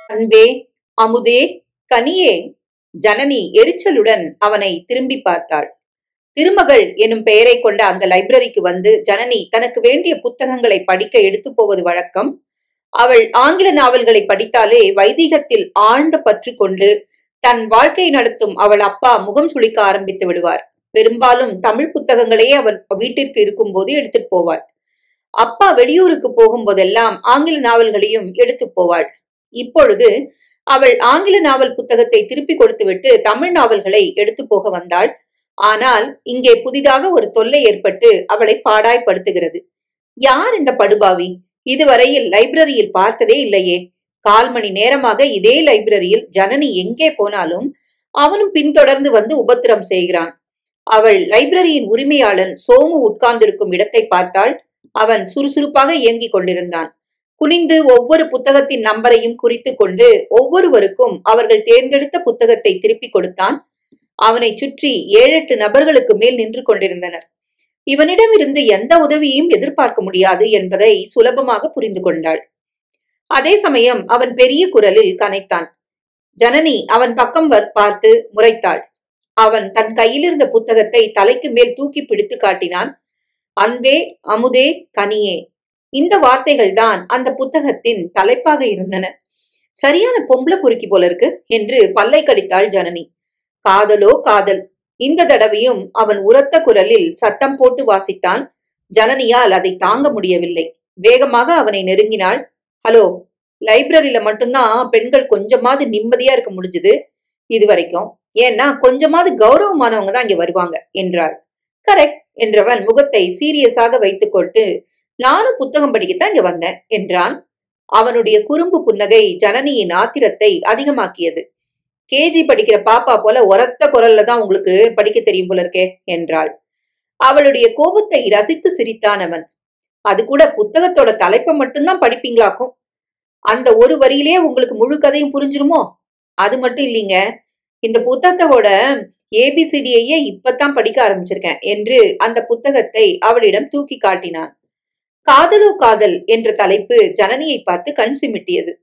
அன்பே, அமுதே, கனியே! ஜனனி எரிச்சலுடன் அவனை திரும்பி பார்த்தாள். திருமகள் எனும் பெயரை கொண்ட அந்த லைப்ரரிக்கு வந்து ஜனனி தனக்கு வேண்டிய புத்தகங்களை படிக்க எடுத்து போவது வழக்கம். அவள் ஆங்கில நாவல்களை படித்தாலே வைதீகத்தில் ஆழ்ந்த பற்று கொண்டு தன் வாழ்க்கை நடத்தும் அவள் அப்பா முகம் சுளிக்க ஆரம்பித்து விடுவார். பெரும்பாலும் தமிழ் புத்தகங்களே அவள் வீட்டிற்கு இருக்கும் போது எடுத்துட்டு போவாள். அப்பா வெளியூருக்கு போகும்போதெல்லாம் ஆங்கில நாவல்களையும் எடுத்து போவாள். இப்பொழுது அவள் ஆங்கில நாவல் புத்தகத்தை திருப்பி கொடுத்துவிட்டு தமிழ் நாவல்களை எடுத்து போக வந்தாள். ஆனால் இங்கே புதிதாக ஒரு தொல்லை ஏற்பட்டு அவளை பாடாய்படுத்துகிறது. யார் இந்த படுபாவி? இதுவரையில் லைப்ரரியில் பார்த்ததே இல்லையே. 1/4 மணி நேரமாக இதே லைப்ரரியில் ஜனனி எங்கே போனாலும் அவனும் பின்தொடர்ந்து வந்து உபத்திரம் செய்கிறான். அவள் லைப்ரரியின் உரிமையாளன் சோமு உட்கார்ந்திருக்கும் இடத்தை பார்த்தாள். அவன் சுறுசுறுப்பாக இயங்கிக் கொண்டிருந்தான். குனிந்து ஒவ்வொரு புத்தகத்தின் நம்பரையும் குறித்து கொண்டு ஒவ்வொருவருக்கும் அவர்கள் தேர்ந்தெடுத்த புத்தகத்தை திருப்பி கொடுத்தான். அவனை சுற்றி 7-8 நபர்களுக்கு மேல் நின்று கொண்டிருந்தனர். இவனிடமிருந்து எந்த உதவியையும் எதிர்பார்க்க முடியாது என்பதை சுலபமாக புரிந்து கொண்டாள். அதே சமயம் அவன் பெரிய குரலில் கனைத்தான். ஜனனி அவன் பக்கம் பார்த்து முறைத்தாள். அவன் தன் கையில் இருந்த புத்தகத்தை தலைக்கு மேல் தூக்கி பிடித்து காட்டினான். அன்பே, அமுதே, கனியே! இந்த வார்த்தைகள் தான் அந்த புத்தகத்தின் தலைப்பாக இருந்தன. சரியான பொம்பளை பொறுக்கி போல இருக்கு என்று பல்லை கடித்தாள் ஜனனி. காதலோ காதல். இந்த தடவையும் அவன் உரத்த குரலில் சத்தம் போட்டு வாசித்தான். ஜனனியால் அதை தாங்க முடியவில்லை. வேகமாக அவனை நெருங்கினாள். ஹலோ, லைப்ரரியில மட்டும்தான் பெண்கள் கொஞ்சமாவது நிம்மதியா இருக்க முடிஞ்சது இதுவரைக்கும். ஏன்னா கொஞ்சமாவது கௌரவமானவங்க தான் இங்க வருவாங்க என்றாள். கரெக்ட் என்றவன் முகத்தை சீரியஸாக வைத்துக்கொண்டு, நானும் புத்தகம் படிக்கத்தான் இங்க வந்தேன் என்றான். அவனுடைய குறும்பு புன்னகை ஜனனியின் ஆத்திரத்தை அதிகமாக்கியது. கேஜி படிக்கிற பாப்பா போல உரத்த குரல்ல தான் உங்களுக்கு படிக்க தெரியும் போல இருக்கே என்றாள். அவளுடைய கோபத்தை ரசித்து சிரித்தான் அவன். அது கூட புத்தகத்தோட தலைப்பை மட்டும்தான் படிப்பீங்களாக்கும். அந்த ஒரு வரியிலே உங்களுக்கு முழு கதையும் புரிஞ்சிருமோ? அது மட்டும் இல்லைங்க, இந்த புத்தகத்தோட ஏபிசிடியையே இப்பதான் படிக்க ஆரம்பிச்சிருக்கேன் என்று அந்த புத்தகத்தை அவளிடம் தூக்கி காட்டினான். காதலோ காதல் என்ற தலைப்பு ஜனனியை பார்த்து கண் சிமிட்டியது.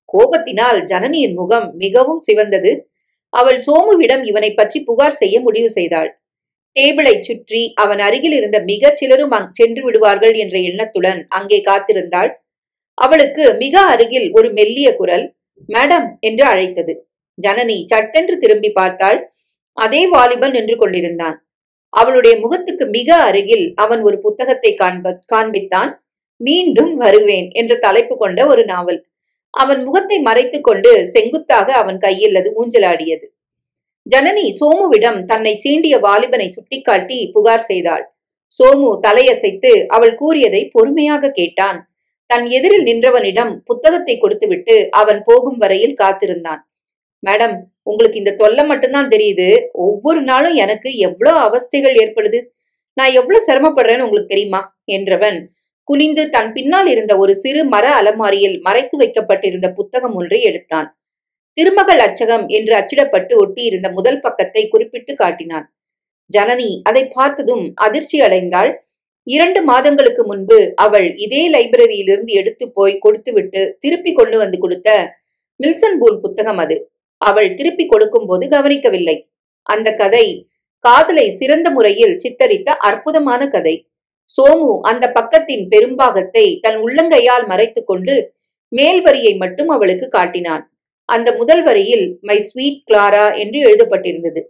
கோபத்தினால் ஜனனியின் முகம் மிகவும் சிவந்தது. அவள் சோமுவிடம் இவனை பற்றி புகார் செய்ய முடிவு செய்தாள். டேபிளை சுற்றி அவன் அருகில் இருந்த மிக சிலரும் சென்று விடுவார்கள் என்ற எண்ணத்துடன் அங்கே காத்திருந்தாள். அவளுக்கு மிக அருகில் ஒரு மெல்லிய குரல் மேடம் என்று அழைத்தது. ஜனனி சட்டென்று திரும்பி பார்த்தாள். அதே வாலிபன் நின்று கொண்டிருந்தான். அவளுடைய முகத்துக்கு மிக அருகில் அவன் ஒரு புத்தகத்தை காண்பித்தான். மீண்டும் வருவேன் என்ற தலைப்பு கொண்ட ஒரு நாவல். அவன் முகத்தை மறைத்துக் கொண்டு செங்குத்தாக அவன் கையில் அது ஊஞ்சலாடியது. ஜனனி சோமுவிடம் தன்னை சீண்டிய வாலிபனை சுட்டிக்காட்டி புகார் செய்தாள். சோமு தலையசைத்து அவள் கூறியதை பொறுமையாக கேட்டான். தன் எதிரில் நின்றவனிடம் புத்தகத்தை கொடுத்துவிட்டு அவன் போகும் வரையில் காத்திருந்தான். மேடம், உங்களுக்கு இந்த தொல்லை மட்டும்தான் தெரியுது. ஒவ்வொரு நாளும் எனக்கு எவ்வளவு அவஸ்தைகள் ஏற்படுது. நான் எவ்வளவு சிரமப்படுறேன்னு உங்களுக்கு தெரியுமா என்றவன் குனிந்து தன் பின்னால் இருந்த ஒரு சிறு மர அலமாரியில் மறைத்து வைக்கப்பட்டிருந்த புத்தகம் ஒன்றை எடுத்தான். திருமகள் அச்சகம் என்று அச்சிடப்பட்டு ஒட்டியிருந்த முதல் பக்கத்தை குறிப்பிட்டு காட்டினான். ஜனனி அதை பார்த்ததும் அதிர்ச்சி அடைந்தாள். 2 மாதங்களுக்கு முன்பு அவள் இதே லைப்ரரியிலிருந்து எடுத்து போய் கொடுத்துவிட்டு திருப்பி கொண்டு வந்து கொடுத்த மில்சன் பூன் புத்தகம் அது. அவள் திருப்பி கொடுக்கும் போது கவனிக்கவில்லை. அந்த கதை காதலை சிறந்த முறையில் சித்தரித்த அற்புதமான கதை. சோமு அந்த பக்கத்தின் பெரும்பாகத்தை தன் உள்ளங்கையால் மறைத்து கொண்டு மேல் வரியை மட்டும் அவளுக்கு காட்டினான். அந்த முதல் வரியில் மை ஸ்வீட் கிளாரா என்று எழுதப்பட்டிருந்தது.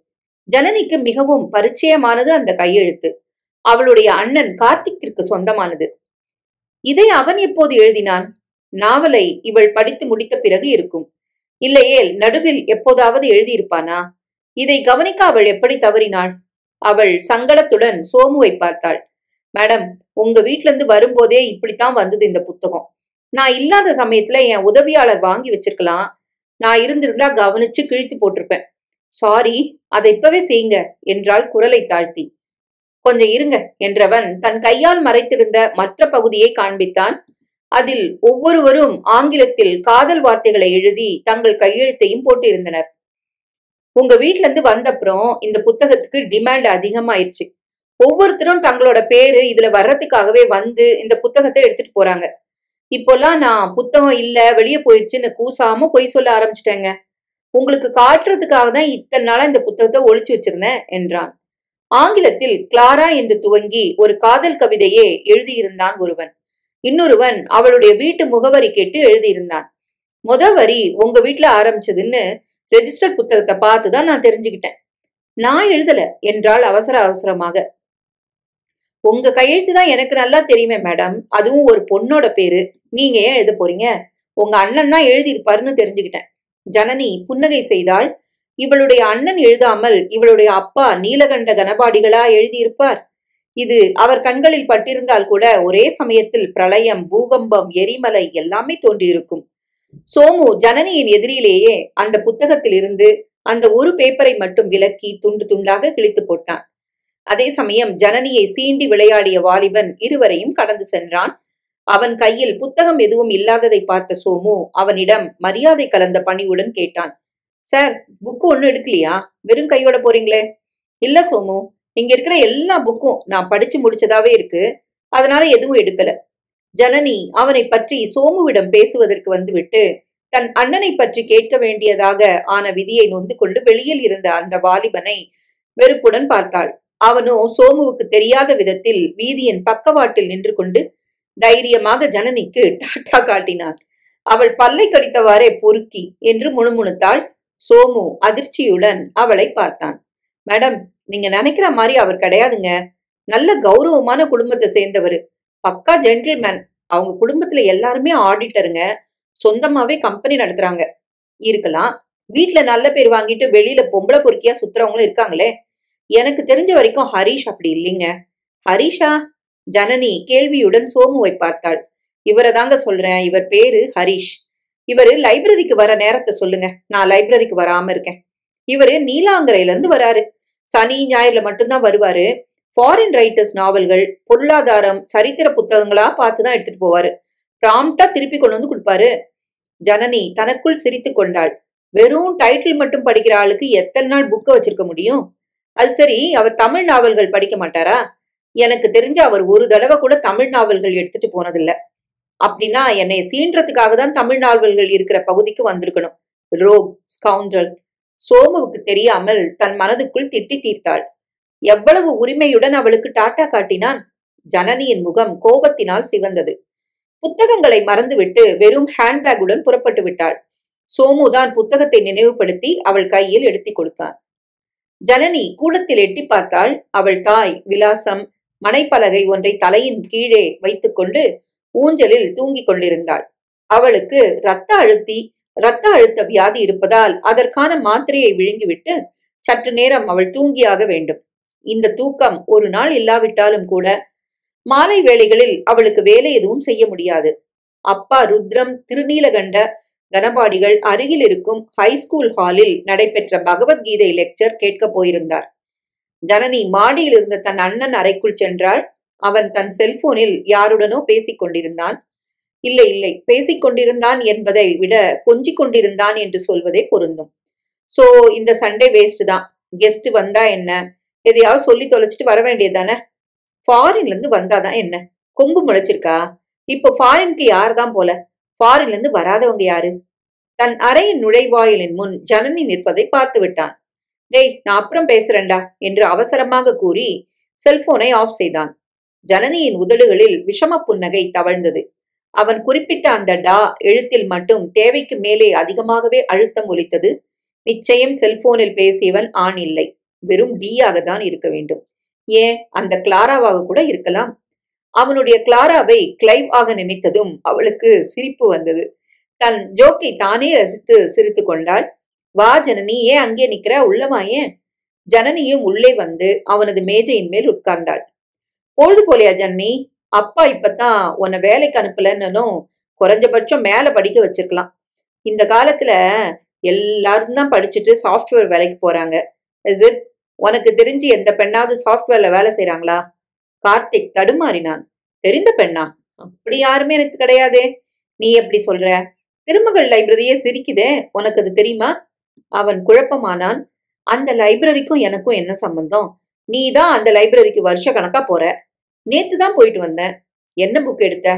ஜனனிக்கு மிகவும் பரிச்சயமானது அந்த கையெழுத்து. அவளுடைய அண்ணன் கார்த்திக்கிற்கு சொந்தமானது. இதை அவன் எப்போது எழுதினான்? நாவலை இவள் படித்து முடித்த பிறகு இருக்கும். இல்லையேல் நடுவில் எப்போதாவது எழுதியிருப்பானா? இதை கவனிக்க அவள் எப்படி தவறினாள்? அவள் சங்கடத்துடன் சோமுவை பார்த்தாள். மேடம், உங்க வீட்ல இருந்து வரும்போதே இப்படித்தான் வந்தது இந்த புத்தகம். நான் இல்லாத சமயத்துல என் உதவியாளர் வாங்கி வச்சிருக்கலாம். நான் இருந்திருந்தா கவனிச்சு கிழித்து போட்டிருப்பேன். சாரி, அதை இப்பவே செய்யுங்க என்றாள் குரலை தாழ்த்தி. கொஞ்சம் இருங்க என்றவன் தன் கையால் மறைத்திருந்த மற்ற பகுதியை காண்பித்தான். அதில் ஒவ்வொருவரும் ஆங்கிலத்தில் காதல் வார்த்தைகளை எழுதி தங்கள் கையெழுத்தையும் போட்டிருந்தனர். உங்க வீட்ல இருந்து வந்தப்புறம் இந்த புத்தகத்துக்கு டிமாண்ட் அதிகமாயிருச்சு. ஒவ்வொருத்தரும் தங்களோட பேரு இதுல வர்றதுக்காகவே வந்து இந்த புத்தகத்தை எடுத்துட்டு போறாங்க. இப்போல்லாம் நான் புத்தகம் இல்ல வெளியே போயிடுச்சுன்னு கூசாம பொய் சொல்ல ஆரம்பிச்சிட்டேங்க. உங்களுக்கு காட்டுறதுக்காக தான் இத்தனை நாளா இந்த புத்தகத்தை ஒளிச்சு வச்சிருந்தேன் என்றான். ஆங்கிலத்தில் கிளாரா என்று துவங்கி ஒரு காதல் கவிதையே எழுதியிருந்தான் ஒருவன். இன்னொருவன் அவளுடைய வீட்டு முகவரி கேட்டு எழுதியிருந்தான். வரி உங்க வீட்டுல ஆரம்பிச்சதுன்னு ரெஜிஸ்டர் புத்தகத்தை பார்த்துதான் நான் தெரிஞ்சுக்கிட்டேன். நான் எழுதல என்றாள் அவசர அவசரமாக. உங்க கையெழுத்து தான் எனக்கு நல்லா தெரியுமே மேடம், அதுவும் ஒரு பொண்ணோட பேரு. நீங்க ஏன் எழுத போறீங்க? உங்க அண்ணன் தான் எழுதியிருப்பாருன்னு தெரிஞ்சுக்கிட்டேன். ஜனனி புன்னகை செய்தாள். இவளுடைய அண்ணன் எழுதாமல் இவளுடைய அப்பா நீலகண்ட கனபாடிகளா எழுதியிருப்பார்? இது அவர் கண்களில் பட்டிருந்தால் கூட ஒரே சமயத்தில் பிரளயம், பூகம்பம், எரிமலை எல்லாமே தோன்றியிருக்கும். சோமு ஜனனியின் எதிரிலேயே அந்த புத்தகத்தில் இருந்து அந்த ஒரு பேப்பரை மட்டும் விலக்கி துண்டு துண்டாக கிழித்து போட்டான். அதே சமயம் ஜனனியை சீண்டி விளையாடிய வாலிபன் இருவரையும் கடந்து சென்றான். அவன் கையில் புத்தகம் எதுவும் இல்லாததை பார்த்த சோமு அவனிடம் மரியாதை கலந்த பணிவுடன் கேட்டான். சார், புக்கு ஒன்னும் எடுக்கலையா? வெறும் கையோட போறீங்களே? இல்ல சோமு, இங்க இருக்கிற எல்லா புக்கும் நான் படிச்சு முடிச்சதாவே இருக்கு, அதனால எதுவும் எடுக்கல. ஜனனி அவனை பற்றி சோமுவிடம் பேசுவதற்கு வந்துவிட்டு தன் அண்ணனை பற்றி கேட்க வேண்டியதாக ஆன விதியை நொந்து கொண்டு வெளியில் இருந்த அந்த வாலிபனை வெறுப்புடன் பார்த்தாள். அவனோ சோமுவுக்கு தெரியாத விதத்தில் வீதியின் பக்கவாட்டில் நின்று கொண்டு தைரியமாக ஜனனிக்கு டாட்டா காட்டினான். அவள் பல்லை கடித்தவாறே பொறுக்கி என்று முணுமுணுத்தாள். சோமு அதிர்ச்சியுடன் அவளை பார்த்தான். மேடம், நீங்க நினைக்கிற மாதிரி அவர் கிடையாதுங்க. நல்ல கௌரவமான குடும்பத்தை சேர்ந்தவரு, பக்கா ஜென்டில்மேன். அவங்க குடும்பத்துல எல்லாருமே ஆடிட்டருங்க, சொந்தமாவே கம்பெனி நடத்துறாங்க. இருக்கலாம், வீட்டுல நல்ல பேர் வாங்கிட்டு வெளியில பொம்பளை பொறுக்கியா சுத்துறவங்களும் இருக்காங்களே. எனக்கு தெரிஞ்ச வரைக்கும் ஹரிஷ் அப்படி இல்லைங்க. ஹரிஷா? ஜனனி கேள்வியுடன் சோமுவை பார்த்தாள். இவரை தாங்க சொல்றேன், இவர் பேரு ஹரிஷ். இவரு லைப்ரரிக்கு வர நேரத்தை சொல்லுங்க, நான் லைப்ரரிக்கு வராம இருக்கேன். இவரு நீலாங்கரையில இருந்து வராரு. சனி ஞாயிறுல மட்டும்தான் வருவாரு. ஃபாரின் ரைட்டர்ஸ் நாவல்கள், பொருளாதாரம், சரித்திர புத்தகங்களா பார்த்துதான் எடுத்துட்டு போவாரு. ப்ராம்ப்டா திருப்பி கொண்டு வந்து கொடுப்பாரு. ஜனனி தனக்குள் சிரித்து கொண்டாள். வெறும் டைட்டில் மட்டும் படிக்கிற ஆளுக்கு எத்தனை நாள் புக்க வச்சிருக்க முடியும்? அது சரி, அவர் தமிழ் நாவல்கள் படிக்க மாட்டாரா? எனக்கு தெரிஞ்ச அவர் ஒரு தடவை கூட தமிழ் நாவல்கள் எடுத்துட்டு போனதில்ல. அப்படின்னா என்னை சீன்றதுக்காக தான் தமிழ் நாவல்கள் இருக்கிற பகுதிக்கு வந்திருக்கணும். Rogue, scoundrel. சோமுவுக்கு தெரியாமல் தன் மனதுக்குள் திட்டி தீர்த்தாள். எவ்வளவு உரிமையுடன் அவளுக்கு டாட்டா காட்டினான். ஜனனியின் முகம் கோபத்தினால் சிவந்தது. புத்தகங்களை மறந்துவிட்டு வெறும் ஹேண்ட்பேக்குடன் புறப்பட்டு விட்டாள். சோமுதான் புத்தகத்தை நினைவுபடுத்தி அவள் கையில் எடுத்து கொடுத்தான். ஜனனி கூடத்தில் எட்டி பார்த்தாள். அவள் தாய் விலாசம் மனைப்பலகை ஒன்றை தலையின் கீழே வைத்துக்கொண்டு ஊஞ்சலில் தூங்கிக் கொண்டிருந்தாள். அவளுக்கு இரத்த அழுத்த வியாதி இருப்பதால் அதற்கான மாத்திரையை விழுங்கிவிட்டு சற்று நேரம் அவள் தூங்கியாக வேண்டும். இந்த தூக்கம் ஒரு நாள் இல்லாவிட்டாலும் கூட மாலை வேளைகளில் அவளுக்கு வேலை எதுவும் செய்ய முடியாது. அப்பா ருத்ரம் திருநீலகண்ட கனபாடிகள் அருகில் இருக்கும் ஹைஸ்கூல் ஹாலில் நடைபெற்ற பகவத்கீதை லெக்சர் கேட்க போயிருந்தார். ஜனனி மாடியில் இருந்த தன் அண்ணன் அறைக்குள் சென்றாள். அவன் தன் செல்போனில் யாருடனோ பேசிக் கொண்டிருந்தான். இல்லை, பேசிக் கொண்டிருந்தான் என்பதை விட கொஞ்சிக் கொண்டிருந்தான் என்று சொல்வதே பொருந்தும். சோ இந்த சண்டே வேஸ்ட் தான். கெஸ்ட் வந்தா என்ன, எதையாவது சொல்லி தொலைச்சிட்டு வர வேண்டியதானே. ஃபாரின்ல இருந்து வந்தாதான் என்ன, கொம்பு முளைச்சிருக்கா? இப்போ ஃபாரினுக்கு யாருதான் போல, ஃபாரின்ல இருந்து வராதவங்க யாரு? தன் அறையின் நுழைவாயிலின் முன் ஜனனி நிற்பதை பார்த்து விட்டான். டேய், நான் அப்புறம் பேசுறேன்டா என்று அவசரமாக கூறி செல்போனை ஆஃப் செய்தான். ஜனனியின் உதடுகளில் விஷம புன்னகை தவழ்ந்தது. அவன் குறிப்பிட்ட அந்த டா எழுத்தில் மட்டும் தேவைக்கு மேலே அதிகமாகவே அழுத்தம் ஒலித்தது. நிச்சயம் செல்போனில் பேசியவன் ஆண் இல்லை, வெறும் டீயாக தான் இருக்க வேண்டும். ஏன், அந்த கிளாராவாக கூட இருக்கலாம். அவனுடைய கிளாராவை கிளைவ் ஆக நினைத்ததும் அவளுக்கு சிரிப்பு வந்தது. தன் ஜோக்கை தானே ரசித்து சிரித்து கொண்டாள். வா ஜனனி, ஏன் அங்கே நிக்கிற, உள்ளமா ஏன்? ஜனனியும் உள்ளே வந்து அவனது மேஜையின் மேல் உட்கார்ந்தாள். பொழுது போலியா ஜனனி? அப்பா இப்பதான் உன்னை வேலைக்கு அனுப்பலன்னு குறைஞ்சபட்சம் மேல படிக்க வச்சிருக்கலாம். இந்த காலத்துல எல்லாரும் தான் படிச்சுட்டு சாஃப்ட்வேர் வேலைக்கு போறாங்க. Is it? உனக்கு தெரிஞ்சு எந்த பெண்ணாவது சாஃப்ட்வேர்ல வேலை செய்யறாங்களா? கார்த்திக் தடுமாறினான். தெரிந்த பெண்ணா? அப்படி யாருமே எனக்கு கிடையாதே. நீ எப்படி சொல்ற? திருமகள் லைப்ரரியே சிரிக்குதே, உனக்கு அது தெரியுமா? அவன் குழப்பமானான். அந்த லைப்ரரிக்கும் எனக்கும் என்ன சம்பந்தம்? நீ தான் அந்த லைப்ரரிக்கு வருஷ கணக்கா போற. நேத்து தான் போயிட்டு வந்தேன். என்ன புக் எடுத்த?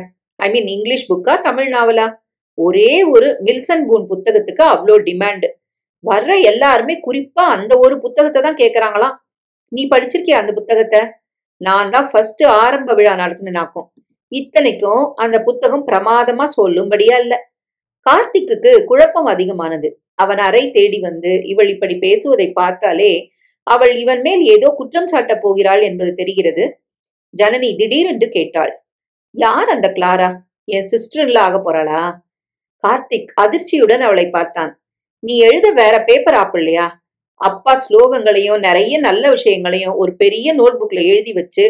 ஐ மீன் இங்கிலீஷ் புக்கா தமிழ் நாவலா? ஒரே ஒரு மில்சன் பூன் புத்தகத்துக்கு அவ்வளோ டிமாண்ட். வர்ற எல்லாருமே குறிப்பா அந்த ஒரு புத்தகத்தை தான் கேக்குறாங்களாம். நீ படிச்சிருக்கியா அந்த புத்தகத்தை? நான் தான் ஃபர்ஸ்ட் ஆரம்ப விழா நடத்தினாக்கும். இத்தனைக்கும் அந்த புத்தகம் பிரமாதமா சொல்லும்படியா இல்ல. கார்த்திக்கு குழப்பம் அதிகமானது. அவன் அறை தேடி வந்து இவள் இப்படி பேசுவதை பார்த்தாலே அவள் இவன் மேல் ஏதோ குற்றம் சாட்ட போகிறாள் என்பது தெரிகிறது. ஜனனி திடீரென்று கேட்டாள், யார் அந்த கிளாரா? என் சிஸ்டர்ல ஆக போறாளா? கார்த்திக் அதிர்ச்சியுடன் அவளை பார்த்தான். நீ எழுத வேற பேப்பர் ஆப்பிள்ளையா? அப்பா ஸ்லோகங்களையும் நிறைய நல்ல விஷயங்களையும் ஒரு பெரிய நோட் புக்ல எழுதி வச்சு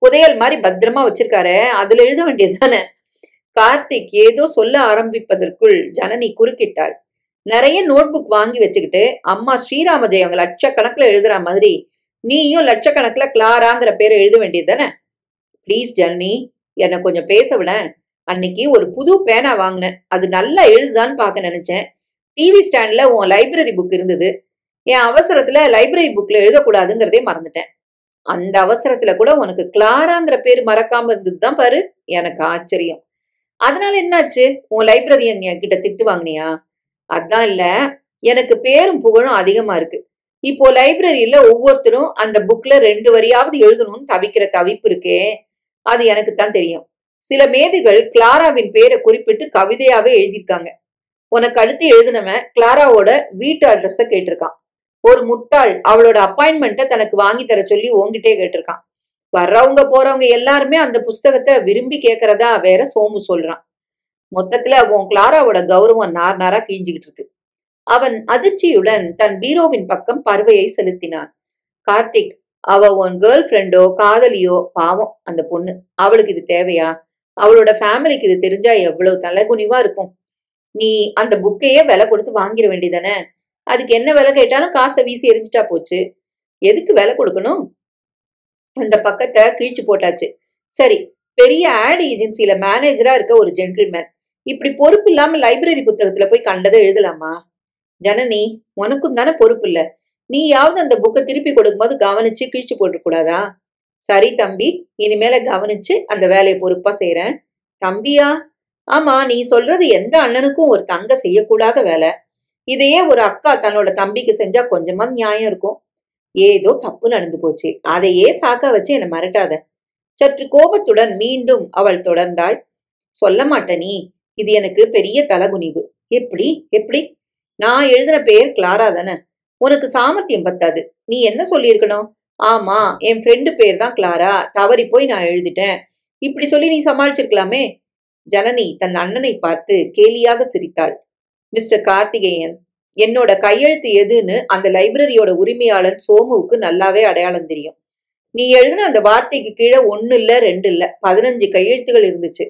புதையல் மாதிரி பத்திரமா வச்சிருக்காரு, அதுல எழுத வேண்டியதுதானே? கார்த்திக் ஏதோ சொல்ல ஆரம்பிப்பதற்குள் ஜனனி குறுக்கிட்டாள். நிறைய நோட் புக் வாங்கி வச்சுக்கிட்டு அம்மா ஸ்ரீராம ஜெயங்க லட்சக்கணக்கில் எழுதுற மாதிரி நீயும் லட்சக்கணக்கில் கிளாராங்கிற பேரை எழுத வேண்டியது தானே? ப்ளீஸ் ஜனனி, என்னை கொஞ்சம் பேச விட. அன்னைக்கு ஒரு புது பேனா வாங்கினேன், அது நல்லா எழுதுதான்னு பார்க்க நினைச்சேன். டிவி ஸ்டாண்ட்ல உன் லைப்ரரி புக் இருந்தது. என் அவசரத்துல லைப்ரரி புக்ல எழுதக்கூடாதுங்கிறதே மறந்துட்டேன். அந்த அவசரத்துல கூட உனக்கு கிளாராங்கிற பேர் மறக்காம இருந்ததுதான் பாரு எனக்கு ஆச்சரியம். அதனால என்னாச்சு? உன் லைப்ரரியன் கிட்ட திட்டு வாங்கினியா? அதான் இல்ல, எனக்கு பேரும் புகழும் அதிகமா இருக்கு. இப்போ லைப்ரரியில ஒவ்வொருத்தரும் அந்த புக்ல 2 வரியாவது எழுதணும்னு தவிக்கிற தவிப்பு இருக்கே, அது எனக்கு தான் தெரியும். சில மேதைகள் கிளாராவின் பேரை குறிப்பிட்டு கவிதையாவே எழுதியிருக்காங்க. உனக்கு அடுத்து எழுதினவன் கிளாராவோட வீட்டு அட்ரஸ கேட்டிருக்கான். ஒரு முட்டாள் அவளோட அப்பாயின்மெண்ட்டை தனக்கு வாங்கி தர சொல்லி உன்கிட்டே கேட்டிருக்கான். வர்றவங்க போறவங்க எல்லாருமே அந்த புஸ்தகத்தை விரும்பி கேட்கறதா வேற சோமு சொல்றான். மொத்தத்துல உன் கிளாராவோட கௌரவம் நார் நாரா கிழிஞ்சுகிட்டு இருக்கு. அவன் அதிர்ச்சியுடன் தன் பீரோவின் பக்கம் பார்வையை செலுத்தினான். கார்த்திக், அவ உன் கேர்ள் ஃப்ரெண்டோ காதலியோ? பாவம் அந்த பொண்ணு. அவளுக்கு இது தேவையா? அவளோட ஃபேமிலிக்கு இது தெரிஞ்சா எவ்வளவு தலைகுனிவா இருக்கும். நீ அந்த புக்கையே விலை கொடுத்து வாங்கிட வேண்டியதானே? அதுக்கு என்ன விலை கேட்டாலும் காசை வீசி எரிஞ்சிட்டா போச்சு. எதுக்கு விலை கொடுக்கணும்? அந்த பக்கத்தை கிழிச்சு போட்டாச்சு. சரி, பெரிய ஆட் ஏஜென்சில மேனேஜரா இருக்க ஒரு ஜென்டில்மேன் இப்படி பொறுப்பு இல்லாம லைப்ரரி புத்தகத்துல போய் கண்டதை எழுதலாமா? ஜனனி, உனக்கும் தானே பொறுப்பு இல்ல. நீயாவது அந்த புக்கை திருப்பி கொடுக்கும்போது கவனிச்சு கிழிச்சு போட்டு கூடாதா? சரி தம்பி, இனிமேல கவனிச்சு அந்த வேலையை பொறுப்பா செய்யறேன். தம்பியா? ஆமா, நீ சொல்றது எந்த அண்ணனுக்கும் ஒரு தங்க செய்யக்கூடாத வேலை. இதையே ஒரு அக்கா தன்னோட தம்பிக்கு செஞ்சா கொஞ்சமா நியாயம் இருக்கும். ஏதோ தப்பு நடந்து போச்சு, அதையே சாக்கா வச்சு என்னை மிரட்டாத. சற்று கோபத்துடன் மீண்டும் அவள் தொடர்ந்தாள். சொல்ல மாட்ட நீ? இது எனக்கு பெரிய தலகுனிவு. எப்படி எப்படி? நான் எழுதின பேர் கிளாரா தானே? உனக்கு சாமர்த்தியம் பத்தாது. நீ என்ன சொல்லியிருக்கணும்? ஆமா, என் ஃப்ரெண்டு பேர் தான் கிளாரா, தவறி போய் நான் எழுதிட்டேன், இப்படி சொல்லி நீ சமாளிச்சிருக்கலாமே. ஜனனி தன் அண்ணனை பார்த்து கேலியாக சிரித்தாள். மிஸ்டர் கார்த்திகேயன், என்னோட கையெழுத்து எதுன்னு அந்த லைப்ரரியோட உரிமையாளன் சோமுவுக்கு நல்லாவே அடையாளம் தெரியும். நீ எழுதின அந்த வார்த்தைக்கு கீழே 1 இல்ல 2 இல்ல 15 கையெழுத்துகள் இருந்துச்சு.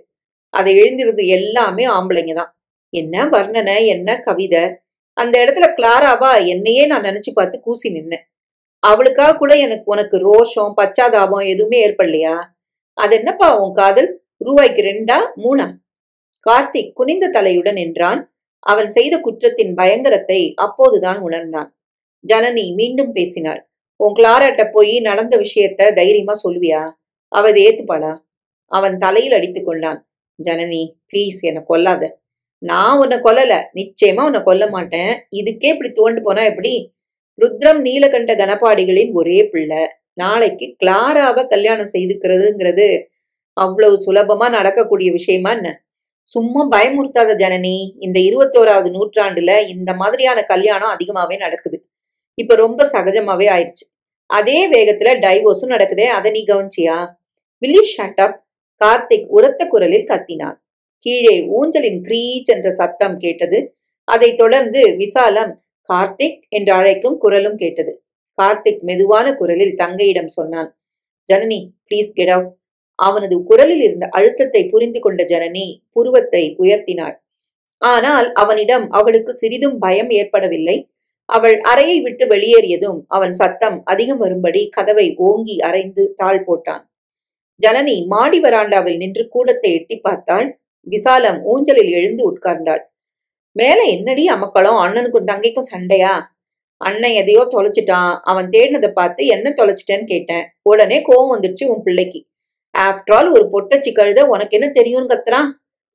அதை எழுந்திருந்து எல்லாமே ஆம்பளைங்க தான். என்ன வர்ணனை, என்ன கவிதை! அந்த இடத்துல கிளாராவா என்னையே நான் நினைச்சு பார்த்து கூசி நின்னேன். அவளுக்காக கூட உனக்கு ரோஷம் பச்சாதாபம் எதுவுமே ஏற்படலையா? அது என்னப்பா உன் காதல்? ரூபாய்க்கு 2ஆ 3ஆ? கார்த்திக் குனிந்த தலையுடன் என்றான். அவன் செய்த குற்றத்தின் பயங்கரத்தை அப்போதுதான் உணர்ந்தான். ஜனனி மீண்டும் பேசினாள். உன் கிளாராட்ட போய் நடந்த விஷயத்த தைரியமா சொல்லுவியா? அவ இதை ஏத்துப்பாளா? அவன் தலையில் அடித்து கொண்டான். ஜனனி, பிளீஸ் என்னை கொல்லாத. நான் உன்னை கொல்லல, நிச்சயமா உன்னை கொல்ல மாட்டேன். இதுக்கே இப்படி துவண்டு போனா எப்படி? ருத்ரம் நீலகண்ட கணபாடிகளின் ஒரே பிள்ளை. நாளைக்கு கிளாராவை கல்யாணம் செய்துக்கிறதுங்கிறது அவ்வளவு சுலபமா நடக்கக்கூடிய விஷயமா என்ன? சும்மா பயமுறுத்தாத ஜனனி. இந்த 21வது நூற்றாண்டுல இந்த மாதிரியான கல்யாணம் அதிகமாவே நடக்குது. இப்ப ரொம்ப சகஜமாவே ஆயிடுச்சு. அதே வேகத்துல டைவோர்ஸும் நடக்குதே, அதை நீ கவனிச்சியா? Will you shut up? Karthik உரத்த குரலில் கத்தினான். கீழே ஊஞ்சலின் கிரீச் என்ற சத்தம் கேட்டது. அதை தொடர்ந்து விசாலம் கார்த்திக் என்று அழைக்கும் குரலும் கேட்டது. கார்த்திக் மெதுவான குரலில் தங்கையிடம் சொன்னான். Janani, please get out. அவனது குரலில் இருந்த அழுத்தத்தை புரிந்து கொண்ட ஜனனி புருவத்தை உயர்த்தினாள். ஆனால் அவனிடம் அவளுக்கு சிறிதும் பயம் ஏற்படவில்லை. அவள் அறையை விட்டு வெளியேறியதும் அவன் சத்தம் அதிகம் வரும்படி கதவை ஓங்கி அறைந்து தாழ் போட்டான். ஜனனி மாடி வராண்டாவில் நின்று கூடத்தை எட்டி பார்த்தாள். விசாலம் ஊஞ்சலில் எழுந்து உட்கார்ந்தாள். மேல என்னடி அமக்களம்? அண்ணனுக்கும் தங்கைக்கும் சண்டையா? அண்ணன் எதையோ தொலைச்சிட்டான், அவன் தேடினதை பார்த்து என்ன தொலைச்சிட்டேன்னு கேட்டேன். உடனே கோவம் வந்துடுச்சு உன் பிள்ளைக்கு. ஆஃப்டர் ஆல் ஒரு பொட்டச்சி கழுத உனக்கு என்ன தெரியும்னு கத்துறான்.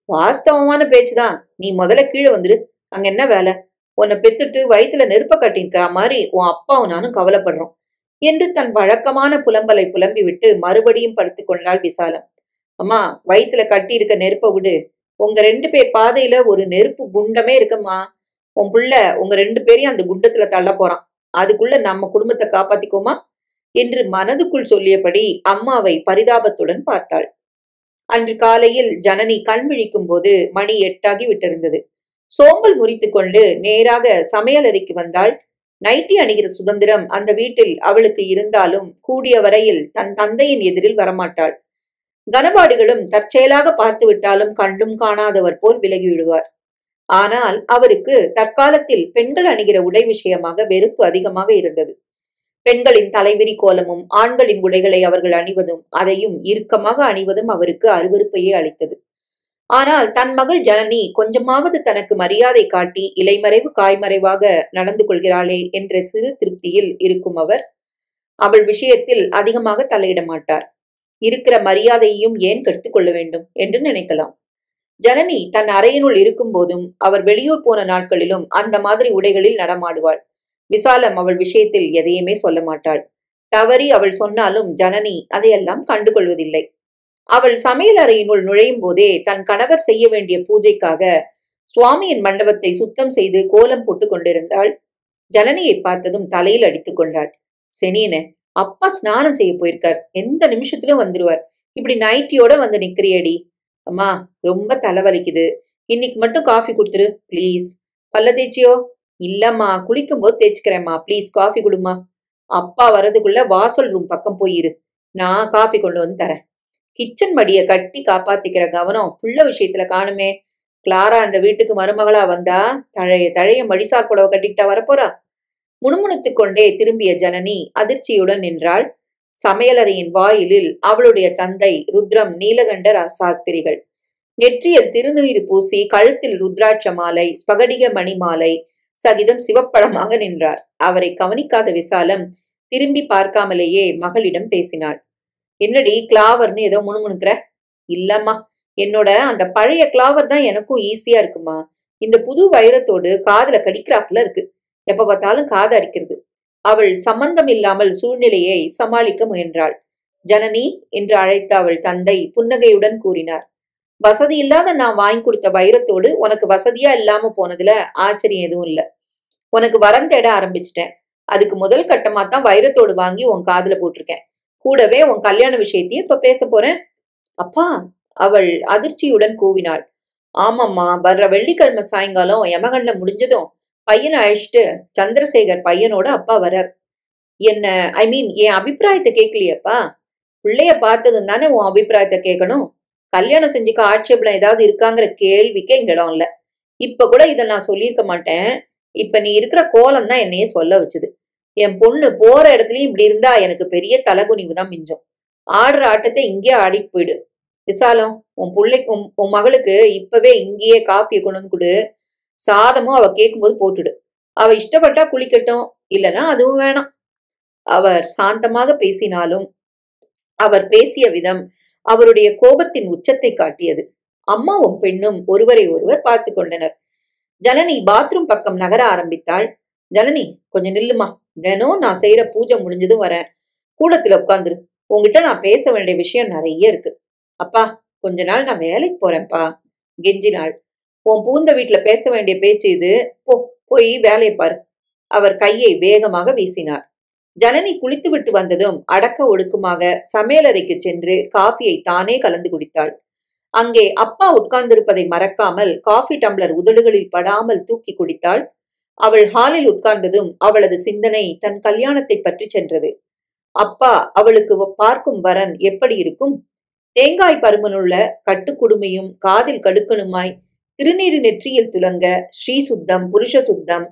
வாஸ்தவமான பேச்சுதான். நீ முதல்ல கீழே வந்துரு. அங்க என்ன வேலை? உன்னை பெத்துட்டு வயித்துல நெருப்ப கட்டின்க்கிற மாதிரி உன் அப்பாவும் நானும் கவலைப்படுறோம் என்று தன் வழக்கமான புலம்பலை புலம்பி விட்டு மறுபடியும் படுத்துக் கொண்டாள் விசாலம். அம்மா, வயித்துல கட்டி இருக்க நெருப்ப விடு. உங்க 2 பேர் பாதையில ஒரு நெருப்பு குண்டமே இருக்குமா. உன் புள்ள உங்க 2 பேரையும் அந்த குண்டத்துல தள்ள போறான். அதுக்குள்ள நம்ம குடும்பத்தை காப்பாத்திக்கோமா என்று மனதுக்குள் சொல்லியபடி அம்மாவை பரிதாபத்துடன் பார்த்தாள். அன்று காலையில் ஜனனி கண் விழிக்கும் போது மணி 8 விட்டிருந்தது. சோம்பல் முறித்துக் கொண்டு நேராக சமையலறைக்கு வந்தாள். நைட்டி அணிகிற சுதந்திரம் அந்த வீட்டில் அவளுக்கு இருந்தாலும் கூடிய வரையில் தன் தந்தையின் எதிரில் வரமாட்டாள். கனபாடுகளும் தற்செயலாக பார்த்து விட்டாலும் கண்டும் காணாதவர் போல் விலகி விடுவார். ஆனால் அவருக்கு தற்காலத்தில் பெண்கள் அணிகிற உடை விஷயமாக வெறுப்பு அதிகமாக இருந்தது. பெண்களின் தலைவிரி கோலமும் ஆண்களின் உடைகளை அவர்கள் அணிவதும் அதையும் இறுக்கமாக அணிவதும் அவருக்கு அருவருப்பையே அளித்தது. ஆனால் தன் மகள் ஜனனி கொஞ்சமாவது தனக்கு மரியாதை காட்டி இலைமறைவு காய்மறைவாக நடந்து கொள்கிறாளே என்ற சிறு திருப்தியில் இருக்கும் அவர் அவள் விஷயத்தில் அதிகமாக தலையிட மாட்டார். இருக்கிற மரியாதையையும் ஏன் கெடுத்துக் கொள்ள வேண்டும் என்று நினைக்கலாம். ஜனனி தன் அறையினுள் இருக்கும் போதும் அவர் வெளியூர் போன நாட்களிலும் அந்த மாதிரி உடைகளில் நடமாடுவாள். விசாலம் அவள் விஷயத்தில் எதையுமே சொல்ல மாட்டாள். தவறி அவள் சொன்னாலும் ஜனனி அதையெல்லாம் கண்டுகொள்வதில்லை. அவள் சமையல் அறையினுள் நுழையும் போதே தன் கணவர் செய்ய வேண்டிய பூஜைக்காக சுவாமியின் மண்டபத்தை சுத்தம் செய்து கோலம் போட்டு கொண்டிருந்தாள். ஜனனியை பார்த்ததும் தலையில் அடித்துக் கொண்டாள். செனீனே, அப்பா ஸ்நானம் செய்ய போயிருக்கார். எந்த நிமிஷத்திலும் வந்துருவார். இப்படி நைட்டியோட வந்து நிக்கிறியடி. அம்மா, ரொம்ப தலைவலிக்குது. இன்னைக்கு மட்டும் காஃபி கொடுத்துரு பிளீஸ். பல்ல தேய்ச்சியோ? இல்லம்மா, குளிக்கும் போது தேய்ச்சிக்கிறேம்மா. பிளீஸ் காஃபி கொடுமா. அப்பா வர்றதுக்குள்ள வாசல் ரூம் பக்கம் போயிரு. நான் காஃபி கொண்டு வந்து தரேன். கிச்சன் மடிய கட்டி காப்பாத்திக்கிற கவனம் புள்ள விஷயத்துல காணுமே. கிளாரா இந்த வீட்டுக்கு மருமகளா வந்தா தழைய தழைய மடிசார் புடவை கட்டிக்கிட்டா வரப்போறா. முணுமுணுத்துக் கொண்டே திரும்பிய ஜனனி அதிர்ச்சியுடன் நின்றாள். சமையலறையின் வாயிலில் அவளுடைய தந்தை ருத்ரம் நீலகண்ட சாஸ்திரிகள் நெற்றியில் திருநீறு பூசி கழுத்தில் ருத்ராட்ச மாலை ஸ்பகடிக மணி மாலை சகிதம் சிவப்பழமாக நின்றார். அவரை கவனிக்காத விசாலம் திரும்பி பார்க்காமலேயே மகளிடம் பேசினாள். என்னடி கிளாவர்னு ஏதோ முணுமுணுக்கிற? இல்லம்மா, என்னோட அந்த பழைய கிளாவர் தான் எனக்கும் ஈஸியா இருக்குமா. இந்த புது வைரத்தோடு காதுல கடிக்கிறாப்புல இருக்கு. எப்ப பார்த்தாலும் காது அரிக்கிறது. அவள் சம்பந்தம் இல்லாமல் சூழ்நிலையை சமாளிக்க முயன்றாள். ஜனனி என்று அழைத்த அவள் தந்தை புன்னகையுடன் கூறினார். வசதி இல்லாத நான் வாங்கி கொடுத்த வைரத்தோடு உனக்கு வசதியா இல்லாம போனதுல ஆச்சரியம் எதுவும் இல்ல. உனக்கு வரம் தேட ஆரம்பிச்சிட்டேன். அதுக்கு முதல் கட்டமா தான் வைரத்தோடு வாங்கி உன் காதுல போட்டிருக்கேன். கூடவே உன் கல்யாண விஷயத்தையும் இப்ப பேச போறேன். அப்பா, அவள் அதிர்ச்சியுடன் கூவினாள். ஆமாம்மா, வர்ற வெள்ளிக்கிழமை சாயங்காலம் யமகண்டம் முடிஞ்சதும் பையனை அழிச்சிட்டு சந்திரசேகர் பையனோட அப்பா வர்றார். என்ன என் அபிப்பிராயத்தை கேட்கலையப்பா? பிள்ளைய பார்த்ததும் தானே உன் அபிப்பிராயத்தை கேட்கணும். கல்யாணம் செஞ்சுக்க ஆட்சேபம் ஏதாவது இருக்காங்கிற கேள்விக்கே இங்க இடம் இல்ல. இப்ப கூட இதை நான் சொல்லியிருக்க மாட்டேன். இப்ப நீ இருக்கிற கோலம் தான் என்னையே சொல்ல வச்சுது. என் பொண்ணு போற இடத்துலயும் இப்படி இருந்தா எனக்கு பெரிய தலைகுனிவு தான் மிஞ்சும். ஆடுற ஆட்டத்தை இங்கே ஆடிட்டு போயிடு. விசாலம், உன் பிள்ளைக்கு உன் மகளுக்கு இப்பவே இங்கேயே காஃபியை கொண்டு வந்து கொடு. சாதமும் அவ கேட்கும்போது போட்டுடு. அவ இஷ்டப்பட்டா குளிக்கட்டும், இல்லைன்னா அதுவும் வேணாம். அவர் சாந்தமாக பேசினாலும் அவர் பேசிய விதம் அவருடைய கோபத்தின் உச்சத்தை காட்டியது. அம்மாவும் பெண்ணும் ஒருவரை ஒருவர் பார்த்து கொண்டனர். ஜனனி பாத்ரூம் பக்கம் நகர ஆரம்பித்தாள். ஜனனி, கொஞ்சம் நில்லுமா. தினம் நான் செய்யற பூஜை முடிஞ்சதும் வரேன். கூடத்துல உட்காந்துரு. உங்ககிட்ட நான் பேச வேண்டிய விஷயம் நிறைய இருக்கு. அப்பா, கொஞ்ச நாள் நான் வேலைக்கு போறேன்ப்பா கெஞ்சினாள். உன் பூந்த வீட்டுல பேச வேண்டிய பேச்சு இது. போய் வேலையை பாரு. அவர் கையை வேகமாக வீசினார். ஜனனி குளித்து விட்டு வந்ததும் அடக்க ஒடுக்குமாக சமையலறைக்கு சென்று காஃபியை தானே கலந்து குடித்தாள். அங்கே அப்பா உட்கார்ந்திருப்பதை மறக்காமல் காஃபி டம்ளர் உதடுகளில் படாமல் தூக்கி குடித்தாள். அவள் ஹாலில் உட்கார்ந்ததும் அவளது சிந்தனை தன் கல்யாணத்தை பற்றி சென்றது. அப்பா அவளுக்கு பார்க்கும் வரன் எப்படி இருக்கும்? தேங்காய் பருமனுள்ள கட்டுக்குடுமையும் காதில் கடுக்கணுமாய் திருநீரு நெற்றியில் துலங்க ஸ்ரீ சுத்தம் புருஷ சுத்தம்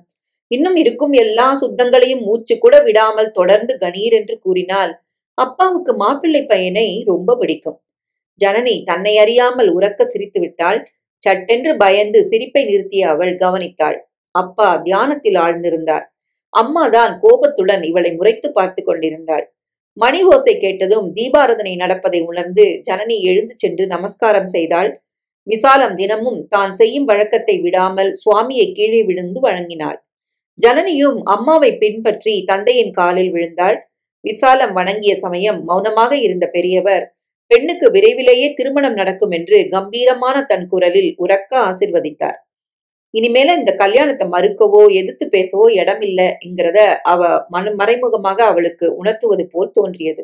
இன்னும் இருக்கும் எல்லா சுத்தங்களையும் மூச்சு கூட விடாமல் தொடர்ந்து கணீர் என்று கூறினால் அப்பாவுக்கு மாப்பிள்ளை பையனை ரொம்ப பிடிக்கும். ஜனனி தன்னை அறியாமல் உரக்க சிரித்து விட்டாள். சட்டென்று பயந்து சிரிப்பை நிறுத்திய அவள் கவனித்தாள். அப்பா தியானத்தில் ஆழ்ந்திருந்தார். அம்மாதான் கோபத்துடன் இவளை முறைத்து பார்த்து கொண்டிருந்தாள். மணி ஓசை கேட்டதும் தீபாரதனை நடப்பதை உணர்ந்து ஜனனி எழுந்து சென்று நமஸ்காரம் செய்தாள். விசாலம் தினமும் தான் செய்யும் வழக்கத்தை விடாமல் சுவாமியை கீழே விழுந்து வணங்கினாள். ஜனனியும் அம்மாவை பின்பற்றி தந்தையின் காலில் விழுந்தாள். விசாலம் வணங்கிய சமயம் மௌனமாக இருந்த பெரியவர் பெண்ணுக்கு விரைவிலேயே திருமணம் நடக்கும் என்று கம்பீரமான தன் குரலில் உரக்க ஆசிர்வதித்தார். இனிமேல இந்த கல்யாணத்தை மறுக்கவோ எதிர்த்து பேசவோ இடமில்லைங்கிறத மறைமுகமாக அவளுக்கு உணர்த்துவது போல் தோன்றியது.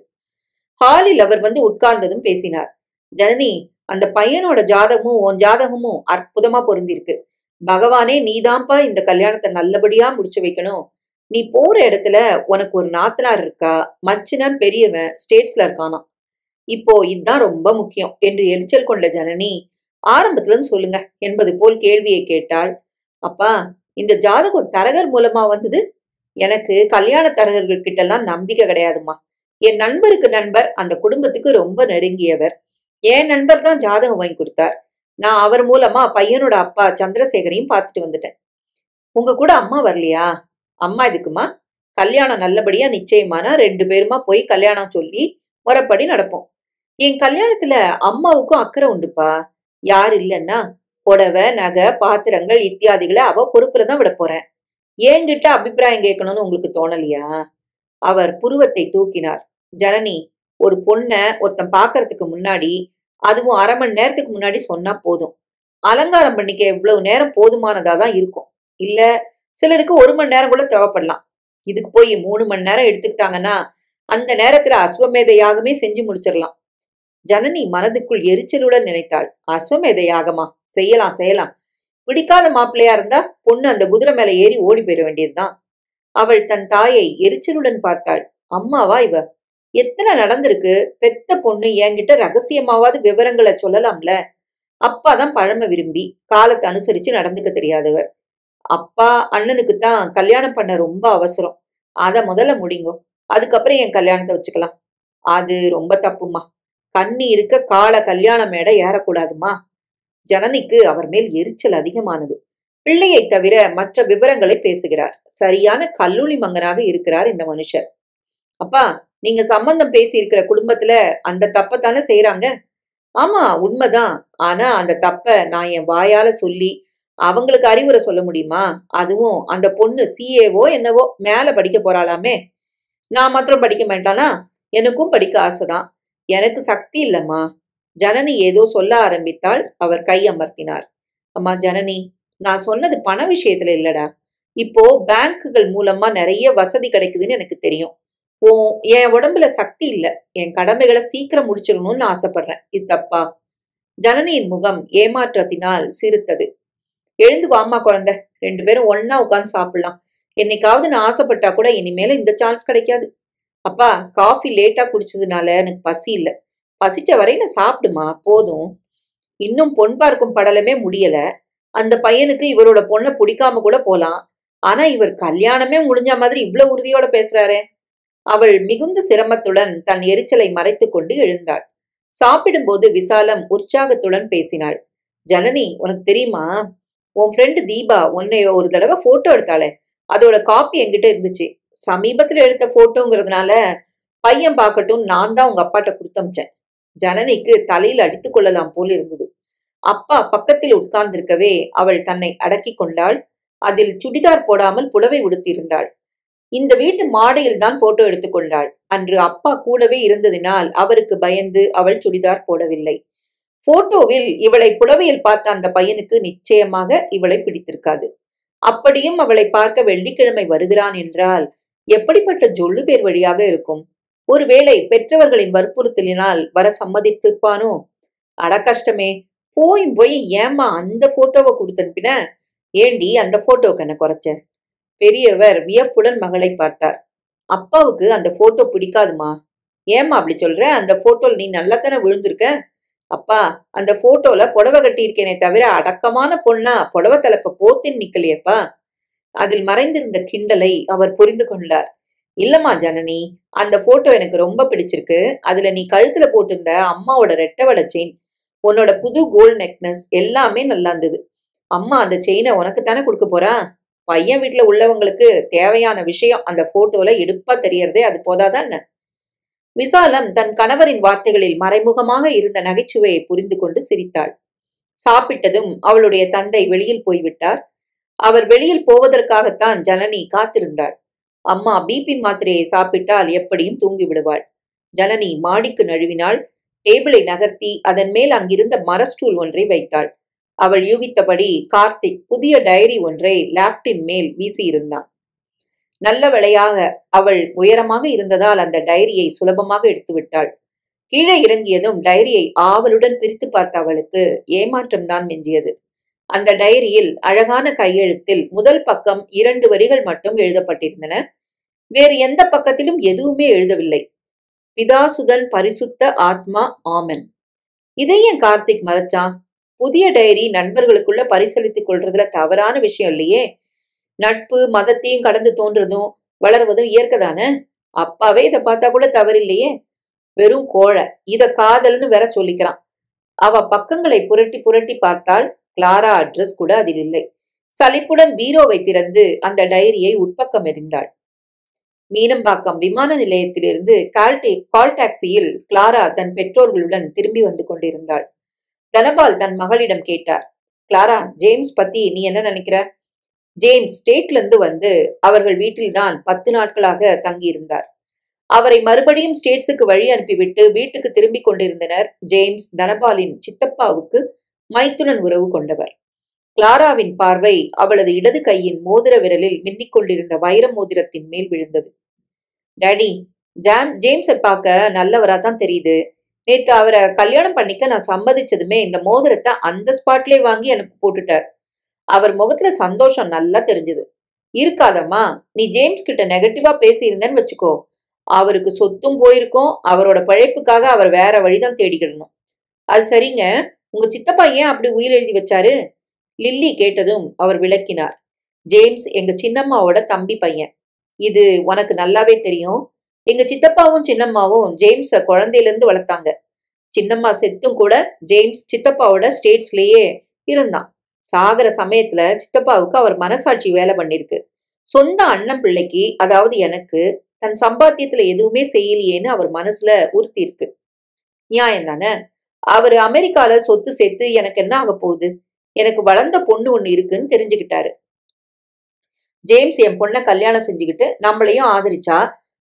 ஹாலில் அவர் வந்து உட்கார்ந்ததும் பேசினார். ஜனனி, அந்த பையனோட ஜாதகமும் உன் ஜாதகமும் அற்புதமா பொருந்திருக்கு. பகவானே நீதான்ப்பா இந்த கல்யாணத்தை நல்லபடியா முடிச்சு வைக்கணும். நீ போற இடத்துல உனக்கு ஒரு நாத்தனார் இருக்கா, மச்சினன் பெரியவன் ஸ்டேட்ஸ்ல இருக்கானா. இப்போ இதுதான் ரொம்ப முக்கியம் என்று எரிச்சல் கொண்ட ஜனனி, ஆரம்பத்துல இருந்து சொல்லுங்க என்பது போல் கேள்வியை கேட்டாள். அப்பா, இந்த ஜாதகம் தரகர் மூலமா வந்தது. எனக்கு கல்யாண தரகர்கள் கிட்ட எல்லாம் நம்பிக்கை கிடையாதுமா. என் நண்பருக்கு நண்பர், அந்த குடும்பத்துக்கு ரொம்ப நெருங்கியவர். என் நண்பர் தான் ஜாதகம் வாங்கி கொடுத்தார். நான் அவர் மூலமா பையனோட அப்பா சந்திரசேகரையும் பார்த்துட்டு வந்துட்டேன். உங்க கூட அம்மா வரலையா? அம்மா இதுக்குமா, கல்யாணம் நல்லபடியா நிச்சயமானா 2 பேருமா போய் கல்யாணம் சொல்லி முறைப்படி நடப்போம். என் கல்யாணத்துல அம்மாவுக்கும் அக்கறை உண்டுப்பா. யார் இல்லைன்னா புடவை, நகை, பாத்திரங்கள் இத்தியாதிகளை அவ பொறுப்புலதான் விட போறேன். என்கிட்ட அபிப்பிராயம் கேட்கணும்னு உங்களுக்கு தோணலையா? அவர் புருவத்தை தூக்கினார். ஜனனி, ஒரு பொண்ண ஒருத்தன் பாக்குறதுக்கு முன்னாடி, அதுவும் 1/2 மணி நேரத்துக்கு முன்னாடி சொன்னா போதும். அலங்காரம் பண்ணிக்க இவ்வளவு நேரம் போதுமானதாதான் இருக்கும். இல்ல சிலருக்கு 1 மணி நேரம் கூட தேவைப்படலாம். இதுக்கு போய் 3 மணி நேரம் எடுத்துக்கிட்டாங்கன்னா அந்த நேரத்துல அஸ்வமேத யாகமே செஞ்சு முடிச்சிடலாம். ஜனனி மனதுக்குள் எரிச்சலுடன் நினைத்தாள். அஸ்வமேத யாகமா? செய்யலாம். பிடிக்காத மாப்பிள்ளையா இருந்தா பொண்ணு அந்த குதிரை மேல ஏறி ஓடி போயிட வேண்டியதுதான். அவள் தன் தாயை எரிச்சலுடன் பார்த்தாள். அம்மாவா இவ? எத்தனை நடந்திருக்கு. பெத்த பொண்ணு என்கிட்ட ரகசியமாவது விவரங்களை சொல்லலாம்ல. அப்பாதான் பழமை விரும்பி காலத்தை அனுசரிச்சு நடந்துக்க தெரியாதவர். அப்பா அண்ணனுக்குத்தான் கல்யாணம் பண்ண ரொம்ப அவசரம். அத முதல்ல முடிங்கோ, அதுக்கப்புறம் என் கல்யாணத்தை வச்சுக்கலாம். அது ரொம்ப தப்புமா. கண்ணி இருக்க கால கல்யாண மேடை ஏறக்கூடாதுமா. ஜனனிக்கு அவர் மேல் எரிச்சல் அதிகமானது. பிள்ளையை தவிர மற்ற விவரங்களை பேசுகிறார். சரியான கல்லூலி மங்கனாக இருக்கிறார் இந்த மனுஷர். அப்பா, நீங்க சம்பந்தம் பேசி இருக்கிற குடும்பத்துல அந்த தப்பத்தானே செய்யறாங்க. ஆமா, உண்மைதான். ஆனா அந்த தப்ப நான் என் வாயால சொல்லி அவங்களுக்கு அறிவுரை சொல்ல முடியுமா? அதுவும் அந்த பொண்ணு CAவோ என்னவோ மேல படிக்க போறாளாமே. நான் மாத்திரம் படிக்க மாட்டானா? எனக்கும் படிக்க ஆசைதான். எனக்கு சக்தி இல்லம்மா. ஜனனி ஏதோ சொல்ல ஆரம்பித்தாள். அவர் கை அமர்த்தினார். அம்மா ஜனனி, நான் சொன்னது பண விஷயத்துல இல்லடா. இப்போ பேங்குகள் மூலமா நிறைய வசதி கிடைக்குதுன்னு எனக்கு தெரியும். என் உடம்புல சக்தி இல்ல. என் கடமைகளை சீக்கிரம் முடிச்சிடணும்னு ஆசைப்படுறேன். இது தப்பா? ஜனனியின் முகம் ஏமாற்றத்தினால் சிரித்தது. எழுந்து வாமா குழந்தை, 2 பேரும் ஒன்னா உட்காந்து சாப்பிடலாம். என்னைக்காவது நான் ஆசைப்பட்டா கூட இனிமேல இந்த சான்ஸ் கிடைக்காது. அப்பா, காஃபி லேட்டா குடிச்சதுனால எனக்கு பசி இல்ல. பசிச்ச வரையில சாப்பிடுமா, போதும். இன்னும் பொன் பார்க்கும் படலமே முடியல. அந்த பையனுக்கு இவரோட பொண்ணை பிடிக்காம கூட போலாம். ஆனா இவர் கல்யாணமே முடிஞ்ச மாதிரி இவ்வளவு உறுதியோட பேசுறாரே. அவள் மிகுந்த சிரமத்துடன் தன் எரிச்சலை மறைத்து கொண்டு எழுந்தாள். சாப்பிடும்போது விசாலம் உற்சாகத்துடன் பேசினாள். ஜனனி, உனக்கு தெரியுமா, உன் ஃப்ரெண்டு தீபா உன்னை ஒரு தடவை போட்டோ எடுத்தாளே, அதோட காப்பி என்கிட்ட இருந்துச்சு. சமீபத்துல எடுத்த போட்டோங்கிறதுனால பையன் பார்க்கட்டும் நான் தான் உங்க அப்பாட்ட கொடுத்தமிச்சேன். ஜனனிக்கு தலையில் அடித்துக் கொள்ளலாம் போல் இருந்தது. அப்பா பக்கத்தில் உட்கார்ந்திருக்கவே அவள் தன்னை அடக்கி கொண்டாள். அதில் சுடிதார் போடாமல் புடவை உடுத்தியிருந்தாள். இந்த வீட்டு மாடியில் தான் போட்டோ எடுத்துக்கொண்டாள். அன்று அப்பா கூடவே இருந்ததினால் அவருக்கு பயந்து அவள் சுடிதார் போடவில்லை. போட்டோவில் இவளை புடவையில் பார்த்த அந்த பையனுக்கு நிச்சயமாக இவளை பிடித்திருக்காது. அப்படியும் அவளை பார்க்க வெள்ளிக்கிழமை வருகிறான் என்றால் எப்படிப்பட்ட ஜொல்லு பேர் வழியாக இருக்கும்? ஒருவேளை பெற்றவர்களின் வற்புறுத்தலினால் வர சம்மதித்திருப்பானோ? அட கஷ்டமே, போய் ஏமா அந்த போட்டோவை கொடுத்தனுப்பின? ஏண்டி அந்த போட்டோக்கு என்ன குறைச்ச? பெரியவர் வியப்புடன் மகளை பார்த்தார். அப்பாவுக்கு அந்த போட்டோ பிடிக்காதுமா. ஏமா அப்படி சொல்ற? அந்த போட்டோல நீ நல்லாத்தானே விழுந்திருக்க. அப்பா, அந்த போட்டோல புடவை கட்டியிருக்கேனே தவிர அடக்கமான பொண்ணா புடவை தலைப்ப போத்தின்னு நிக்கலையப்பா. அதில் மறைந்திருந்த கிண்டலை அவர் புரிந்து கொண்டார். இல்லம்மா ஜனனி, அந்த போட்டோ எனக்கு ரொம்ப பிடிச்சிருக்கு. அதுல நீ கழுத்துல போட்டிருந்த அம்மாவோட ரெட்டவட செயின், உன்னோட புது கோல்ட் நெக்லஸ் எல்லாமே நல்லா இருந்தது. அம்மா அந்த செயினை உனக்கு தானே கொடுக்க போறா. பையன் வீட்டுல உள்ளவங்களுக்கு தேவையான விஷயம் அந்த போட்டோல எடுப்பா தெரியறதே, அது போதாதான் என்ன? விசாலம் தன் கணவரின் வார்த்தைகளில் மறைமுகமாக இருந்த நகைச்சுவையை புரிந்து கொண்டு சிரித்தாள். சாப்பிட்டதும் அவளுடைய தந்தை வெளியில் போய்விட்டார். அவர் வெளியில் போவதற்காகத்தான் ஜனனி காத்திருந்தாள். அம்மா பிபி மாத்திரையை சாப்பிட்டால் எப்படியும் தூங்கி விடுவாள். ஜனனி மாடிக்கு நழுவினாள். டேபிளை நகர்த்தி அதன் மேல் அங்கிருந்த மரஸ்டூல் ஒன்றை வைத்தாள். அவள் யூகித்தபடி கார்த்திக் புதிய டைரி ஒன்றை லேப்டின் மேல் வீசியிருந்தான். நல்ல வேளையாக அவள் உயரமாக இருந்ததால் அந்த டைரியை சுலபமாக எடுத்துவிட்டாள். கீழே இறங்கியதும் டைரியை ஆவலுடன் பிரித்து பார்த்த அவளுக்கு ஏமாற்றம்தான் மிஞ்சியது. அந்த டைரியில் அழகான கையெழுத்தில் முதல் பக்கம் 2 வரிகள் மட்டும் எழுதப்பட்டிருந்தன. வேறு எந்த பக்கத்திலும் எதுவுமே எழுதவில்லை. பிதாசுதன் பரிசுத்த ஆத்மா ஆமென். இதை ஏன் கார்த்திக் மறைச்சான்? புதிய டைரி நண்பர்களுக்குள்ள பரிசளித்துக் கொள்றதுல தவறான விஷயம் இல்லையே. நட்பு மதத்தையும் கடந்து தோன்றதும் வளர்வதும் இயற்கைதானே. அப்பாவே இதை பார்த்தா கூட தவறில்லையே. வெறும் கோழை, இத காதல்னு வேற சொல்லிக்கிறான். அவ பக்கங்களை புரட்டி புரட்டி பார்த்தாள். கிளாரா அட்ரஸ் கூட அதில் இல்லை. சலிப்புடன் பீரோவை திறந்து அந்த டைரியை உட்பக்கம் எறிந்தாள். மீனம்பாக்கம் விமான நிலையத்திலிருந்து கால் டாக்ஸியில் கிளாரா தன் பெற்றோர்களுடன் திரும்பி வந்து கொண்டிருந்தாள். தனபால் தன் மகளிடம் கேட்டார். கிளாரா, ஜேம்ஸ் பத்தி நீ என்ன நினைக்கிற? ஜேம்ஸ் ஸ்டேட்ல இருந்து வந்து அவர்கள் வீட்டில்தான் 10 நாட்களாக தங்கியிருந்தார். அவரை மறுபடியும் ஸ்டேட்ஸுக்கு வழி அனுப்பிவிட்டு வீட்டுக்கு திரும்பிக் கொண்டிருந்தனர். ஜேம்ஸ் தனபாலின் சித்தப்பாவுக்கு மைத்துனன் உறவு கொண்டவர். கிளாராவின் பார்வை அவளது இடது கையின் மோதிர விரலில் மின்னிக் கொண்டிருந்த வைர மோதிரத்தின் மேல் விழுந்தது. டாடி, ஜேம்ஸை பார்க்க நல்லவரா தான் தெரியுது. நேத்து அவரை கல்யாணம் பண்ணிக்க நான் சம்மதிச்சதுமே இந்த மோதிரத்தை அந்த ஸ்பாட்லயே வாங்கி எனக்கு போட்டுட்டார். அவர் முகத்துல சந்தோஷம் நல்லா தெரிஞ்சது. இருக்காதம்மா, நீ ஜேம்ஸ் கிட்ட நெகட்டிவா பேசியிருந்தேன்னு வச்சுக்கோ, அவருக்கு சொத்தும் போயிருக்கும். அவரோட பழைப்புக்காக அவர் வேற வழிதான் தேடிக்கிடணும். அது சரிங்க, உங்க சித்தப்பா ஏன் அப்படி உயிர் எழுதி வச்சாரு? லில்லி கேட்டதும் அவர் விளக்கினார். ஜேம்ஸ் எங்க சின்னம்மாவோட தம்பி பையன். இது உனக்கு நல்லாவே தெரியும். எங்க சித்தப்பாவும் சின்னம்மாவும் ஜேம்ஸ குழந்தையில இருந்து வளர்த்தாங்க. சின்னம்மா செத்தும் கூட ஜேம்ஸ் சித்தப்பாவோட ஸ்டேட்ஸ்லயே இருந்தான். சாகர சமயத்துல சித்தப்பாவுக்கு அவர் மனசாட்சி வேலை பண்ணிருக்கு. சொந்த அண்ணன் பிள்ளைக்கு, அதாவது எனக்கு, தன் சம்பாத்தியத்துல எதுவுமே செய்யலையேன்னு அவர் மனசுல உறுத்தி இருக்கு. நியாயம் தானே? அவரு அமெரிக்கால சொத்து சேர்த்து எனக்கு என்ன ஆக போகுது? எனக்கு வளர்ந்த பொண்ணு ஒண்ணு இருக்குன்னு தெரிஞ்சுக்கிட்டாரு. ஜேம்ஸ் என் பொண்ணை கல்யாணம் செஞ்சுக்கிட்டு நம்மளையும் ஆதரிச்சா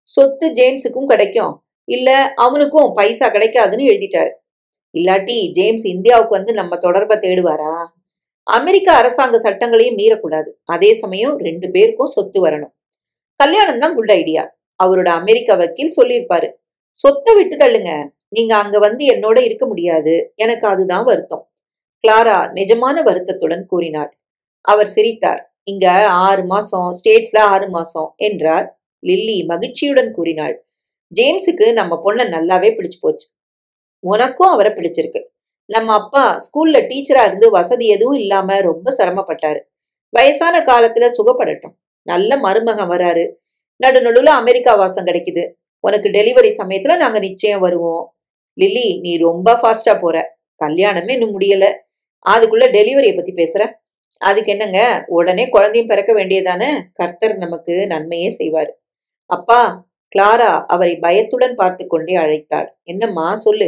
சொத்து ஜேம்ஸுக்கும் கிடைக்கும், இல்ல அவனுக்கும் பைசா கிடைக்காதுன்னு எழுதிட்டாரு. இல்லாட்டி ஜேம்ஸ் இந்தியாவுக்கு வந்து நம்ம தொடர்பை தேடுவாரா? அமெரிக்க அரசாங்க சட்டங்களையும் மீறக்கூடாது. அதே சமயம் 2 பேருக்கும் சொத்து வரணும். கல்யாணம் தான் குட் ஐடியா. அவரோட அமெரிக்க வக்கீல் சொல்லியிருப்பாரு. சொத்தை விட்டு தள்ளுங்க, நீங்க அங்க வந்து என்னோட இருக்க முடியாது, எனக்கு அதுதான் வருத்தம். கிளாரா நிஜமான வருத்தத்துடன் கூறினாள். அவர் சிரித்தார். இங்க 6 மாசம், ஸ்டேட்ஸ்ல 6 மாசம் என்றார். லில்லி மகிழ்ச்சியுடன் கூறினாள். ஜேம்ஸுக்கு நம்ம பொண்ணை நல்லாவே பிடிச்சு போச்சு. உனக்கும் அவரை பிடிச்சிருக்கு. நம்ம அப்பா ஸ்கூல்ல டீச்சரா இருந்து வசதி எதுவும் இல்லாம ரொம்ப சிரமப்பட்டாரு. வயசான காலத்துல சுகப்படட்டும். நல்ல மருமகன் வராரு. நடுநடுல அமெரிக்கா வாசம் கிடைக்குது. உனக்கு டெலிவரி சமயத்துல நாங்க நிச்சயம் வருவோம். லில்லி, நீ ரொம்ப ஃபாஸ்டா போற. கல்யாணமே இன்னும் முடியல, அதுக்குள்ள டெலிவரிய பத்தி பேசுற. அதுக்கு என்னங்க, உடனே குழந்தையும் பிறக்க வேண்டியதானே. கர்த்தர் நமக்கு நன்மையே செய்வாரு. அப்பா, கிளாரா அவரை பயத்துடன் பார்த்து கொண்டே அழைத்தாள். என்னம்மா, சொல்லு.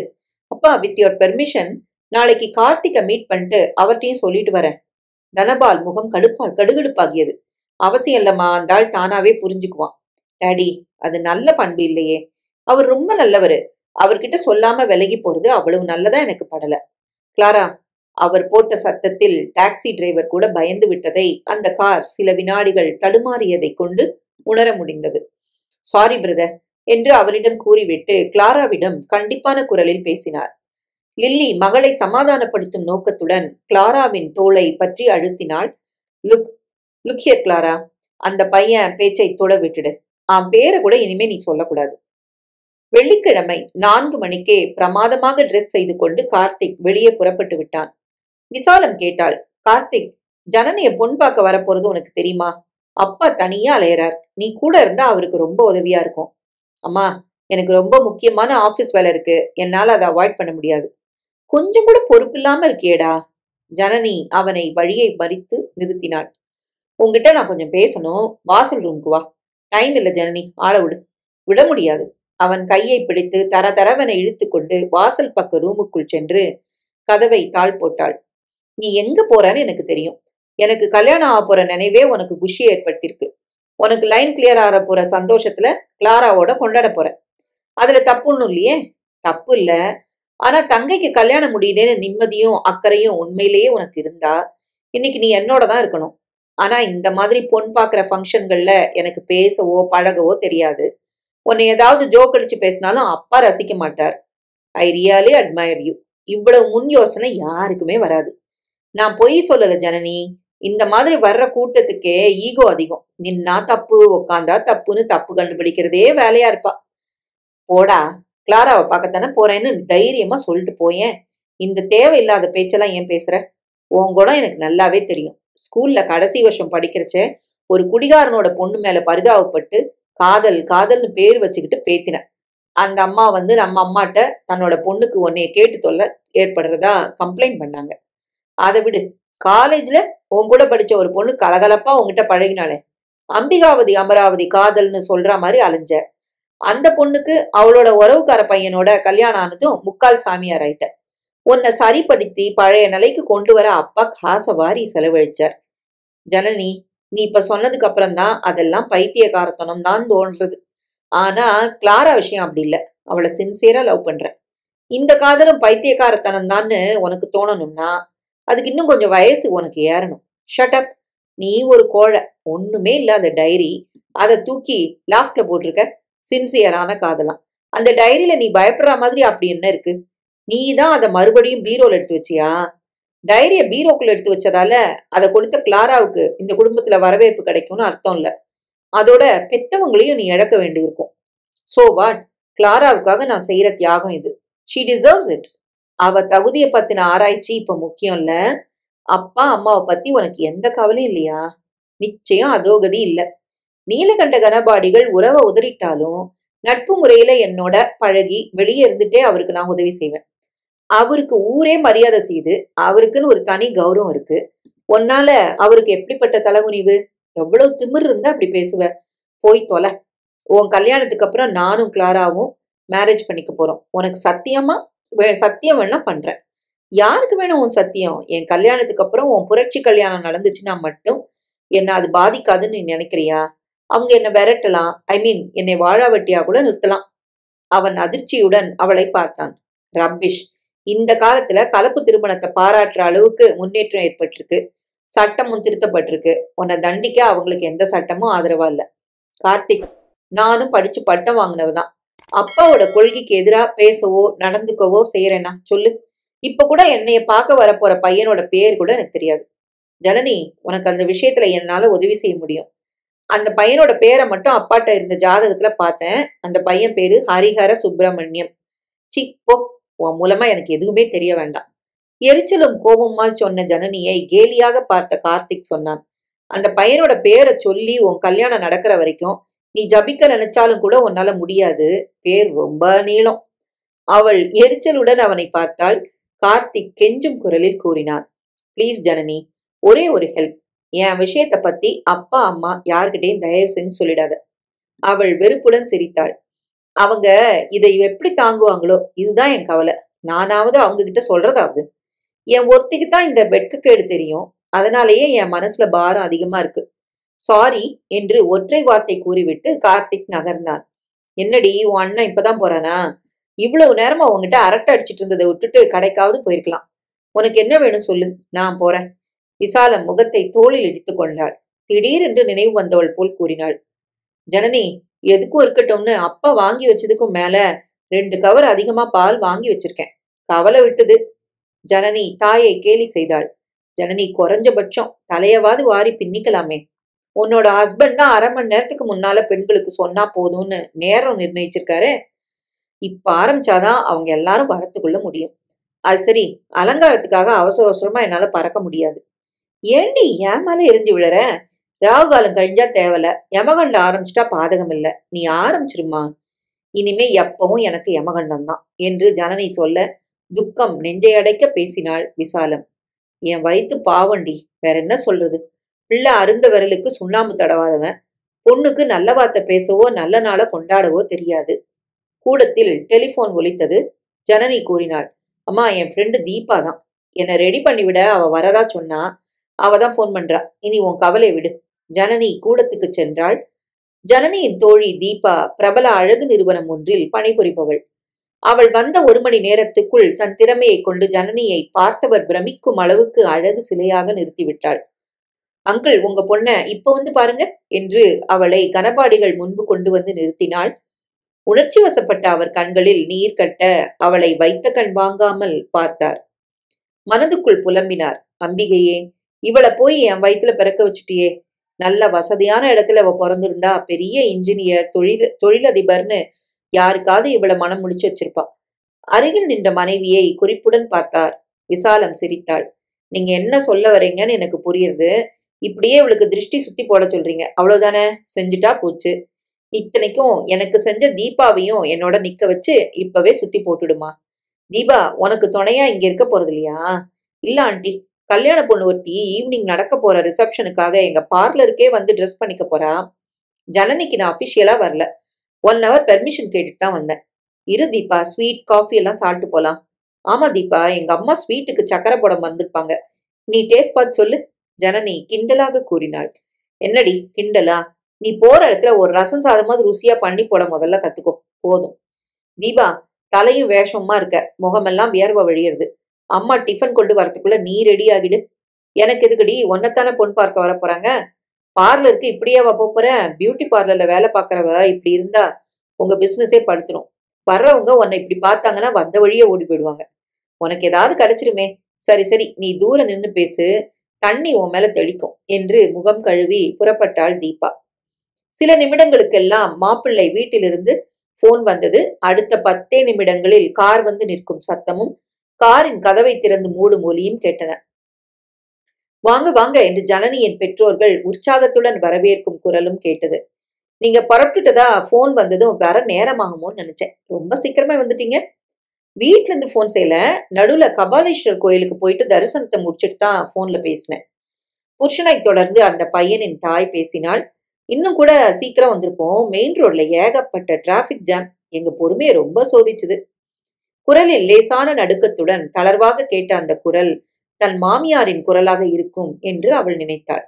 அப்பா, வித் யுவர் பெர்மிஷன், நாளைக்கு கார்த்திகை மீட் பண்ணிட்டு அவர்கிட்டையும் சொல்லிட்டு வரேன். தனபால் முகம் கடுகடுப்பாகியது. அவசியம் இல்லம்மா, அந்த ஆள் தானாவே புரிஞ்சுக்குவான். டாடி, அது நல்ல பண்பு இல்லையே. அவர் ரொம்ப நல்லவரு. அவர்கிட்ட சொல்லாம விலகி போறது அவ்வளவு நல்லதா எனக்கு படல. கிளாரா, அவர் போட்ட சத்தத்தில் டாக்ஸி டிரைவர் கூட பயந்து விட்டதை அந்த கார் சில வினாடிகள் தடுமாறியதை கொண்டு உணர முடிந்தது. சாரி பிரதர் என்று அவரிடம் கூறிவிட்டு கிளாராவிடம் கண்டிப்பான குரலில் பேசினார். லில்லி மகளை சமாதானப்படுத்தும் நோக்கத்துடன் கிளாராவின் தோளை பற்றி அழுத்தினாள். லுக் ஹியர் கிளாரா, அந்த பையன் பேச்சை தொட விட்டுடு. பேரை கூட இனிமே நீ சொல்லக்கூடாது. வெள்ளிக்கிழமை 4 மணிக்கே பிரமாதமாக ட்ரெஸ் செய்து கொண்டு கார்த்திக் வெளியே புறப்பட்டு விட்டான். விசாலம் கேட்டாள். கார்த்திக், ஜனனிய பொன் பார்க்க வரப்போறது உனக்கு தெரியுமா? அப்பா தனியா அலையறார். நீ கூட இருந்தா அவருக்கு ரொம்ப உதவியா இருக்கும். அம்மா, எனக்கு ரொம்ப முக்கியமான ஆபீஸ் வேலை இருக்கு. என்னால அதை அவாய்ட் பண்ண முடியாது. கொஞ்சம் கூட பொறுப்பில்லாம இருக்கியேடா. ஜனனி அவனை வழியை மறித்து நிறுத்தினாள். உங்ககிட்ட நான் கொஞ்சம் பேசணும். வாசல் ரூமுக்கு வா. டைம் இல்ல ஜனனி, ஆள விடு. விட முடியாது. அவன் கையை பிடித்து தரதரவனை இழுத்து கொண்டு வாசல் பக்க ரூமுக்குள் சென்று கதவை தாழ் போட்டாள். நீ எங்க போறன்னு எனக்கு தெரியும். எனக்கு கல்யாணம் ஆக போற நினைவே உனக்கு குஷியை ஏற்படுத்தியிருக்கு. உனக்கு லைன் கிளியர் ஆக போற சந்தோஷத்துல கிளாராவோட கொண்டாட போற. அதுல தப்பு ஒண்ணும் இல்லையே. தப்பு இல்ல. ஆனா தங்கைக்கு கல்யாணம் முடியுதேன்னு நிம்மதியும் அக்கறையும் உண்மையிலேயே உனக்கு இருந்தா இன்னைக்கு நீ என்னோட தான் இருக்கணும். ஆனா இந்த மாதிரி பொன் பாக்குற ஃபங்க்ஷன்கள்ல எனக்கு பேசவோ பழகவோ தெரியாது. உன்னை ஏதாவது ஜோக் அடிச்சு பேசினாலும் அப்பா ரசிக்க மாட்டார். I really admire you. இவ்வளவு முன் யோசனை யாருக்குமே வராது. நான் பொய் சொல்லல ஜனனி. இந்த மாதிரி வர்ற கூட்டத்துக்கே ஈகோ அதிகம். நின்னா தப்பு, உக்காந்தா தப்புன்னு தப்பு கண்டுபிடிக்கிறதே வேலையா இருப்பா. போடா, கிளாராவை பார்க்கத்தானே போறேன்னு தைரியமா சொல்லிட்டு போயேன். இந்த தேவையில்லாத பேச்செல்லாம் ஏன் பேசுற? உன் குணம் எனக்கு நல்லாவே தெரியும். ஸ்கூல்ல கடைசி வருஷம் படிக்கிறச்ச ஒரு குடிகாரனோட பொண்ணு மேல பரிதாபப்பட்டு காதல் காதல்னு பேர் வச்சுக்கிட்டு பேத்தின. அந்த அம்மா வந்து நம்ம அம்மாட்ட தன்னோட பொண்ணுக்கு உன்னைய கேட்டு தொல்லை ஏற்படுறதா கம்ப்ளைண்ட் பண்ணாங்க. அதை விடு. காலேஜ்ல உன் கூட படிச்ச ஒரு பொண்ணு கலகலப்பா உன்கிட்ட பழகினாலே, அம்பிகாவதி அமராவதி காதல்னு சொல்ற மாதிரி அலைஞ்ச. அந்த பொண்ணுக்கு அவளோட உறவுக்கார பையனோட கல்யாணம் ஆனதும் முக்கால் சாமியார் ஆயிட்ட. உன்னை சரிப்படுத்தி பழைய நிலைக்கு கொண்டு வர அப்பா காசை வாரி செலவழிச்சார். ஜனனி, நீ இப்ப சொன்னதுக்கு அப்புறம் தான் அதெல்லாம் பைத்தியக்காரத்தனம் தான் தோன்றது. ஆனா கிளாரா விஷயம் அப்படி இல்ல. அவளை சின்சியரா லவ் பண்ற. இந்த காதலும் பைத்தியக்காரத்தனம் தான்னு உனக்கு தோணணும்னா அதுக்கு இன்னும் கொஞ்சம் வயசு உனக்கு ஏறணும். ஷட்டப். நீ ஒரு கோழை. ஒண்ணுமே இல்லாத டைரி. அதை தூக்கி லாஃப்ட்ல போட்டிருக்க. சின்சியரான காதலாம். அந்த டைரியில நீ பயப்படுற மாதிரி அப்படி என்ன இருக்கு? நீ தான் அதை மறுபடியும் பீரோல எடுத்து வச்சியா? டைரிய பீரோக்குள்ள எடுத்து வச்சதால அதை கொடுத்த கிளாராவுக்கு இந்த குடும்பத்துல வரவேற்பு கிடைக்கும்னு அர்த்தம் இல்ல. அதோட பெத்தவங்களையும் நீ இழக்க வேண்டியிருக்கும். So what? கிளாராவுக்காக நான் செய்யற தியாகம் இது. She deserves it. அவ தகுதியை பத்தின ஆராய்ச்சி இப்ப முக்கியம் இல்ல. அப்பா அம்மாவை பத்தி உனக்கு எந்த கவலையும் இல்லையா? நிச்சயம் அதோகதி இல்ல. நீலகண்ட கனபாடிகள் உறவை உதறிட்டாலும் நட்பு முறையில என்னோட பழகி வெளியே இருந்துட்டே அவருக்கு நான் உதவி செய்வேன். அவருக்கு ஊரே மரியாதை செய்து அவருக்குன்னு ஒரு தனி கௌரவம் இருக்கு. உன்னால அவருக்கு எப்படிப்பட்ட தலகுனிவு? எவ்வளவு திமிர் இருந்தா அப்படி பேசுவ? போய் தொலை. உன் கல்யாணத்துக்கு அப்புறம் நானும் கிளாராவும் மேரேஜ் பண்ணிக்க போறோம். உனக்கு சத்தியமா சத்தியம் வேணா பண்றேன். யாருக்கு வேணும் உன் சத்தியம்? என் கல்யாணத்துக்கு அப்புறம் உன் புரட்சி கல்யாணம் நடந்துச்சுன்னா மட்டும் என்ன அது பாதிக்காதுன்னு நீ நினைக்கிறியா? அவங்க என்ன விரட்டலாம். ஐ மீன் என்னை வாழாவட்டியா கூட நிறுத்தலாம். அவன் அதிர்ச்சியுடன் அவளை பார்த்தான். ரப்பிஷ். இந்த காலத்துல கலப்பு திருமணத்தை பாராட்டுற அளவுக்கு முன்னேற்றம் ஏற்பட்டிருக்கு. சட்டமும் திருத்தப்பட்டிருக்கு. உன்னை தண்டிக்க அவங்களுக்கு எந்த சட்டமும் ஆதரவா இல்ல. கார்த்திக், நானும் படிச்சு பட்டம் வாங்கினவதான். அப்பாவோட கொள்கைக்கு எதிரா பேசவோ நடந்துக்கவோ செய்யறேனா சொல்லு? இப்ப கூட என்னைய பார்க்க வரப்போற பையனோட பேர் கூட எனக்கு தெரியாது. ஜனனி, உனக்கு அந்த விஷயத்துல என்னால உதவி செய்ய முடியும். அந்த பையனோட பேரை மட்டும் அப்பாட்ட இருந்த ஜாதகத்துல பார்த்தேன். அந்த பையன் பேரு ஹரிஹர சுப்பிரமணியம். சி போ. உன் மூலமா எனக்கு எதுவுமே தெரிய வேண்டாம். எரிச்சலும் கோபமா சொன்ன ஜனனியை கேலியாக பார்த்த கார்த்திக் சொன்னான். அந்த பையனோட பேரை சொல்லி உன் கல்யாணம் நடக்கிற வரைக்கும் நீ ஜபிக்க நினைச்சாலும் கூட உன்னால முடியாது. பேர் ரொம்ப நீளம். அவள் எரிச்சலுடன் அவனை பார்த்தாள். கார்த்திக் கெஞ்சும் குரலில் கூறினான். ப்ளீஸ் ஜனனி, ஒரே ஒரு ஹெல்ப். என் விஷயத்தை பத்தி அப்பா அம்மா யார்கிட்டையும் தயவு செஞ்சு சொல்லிடாத. அவள் வெறுப்புடன் சிரித்தாள். அவங்க இதை எப்படி தாங்குவாங்களோ இதுதான் என் கவலை. நானாவது அவங்க கிட்ட சொல்றதாவது. என் ஒருத்திக்கு தான் இந்த வெட்கக்கேடு தெரியும். அதனாலேயே என் மனசுல பாரம் அதிகமா இருக்கு. சாரி என்று ஒற்றை வார்த்தை கூறிவிட்டு கார்த்திக் நகர்ந்தான். என்னடி, உன் அண்ணன் இப்பதான் போறானா? இவ்வளவு நேரமா உங்ககிட்ட அரட்டை அடிச்சிட்டு இருந்ததை விட்டுட்டு கடைக்காவது போயிருக்கலாம். உனக்கு என்ன வேணும் சொல்லு, நான் போறேன். விசாலம் முகத்தை தோளில் இடித்துக் கொண்டாள். திடீரென்று நினைவு வந்தவள் போல் கூறினாள். ஜனனி, எதுக்கும் இருக்கட்டும்னு அப்பா வாங்கி வச்சதுக்கும் மேல 2 கவர் அதிகமா பால் வாங்கி வச்சிருக்கேன். கவலை விட்டுது. ஜனனி தாயை கேலி செய்தாள். ஜனனி, குறைஞ்சபட்சம் தலையவாது வாரி பின்னிக்கலாமே. உன்னோட ஹஸ்பண்ட் தான் 1/2 மணி நேரத்துக்கு முன்னால பெண்களுக்கு சொன்னா போதும்னு நேரம் நிர்ணயிச்சிருக்காரு. இப்ப ஆரம்பிச்சாதான் அவங்க எல்லாரும் வரத்துக்குள்ள முடியும். அது சரி, அலங்காரத்துக்காக அவசர அவசரமா என்னால பறக்க முடியாது. ஏண்டி ஏன் மேல எரிஞ்சு விழற? ராகுகாலம் கழிஞ்சா தேவல. யமகண்டம் ஆரம்பிச்சிட்டா பாதகம் இல்ல. நீ ஆரம்பிச்சிருமா. இனிமே எப்பவும் எனக்கு யமகண்டம் தான் என்று ஜனனி சொல்ல துக்கம் நெஞ்சை அடைக்க பேசினாள் விசாலம். என் வயிற்று பாவண்டி, வேற என்ன சொல்றது? பிள்ளை அருந்த விரலுக்கு சுண்ணாம்பு தடவாதவன். பொண்ணுக்கு நல்ல வார்த்தை பேசவோ நல்ல நாளை கொண்டாடவோ தெரியாது. கூடத்தில் டெலிபோன் ஒலித்தது. ஜனனி கூறினாள். அம்மா, என் ஃப்ரெண்டு தீபா தான். என்னை ரெடி பண்ணிவிட அவ வரதா சொன்னா. அவ தான் ஃபோன் பண்றா. இனி உன் கவலை விடு. ஜனனி கூடத்துக்கு சென்றாள். ஜனனியின் தோழி தீபா பிரபல அழகு நிறுவனம் ஒன்றில் பணிபுரிபவள். அவள் வந்த 1 மணி நேரத்துக்குள் தன் திறமையை கொண்டு ஜனனியை பார்த்தவர் பிரமிக்கும் அளவுக்கு அழகு சிலையாக நிறுத்திவிட்டாள். அங்கிள், உங்க பொண்ண இப்ப வந்து பாருங்க என்று அவளை கனபாடிகள் முன்பு கொண்டு வந்து நிறுத்தினாள். உணர்ச்சி வசப்பட்ட அவர் கண்களில் நீர் கட்ட அவளை வைத்த கண் வாங்காமல் பார்த்தார். மனதுக்குள் புலம்பினார். அம்பிகையே, இவளை போய் என் வயிற்றுல பிறக்க வச்சுட்டியே. நல்ல வசதியான இடத்துல அவ பிறந்திருந்தா பெரிய இன்ஜினியர், தொழிலதிபர்னு யாருக்காவது இவளை மனம் முடிச்சு வச்சிருப்பா. அருகில் நின்ற மனைவியை குறிப்புடன் பார்த்தார். விசாலம் சிரித்தாள். நீங்க என்ன சொல்ல வரீங்கன்னு எனக்கு புரியுது. இப்படியே இவளுக்கு திருஷ்டி சுத்தி போட சொல்றீங்க, அவ்வளவுதானே? செஞ்சுட்டா போச்சு. இத்தனைக்கும் எனக்கு செஞ்ச தீபாவையும் என்னோட நிக்க வச்சு இப்பவே சுத்தி போட்டுடுமா. தீபா உனக்கு துணையா இங்க இருக்க போறது இல்லையா? இல்ல ஆண்டி, கல்யாண பொண்ணு ஒருத்தி ஈவினிங் நடக்க போற ரிசப்ஷனுக்காக எங்க பார்லருக்கே வந்து ட்ரெஸ் பண்ணிக்க போறா. ஜனனிக்கு நான் அபிஷியலா வரல. 1 hour பெர்மிஷன் கேட்டுட்டு தான் வந்தேன். இரு தீபா, ஸ்வீட் காஃபி எல்லாம் சாப்பிட்டு போலாம். ஆமா தீபா, எங்க அம்மா ஸ்வீட்டுக்கு சக்கரை போட மறந்துருப்பாங்க. நீ டேஸ்ட் பார்த்து சொல்லு. ஜனனி கிண்டலாக கூறினாள். என்னடி கிண்டலா? நீ போற இடத்துல ஒரு ரசம் சாதமாவது ருசியா பண்ணி போட முதல்ல கத்துக்கோ. போதும். தீபா, தலையும் வேஷமா இருக்க, முகமெல்லாம் வியர்வை வழியிறது. அம்மா டிஃபன் கொண்டு வரத்துக்குள்ள நீ ரெடி ஆகிடு. எனக்கு எதுக்குடி? ஒன்னத்தானே பொண்ணு பார்க்க வர போறாங்க. பார்லருக்கு இப்படியாவா போற? பியூட்டி பார்லர்ல வேலை பார்க்கறவ இப்படி இருந்தா உங்க பிசினஸே படுத்துரும். வர்றவங்க உன்னை இப்படி பார்த்தாங்கன்னா வந்த வழியே ஓடி போயிடுவாங்க. உனக்கு ஏதாவது கிடைச்சிருமே. சரி சரி, நீ தூரம் நின்னு பேசு, தண்ணி உன் மேல தெளிக்கும் என்று முகம் கழுவி புறப்பட்டாள் தீபா. சில நிமிடங்களுக்கெல்லாம் மாப்பிள்ளை வீட்டிலிருந்து போன் வந்தது. அடுத்த 10 நிமிடங்களில் கார் வந்து நிற்கும் சத்தமும் காரின் கதவை திறந்து மூடும் ஒலியும் கேட்டன. வாங்க வாங்க என்று ஜனனியின் பெற்றோர்கள் உற்சாகத்துடன் வரவேற்கும் குரலும் கேட்டது. நீங்க புறப்பட்டுட்டதா போன் வந்ததும் வர நேரமாகுமோன்னு நினைச்சேன். ரொம்ப சீக்கிரமா வந்துட்டீங்க. வீட்டுல இருந்து போன் செய்யல, நடுவுல கபாலீஸ்வரர் கோயிலுக்கு போயிட்டு தரிசனத்தை முடிச்சுட்டு தான் போன்ல பேசினேன். புருஷனை தொடர்ந்து அந்த பையனின் தாய் பேசினாள். இன்னும் கூட சீக்கிரம் வந்திருப்போம். மெயின் ரோட்ல ஏகப்பட்ட டிராபிக் ஜாம். எங்க பொறுமையை ரொம்ப சோதிச்சுது. குரலில் லேசான நடுக்கத்துடன் தளர்வாக கேட்ட அந்த குரல் தன் மாமியாரின் குரலாக இருக்கும் என்று அவள் நினைத்தாள்.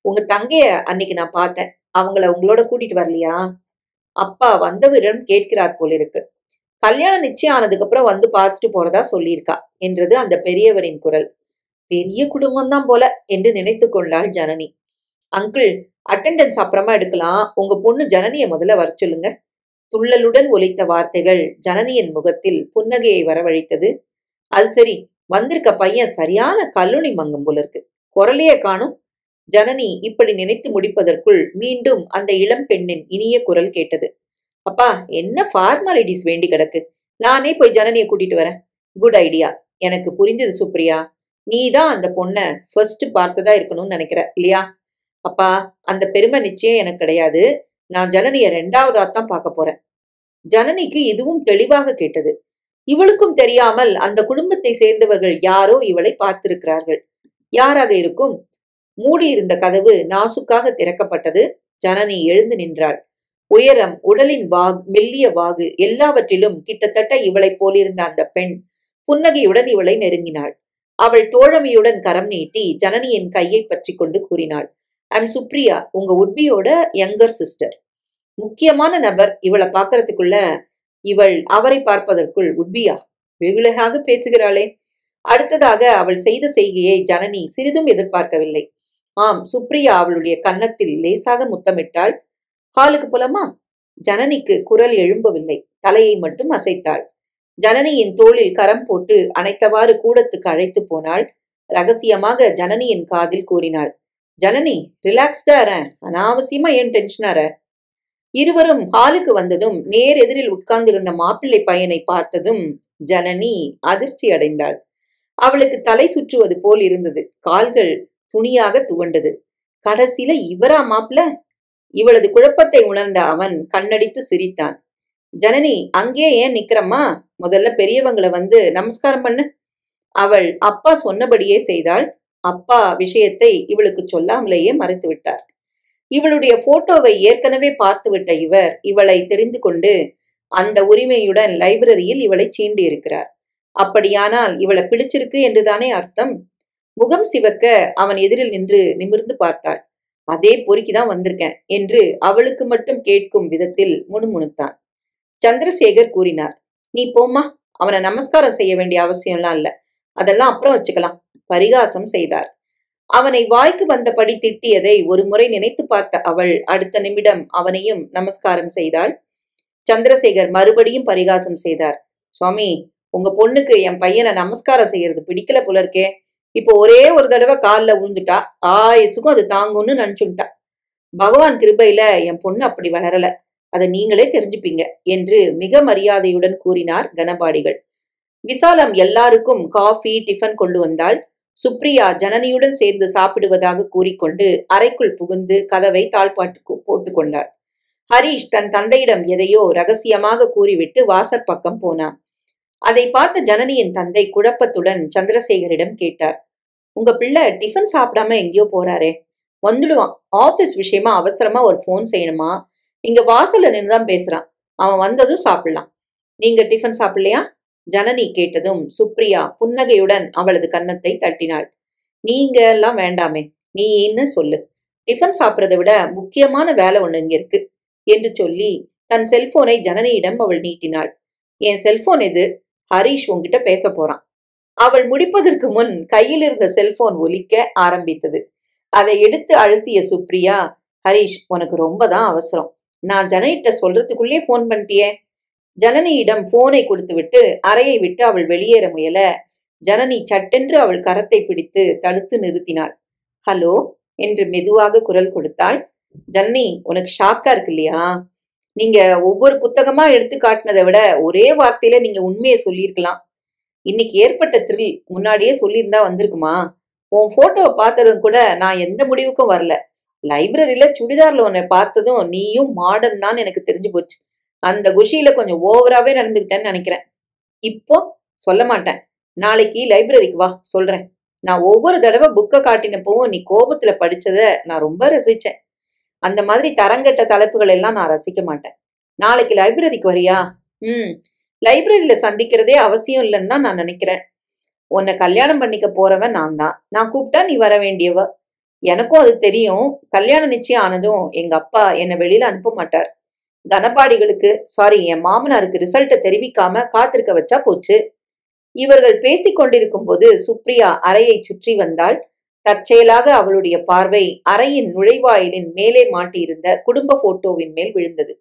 உங்க தங்கைய அன்னைக்கு நான் பார்த்தேன். அவங்கள உங்களோட கூட்டிட்டு வரலையா? அப்பா வந்தவரிடம் கேட்கிறார் போலிருக்கு. கல்யாணம் நிச்சயம் ஆனதுக்கு அப்புறம் வந்து பார்த்துட்டு போறதா சொல்லியிருக்கா என்றது அந்த பெரியவரின் குரல். பெரிய குடும்பம் தான் போல என்று நினைத்து கொண்டாள் ஜனனி. அங்கிள், அட்டெண்டன்ஸ் அப்புறமா எடுக்கலாம். உங்க பொண்ணு ஜனனிய முதல்ல வர சொல்லுங்க. துள்ளலுடன் ஒலித்த வார்த்தைகள் ஜனனியின் முகத்தில் புன்னகையை வரவழைத்தது. அது சரி, வந்திருக்க பையன் சரியான கல்லூனி மங்கம் போல இருக்கு. குரலையே காணும். ஜனனி இப்படி நினைத்து முடிப்பதற்குள் மீண்டும் அந்த இளம் பெண்ணின் இனிய குரல் கேட்டது. அப்பா, என்ன ஃபார்மாலிட்டிஸ் வேண்டி கிடக்கு. நானே போய் ஜனனியை கூட்டிட்டு வரேன். Good idea. எனக்கு புரிஞ்சது சுப்ரியா. நீ தான் அந்த பொண்ணை ஃபர்ஸ்ட் பார்த்ததா இருக்கணும்னு நினைக்கிற இல்லையா? அப்பா, அந்த பெருமை நிச்சயம் எனக்கு கிடையாது. நான் ஜனனிய 2வதா தான் பார்க்க போறேன். ஜனனிக்கு இதுவும் தெளிவாக கேட்டது. இவளுக்கும் தெரியாமல் அந்த குடும்பத்தை சேர்ந்தவர்கள் யாரோ இவளை பார்த்திருக்கிறார்கள். யாராக இருக்கும்? மூடியிருந்த கதவு நாசுக்காக திறக்கப்பட்டது. ஜனனி எழுந்து நின்றாள். உயரம், உடலின் மெல்லிய வாகு எல்லாவற்றிலும் கிட்டத்தட்ட இவளை போலிருந்த அந்த பெண் புன்னகையுடன் இவளை நெருங்கினாள். அவள் தோழமையுடன் கரம் நீட்டி ஜனனியின் கையை பற்றி கொண்டு கூறினாள். ஐம் சுப்ரியா, உங்க உட்பியோட யங்கர் சிஸ்டர். முக்கியமான நபர். இவளை பார்க்கறதுக்குள்ள இவள் அவரை பார்ப்பதற்குள் உட்பியா வெகுளையாக பேசுகிறாளே. அடுத்ததாக அவள் செய்த செய்கையை ஜனனி சிறிதும் எதிர்பார்க்கவில்லை. ஆம், சுப்ரியா அவளுடைய கன்னத்தில் லேசாக முத்தமிட்டாள். ஹாலுக்கு போலாமா? ஜனனிக்கு குரல் எழும்பவில்லை. தலையை மட்டும் அசைத்தாள். ஜனனியின் தோளில் கரம் போட்டு அணைத்தவாறு கூடத்துக்கு அழைத்து போனாள். ரகசியமாக ஜனனியின் காதில் கூறினாள். ஜனனி, ரிலாக்ஸ்டா இரு. அனாவசியமா ஏன் டென்ஷனார? இருவரும் ஹாலுக்கு வந்ததும் நேர் எதிரில் உட்கார்ந்திருந்த மாப்பிள்ளை பையனை பார்த்ததும் ஜனனி அதிர்ச்சி அடைந்தாள். அவளுக்கு தலை சுற்றுவது போல் இருந்தது. கால்கள் துணியாக துவண்டது. கடைசியில இவரா மாப்பிள்ள? இவளது குழப்பத்தை உணர்ந்த அவன் கண்ணடித்து சிரித்தான். ஜனனி, அங்கே ஏன் நிக்கிறம்மா? முதல்ல பெரியவங்களை வந்து நமஸ்காரம் பண்ணு. அவள் அப்பா சொன்னபடியே செய்தாள். அப்பா விஷயத்தை இவளுக்கு சொல்லாமலேயே மறைத்து விட்டார். இவளுடைய போட்டோவை ஏற்கனவே பார்த்துவிட்ட இவர் இவளை தெரிந்து கொண்டு அந்த உரிமையுடன் லைப்ரரியில் இவளை சீண்டி இருக்கிறார். அப்படியானால் இவளை பிடிச்சிருக்கு என்றுதானே அர்த்தம்? முகம் சிவக்க அவன் எதிரில் நின்று நிமிர்ந்து பார்த்தாள். அதே பொறுக்கிதான் வந்திருக்கேன் என்று அவளுக்கு மட்டும் கேட்கும் விதத்தில் முணுமுணுத்தான். சந்திரசேகர் கூறினார், நீ போம்மா, அவனை நமஸ்காரம் செய்ய வேண்டிய அவசியம்லாம் இல்ல, அதெல்லாம் அப்புறம் வச்சுக்கலாம். பரிகாசம் செய்தார். அவனை வாய்க்கு வந்தபடி திட்டியதை ஒரு முறை நினைத்து பார்த்த அவள் அடுத்த நிமிடம் அவனையும் நமஸ்காரம் செய்தாள். சந்திரசேகர் மறுபடியும் பரிகாசம் செய்தார். சுவாமி, உங்க பொண்ணுக்கு என் பையனை நமஸ்காரம் செய்யறது பிடிக்கல போல இருக்கே. இப்போ ஒரே ஒரு தடவை காலில் விழுந்துட்டா, ஆயுசுக்கும் அது தாங்கும்னு நினைச்சுட்டா. பகவான் கிருபையில என் பொண்ணு அப்படி வளரல, அதை நீங்களே தெரிஞ்சுப்பீங்க என்று மிக மரியாதையுடன் கூறினார் கனபாடிகள். விசாலம் எல்லாருக்கும் காஃபி டிஃபன் கொண்டு வந்தாள். சுப்ரியா ஜனனியுடன் சேர்ந்து சாப்பிடுவதாக கூறிக்கொண்டு அறைக்குள் புகுந்து கதவை தாழ்பாட்டு போட்டு கொண்டாள். ஹரீஷ் தன் தந்தையிடம் எதையோ ரகசியமாக கூறிவிட்டு வாசற் பக்கம் போனான். அதை பார்த்த ஜனனியின் தந்தை குழப்பத்துடன் சந்திரசேகரிடம் கேட்டார், உங்க பிள்ளை டிஃபன் சாப்பிடாம எங்கேயோ போறாரே, வந்துடுவான். ஆபீஸ் விஷயமா அவசரமா ஒரு போன் செய்யணுமா, இங்க வாசல்ல நின்றுதான் பேசுறான். அவன் வந்ததும் சாப்பிடலாம். நீங்க டிஃபன் சாப்பிடலையா? ஜனனி கேட்டதும் சுப்ரியா புன்னகையுடன் அவளது கன்னத்தை தட்டினாள். நீங்க எல்லாம் வேண்டாமே, நீ என்ன சொல்லு. டிஃபன் சாப்பிட்றதை விட முக்கியமான வேலை ஒண்ணு இங்க இருக்கு என்று சொல்லி தன் செல்போனை ஜனனியிடம் அவள் நீட்டினாள். என் செல்போன் எது? ஹரீஷ் உன்கிட்ட பேச போறான். அவள் முடிப்பதற்கு முன் கையில் இருந்த செல்போன் ஒலிக்க ஆரம்பித்தது. அதை எடுத்து அழுத்திய சுப்ரியா, ஹரீஷ், உனக்கு ரொம்ப தான் அவசரம். நான் ஜனனிட்ட சொல்றதுக்குள்ளே போன் பண்ணிட்டியே. ஜனனியிடம் போனை கொடுத்து விட்டு அறையை விட்டு அவள் வெளியேற முயல ஜனனி சட்டென்று அவள் கரத்தை பிடித்து தடுத்து நிறுத்தினாள். ஹலோ என்று மெதுவாக குரல் கொடுத்தாள். ஜனனி, உனக்கு ஷாக்கா இருக்கு இல்லையா? நீங்க ஒவ்வொரு புத்தகமா எடுத்து காட்டினதை விட ஒரே வார்த்தையில நீங்க உண்மையை சொல்லியிருக்கலாம். இன்னைக்கு ஏற்பட்ட த்ரில் முன்னாடியே சொல்லியிருந்தா வந்திருக்குமா? உன் போட்டோவை பார்த்ததும் கூட நான் எந்த முடிவுக்கும் வரல. லைப்ரரியில சுடிதார்ல உன்னை பார்த்ததும் நீயும் மாடர்ன் தான் எனக்கு தெரிஞ்சு போச்சு. அந்த குஷியில கொஞ்சம் ஓவராவே நடந்துகிட்டேன்னு நினைக்கிறேன். இப்போ சொல்ல மாட்டேன். நாளைக்கு லைப்ரரிக்கு வா, சொல்றேன். நான் ஒவ்வொரு தடவை புக்கை காட்டினப்பவும் நீ கோபத்துல படிச்சத நான் ரொம்ப ரசிச்சேன். அந்த மாதிரி தரங்கெட்ட தலைப்புகள் எல்லாம் நான் ரசிக்க மாட்டேன். நாளைக்கு லைப்ரரிக்கு வரியா? லைப்ரரியில சந்திக்கிறதே அவசியம் இல்லைன்னு தான் நான் நினைக்கிறேன். உன்னை கல்யாணம் பண்ணிக்க போறவன் நான் தான். நான் கூப்பிட்டா நீ வர வேண்டியவ. எனக்கும் அது தெரியும். கல்யாணம் நிச்சயம் ஆனதும் எங்க அப்பா என்னை வெளியில அனுப்ப மாட்டார். கனபாடிகளுக்கு, என் மாமனாருக்கு ரிசல்ட்டை தெரிவிக்காம காத்திருக்க வச்சா போச்சு. இவர்கள் பேசிக் கொண்டிருக்கும் போது சுப்ரியா அறையை சுற்றி வந்தாள். தற்செயலாக அவளுடைய பார்வை அறையின் நுழைவாயிலின் மேலே மாட்டியிருந்த குடும்ப போட்டோவின் மேல் விழுந்தது.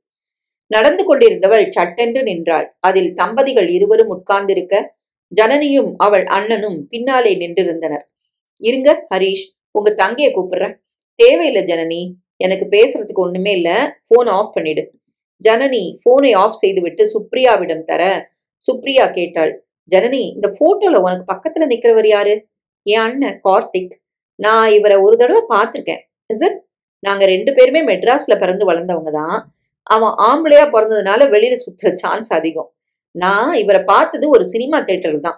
நடந்து கொண்டிருந்தவள் சட்டென்று நின்றாள். அதில் தம்பதிகள் இருவரும் உட்கார்ந்திருக்க ஜனனியும் அவள் அண்ணனும் பின்னாலே நின்றிருந்தனர். இருங்க ஹரீஷ், உங்க தங்கைய கூப்பிடுறேன். தேவையில்லை ஜனனி, எனக்கு பேசுறதுக்கு ஒண்ணுமே இல்ல, போன் ஆஃப் பண்ணிடு. ஜனனி போனை ஆஃப் செய்துவிட்டு சுப்ரியாவிடம் தர சுப்ரியா கேட்டாள், ஜனனி, இந்த போட்டோல உனக்கு பக்கத்துல நிக்கிறவர் யாரு? என் அண்ணன் கார்த்திக். நான் இவரை ஒரு தடவை பார்த்திருக்கேன். Is it? நாங்க 2 பேருமே மெட்ராஸ்ல பிறந்து வளர்ந்தவங்க தான். அவன் ஆம்பளையா பிறந்ததுனால வெளியில சுத்துற சான்ஸ் அதிகம். நான் இவரை பார்த்தது ஒரு சினிமா தியேட்டர் தான்.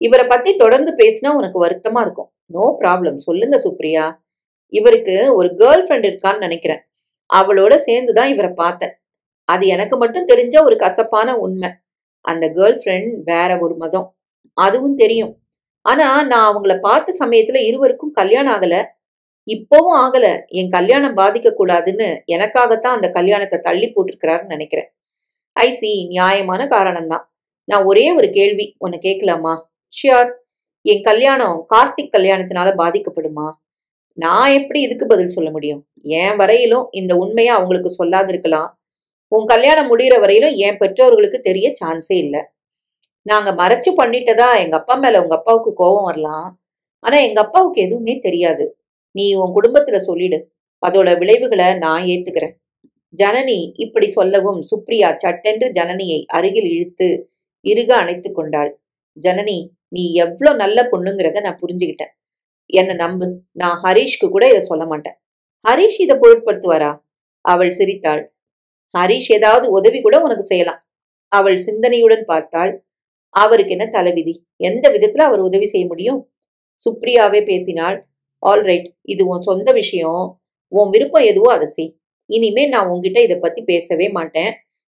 இவரை பத்தி தொடர்ந்து பேசினா உனக்கு வருத்தமா இருக்கும். நோ ப்ராப்ளம், சொல்லுங்க சுப்ரியா. இவருக்கு ஒரு கேர்ள் ஃப்ரெண்ட் இருக்கான்னு நினைக்கிறேன். அவளோட சேர்ந்துதான் இவரை பார்த்தேன். அது எனக்கு மட்டும் தெரிஞ்ச ஒரு கசப்பான உண்மை. அந்த கேர்ள் ஃப்ரெண்ட் வேற ஒரு மதம், அதுவும் தெரியும். ஆனா நான் அவங்கள பார்த்த சமயத்துல இருவருக்கும் கல்யாணம் ஆகல. இப்பவும் ஆகல. என் கல்யாணம் பாதிக்க கூடாதுன்னு எனக்காகத்தான் அந்த கல்யாணத்தை தள்ளி போட்டிருக்கிறாருன்னு நினைக்கிறேன். ஐசி, நியாயமான காரணம்தான். நான் ஒரே ஒரு கேள்வி உன்னை கேட்கலாமா? ஷியோர். என் கல்யாணம் கார்த்திக் கல்யாணத்தினால பாதிக்கப்படுமா? நான் எப்படி இதுக்கு பதில் சொல்ல முடியும்? என் வரையிலும் இந்த உண்மையை அவங்களுக்கு சொல்லாதிருக்கலாம். உன் கல்யாணம் முடிகிற வரையிலும் என் பெற்றோர்களுக்கு தெரிய சான்ஸே இல்லை. நாங்க மறைச்சு பண்ணிட்டதா எங்க அப்பா மேல உங்க அப்பாவுக்கு கோபம் வரலாம். ஆனா எங்க அப்பாவுக்கு எதுவுமே தெரியாது. நீ உன் குடும்பத்துல சொல்லிடு. அதோட விளைவுகளை நான் ஏத்துக்கிறேன். ஜனனி இப்படி சொல்லவும் சுப்ரியா சட்டென்று ஜனனியை அருகில் இழுத்து இறுக அணைத்து கொண்டாள். ஜனனி, நீ எவ்வளவு நல்ல பொண்ணுங்கிறத நான் புரிஞ்சுக்கிட்டேன். என்ன நம்பு, நான் ஹரீஷ்க்கு கூட இதை சொல்ல மாட்டேன். ஹரீஷ் இதை பொருட்படுத்துவாரா? அவள் சிரித்தாள். ஹரீஷ் ஏதாவது உதவி கூட உனக்கு செய்யலாம். அவள் சிந்தனையுடன் பார்த்தாள். அவருக்கு என்ன தலைவிதி? எந்த விதத்துல அவர் உதவி செய்ய முடியும்? சுப்ரியாவே பேசினாள். ஆல்ரைட், இது உன் சொந்த விஷயம். உன் விருப்பம் எதுவோ அதை செய். இனிமே நான் உன்கிட்ட இதை பத்தி பேசவே மாட்டேன்.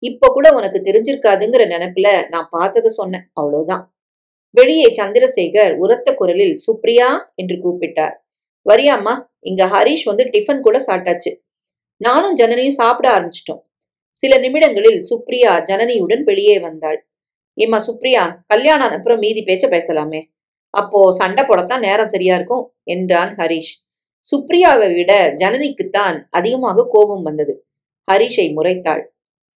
இப்ப கூட உனக்கு தெரிஞ்சிருக்காதுங்கிற நினைப்புல நான் பார்த்ததை சொன்னேன், அவ்வளவுதான். வெளியே சந்திரசேகர் உரத்த குரலில் சுப்ரியா என்று கூப்பிட்டார். வரியாம்மா, இங்க ஹரிஷ் வந்து டிஃபன் கூட சாப்பிட்டாச்சு. நானும் ஜனனியும் சாப்பிட ஆரம்பிச்சிட்டோம். சில நிமிடங்களில் சுப்ரியா ஜனனியுடன் வெளியே வந்தாள். ஏம்மா சுப்ரியா, கல்யாணம் அப்புறம் மீதி பேச்ச பேசலாமே. அப்போ சண்டை போடத்தான் நேரம் சரியா இருக்கும் என்றான் ஹரிஷ். சுப்ரியாவை விட ஜனனிக்குத்தான் அதிகமாக கோபம் வந்தது. ஹரிஷை முறைத்தாள்.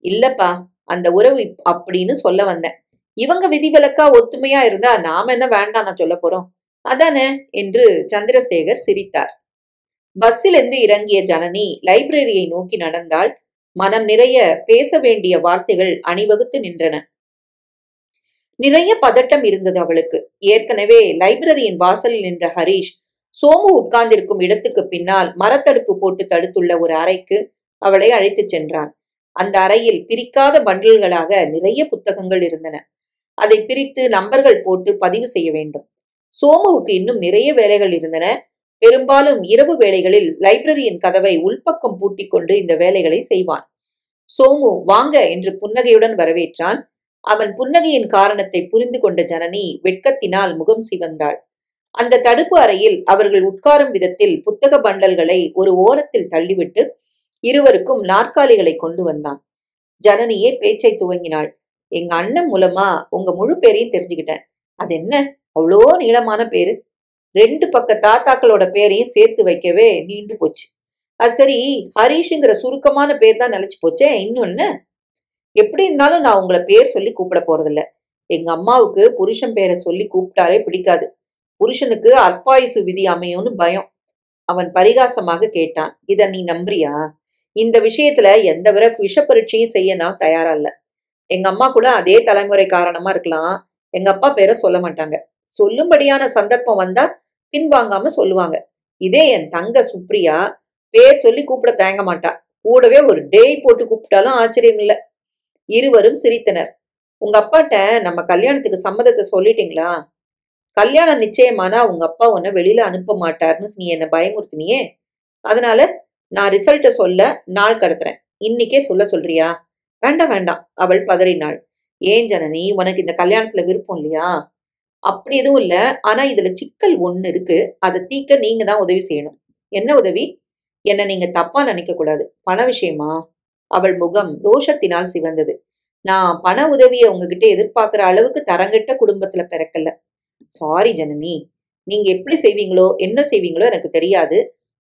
இல்லப்பா, அந்த உறவு அப்படின்னு சொல்ல வந்தேன். இவங்க விதிவிலக்கா ஒத்துமையா இருந்தா நாம என்ன வேண்டாம் நான் சொல்ல போறோம், அதானே என்று சந்திரசேகர் சிரித்தார். பஸ்ஸிலிருந்து இறங்கிய ஜனனி லைப்ரரியை நோக்கி நடந்தாள். மனம் நிறைய பேச வேண்டிய வார்த்தைகள் அணிவகுத்து நின்றன. நிறைய பதட்டம் இருந்தது அவளுக்கு. ஏற்கனவே லைப்ரரியின் வாசலில் நின்ற ஹரிஷ் சோமு உட்கார்ந்திருக்கும் இடத்துக்கு பின்னால் மரத்தடுப்பு போட்டு தடுத்துள்ள ஒரு அறைக்கு அவளை அழைத்துச் சென்றான். அந்த அறையில் பிரிக்காத பண்டில்களாக நிறைய புத்தகங்கள் இருந்தன. அதை பிரித்து நம்பர்கள் போட்டு பதிவு செய்ய வேண்டும். சோமுவுக்கு இன்னும் நிறைய வேலைகள் இருந்தன. பெரும்பாலும் இரவு வேளைகளில் லைப்ரரியின் கதவை உள்பக்கம் பூட்டிக் கொண்டு இந்த வேலைகளை செய்வான். சோமு வாங்க என்று புன்னகையுடன் வரவேற்றான். அவன் புன்னகையின் காரணத்தை புரிந்து கொண்ட ஜனனி வெட்கத்தினால் முகம் சிவந்தாள். அந்த தடுப்பு அறையில் அவர்கள் உட்காரும் விதத்தில் புத்தக பண்டல்களை ஒரு ஓரத்தில் தள்ளிவிட்டு இருவருக்கும் நாற்காலிகளை கொண்டு வந்தான். ஜனனியே பேச்சை துவங்கினாள். எங்க அண்ணன் மூலமா உங்க முழு பேரையும் தெரிஞ்சுக்கிட்டேன். அது என்ன அவ்வளோ நீளமான பேரு? 2 பக்க தாத்தாக்களோட பேரையும் சேர்த்து வைக்கவே நீண்டு போச்சு. அது சரி, ஹரிஷுங்கிற சுருக்கமான பேர் தான் நிலைச்சு போச்சே. இன்னொன்னு, எப்படி இருந்தாலும் நான் உங்களை பேர் சொல்லி கூப்பிட போறதில்ல. எங்க அம்மாவுக்கு புருஷன் பேரை சொல்லி கூப்பிட்டாலே பிடிக்காது. புருஷனுக்கு அற்பாயுசு விதி அமையும்னு பயம். அவன் பரிகாசமாக கேட்டான். இத நீ நம்புறியா? இந்த விஷயத்துல எந்த விஷ பரீட்சையும் செய்ய நான் தயாரா இல்ல. எங்க அம்மா கூட அதே தலைமுறை காரணமா இருக்கலாம். எங்க அப்பா பேரை சொல்ல மாட்டாங்க. சொல்லும்படியான சந்தர்ப்பம் வந்தா பின்வாங்காம சொல்லுவாங்க. இதே என் தங்க சுப்ரியா பேர் சொல்லி கூப்பிட தயங்க மாட்டா. கூடவே ஒரு டேய் போட்டு கூப்பிட்டாலும் ஆச்சரியம் இல்ல. இருவரும் சிரித்தனர். உங்க அப்பாட்ட நம்ம கல்யாணத்துக்கு சம்மதத்தை சொல்லிட்டீங்களா? கல்யாணம் நிச்சயமானா உங்க அப்பா உன்னை வெளியில அனுப்ப மாட்டார்னு நீ என்ன பயமுறுத்தினியே. அதனால நான் ரிசல்ட்ட சொல்ல நாள் கடத்துறேன். இன்னைக்கே சொல்ல சொல்றியா? வேண்டாம் வேண்டாம், அவள் பதறினாள். ஏன் ஜனனி, உனக்கு இந்த கல்யாணத்துல விருப்பம் இல்லையா? அப்படி எதுவும் இல்ல. ஆனா இதுல சிக்கல் ஒண்ணு இருக்கு. அதை தீர்க்க நீங்க தான் உதவி செய்யணும். என்ன உதவி? என்ன நீங்க தப்பா நினைக்க கூடாது. பண விஷயமா? அவள் முகம் ரோஷத்தினால் சிவந்தது. நான் பண உதவியை உங்ககிட்ட எதிர்பார்க்கிற அளவுக்கு தரங்கெட்ட குடும்பத்துல பிறக்கல. சாரி ஜனனி, நீங்க எப்படி செய்வீங்களோ என்ன செய்வீங்களோ எனக்கு தெரியாது.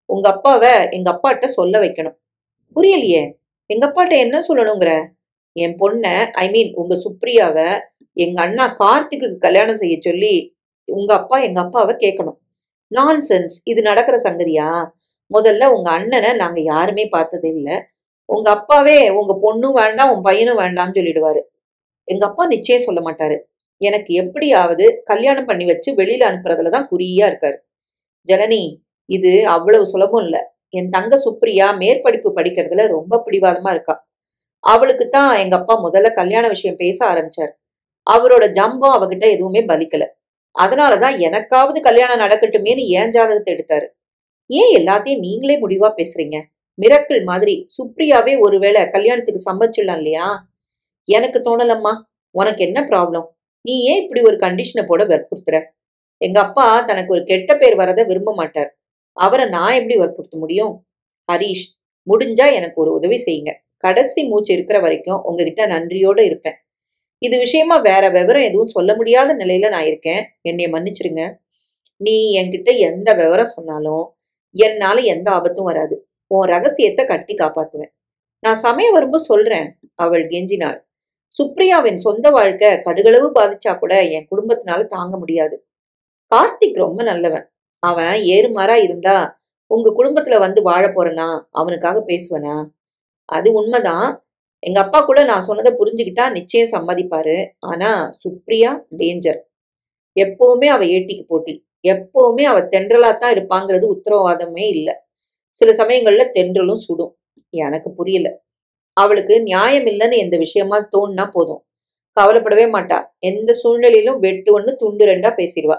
உங்க அப்பாவை எங்க அப்பாட்ட சொல்ல வைக்கணும். புரியலையே, எங்க அப்பாட்ட என்ன சொல்லணுங்கிற? என் பொண்ண, ஐ மீன் உங்க சுப்ரியாவ எங்க அண்ணா கார்த்திக்கு கல்யாணம் செய்ய சொல்லி உங்க அப்பா எங்க அப்பாவை கேட்கணும். நான்சென்ஸ், இது நடக்கிற சங்கதியா? முதல்ல உங்க அண்ணனை நாங்க யாருமே பார்த்தது இல்ல. உங்க அப்பாவே உங்க பொண்ணும் வேண்டாம் உன் பையனும் வேண்டாம்னு சொல்லிடுவாரு. எங்க அப்பா நிச்சயம் சொல்ல மாட்டாரு. எனக்கு எப்படியாவது கல்யாணம் பண்ணி வச்சு வெளியில அனுப்புறதுலதான் குறியா இருக்காரு. ஜனனி, இது அவ்வளவு சுலபம் இல்ல. என் தங்க சுப்ரியா மேற்படிப்பு படிக்கிறதுல ரொம்ப பிடிவாதமா இருக்கா. அவளுக்கு தான் எங்க அப்பா முதல்ல கல்யாண விஷயம் பேச ஆரம்பிச்சார். அவரோட ஜம்பம் அவகிட்ட எதுவுமே பலிக்கல. அதனாலதான் எனக்காவது கல்யாணம் நடக்கட்டுமேன்னு ஏன் ஜாதகத்தை எடுத்தாரு. ஏன் எல்லாத்தையும் நீங்களே முடிவா பேசுறீங்க? மிரக்கல் மாதிரி சுப்ரியாவே ஒருவேளை கல்யாணத்துக்கு சம்மதிச்சிடலாம் இல்லையா? எனக்கு தோணலம்மா. உனக்கு என்ன ப்ராப்ளம்? நீ ஏன் இப்படி ஒரு கண்டிஷனை போட வற்புறுத்துற? எங்க அப்பா தனக்கு ஒரு கெட்ட பேர் வரத விரும்ப மாட்டார். அவரை நான் எப்படி வற்புறுத்த முடியும்? ஹரீஷ், முடிஞ்சா எனக்கு ஒரு உதவி செய்யுங்க. கடைசி மூச்சு இருக்கிற வரைக்கும் உங்ககிட்ட நன்றியோட இருப்பேன். இது விஷயமா வேற விவரம் எதுவும் சொல்ல முடியாத நிலையில நான் இருக்கேன். என்னைய மன்னிச்சிருங்க. நீ என்கிட்ட எந்த விவரம் சொன்னாலும் என்னால எந்த ஆபத்தும் வராது. உன் ரகசியத்தை கட்டி காப்பாத்துவேன். நான் சமயம் வரும்போது சொல்றேன், அவள் கெஞ்சினாள். சுப்ரியாவின் சொந்த வாழ்க்கை கடுகளவு பாதிச்சா கூட என் குடும்பத்தினால தாங்க முடியாது. கார்த்திக் ரொம்ப நல்லவன். அவன் ஏறுமாறா இருந்தா உங்க குடும்பத்துல வந்து வாழ போறனா அவனுக்காக பேசுவனா? அது உண்மைதான். எங்க அப்பா கூட நான் சொன்னதை புரிஞ்சுக்கிட்டா நிச்சயம் சம்மதிப்பாரு. ஆனா சுப்ரியா டேஞ்சர். எப்பவுமே அவ ஏட்டிக்கு போட்டி. எப்பவுமே அவ தென்றலாத்தான் இருப்பாங்கிறது உத்தரவாதமே இல்ல. சில சமயங்கள்ல தென்றலும் சுடும். எனக்கு புரியல. அவளுக்கு நியாயம் இல்லைன்னு எந்த விஷயமா தோணுனா போதும், கவலைப்படவே மாட்டா. எந்த சூழ்நிலையிலும் வெட்டு ஒண்ணு துண்டு ரெண்டா பேசிடுவா.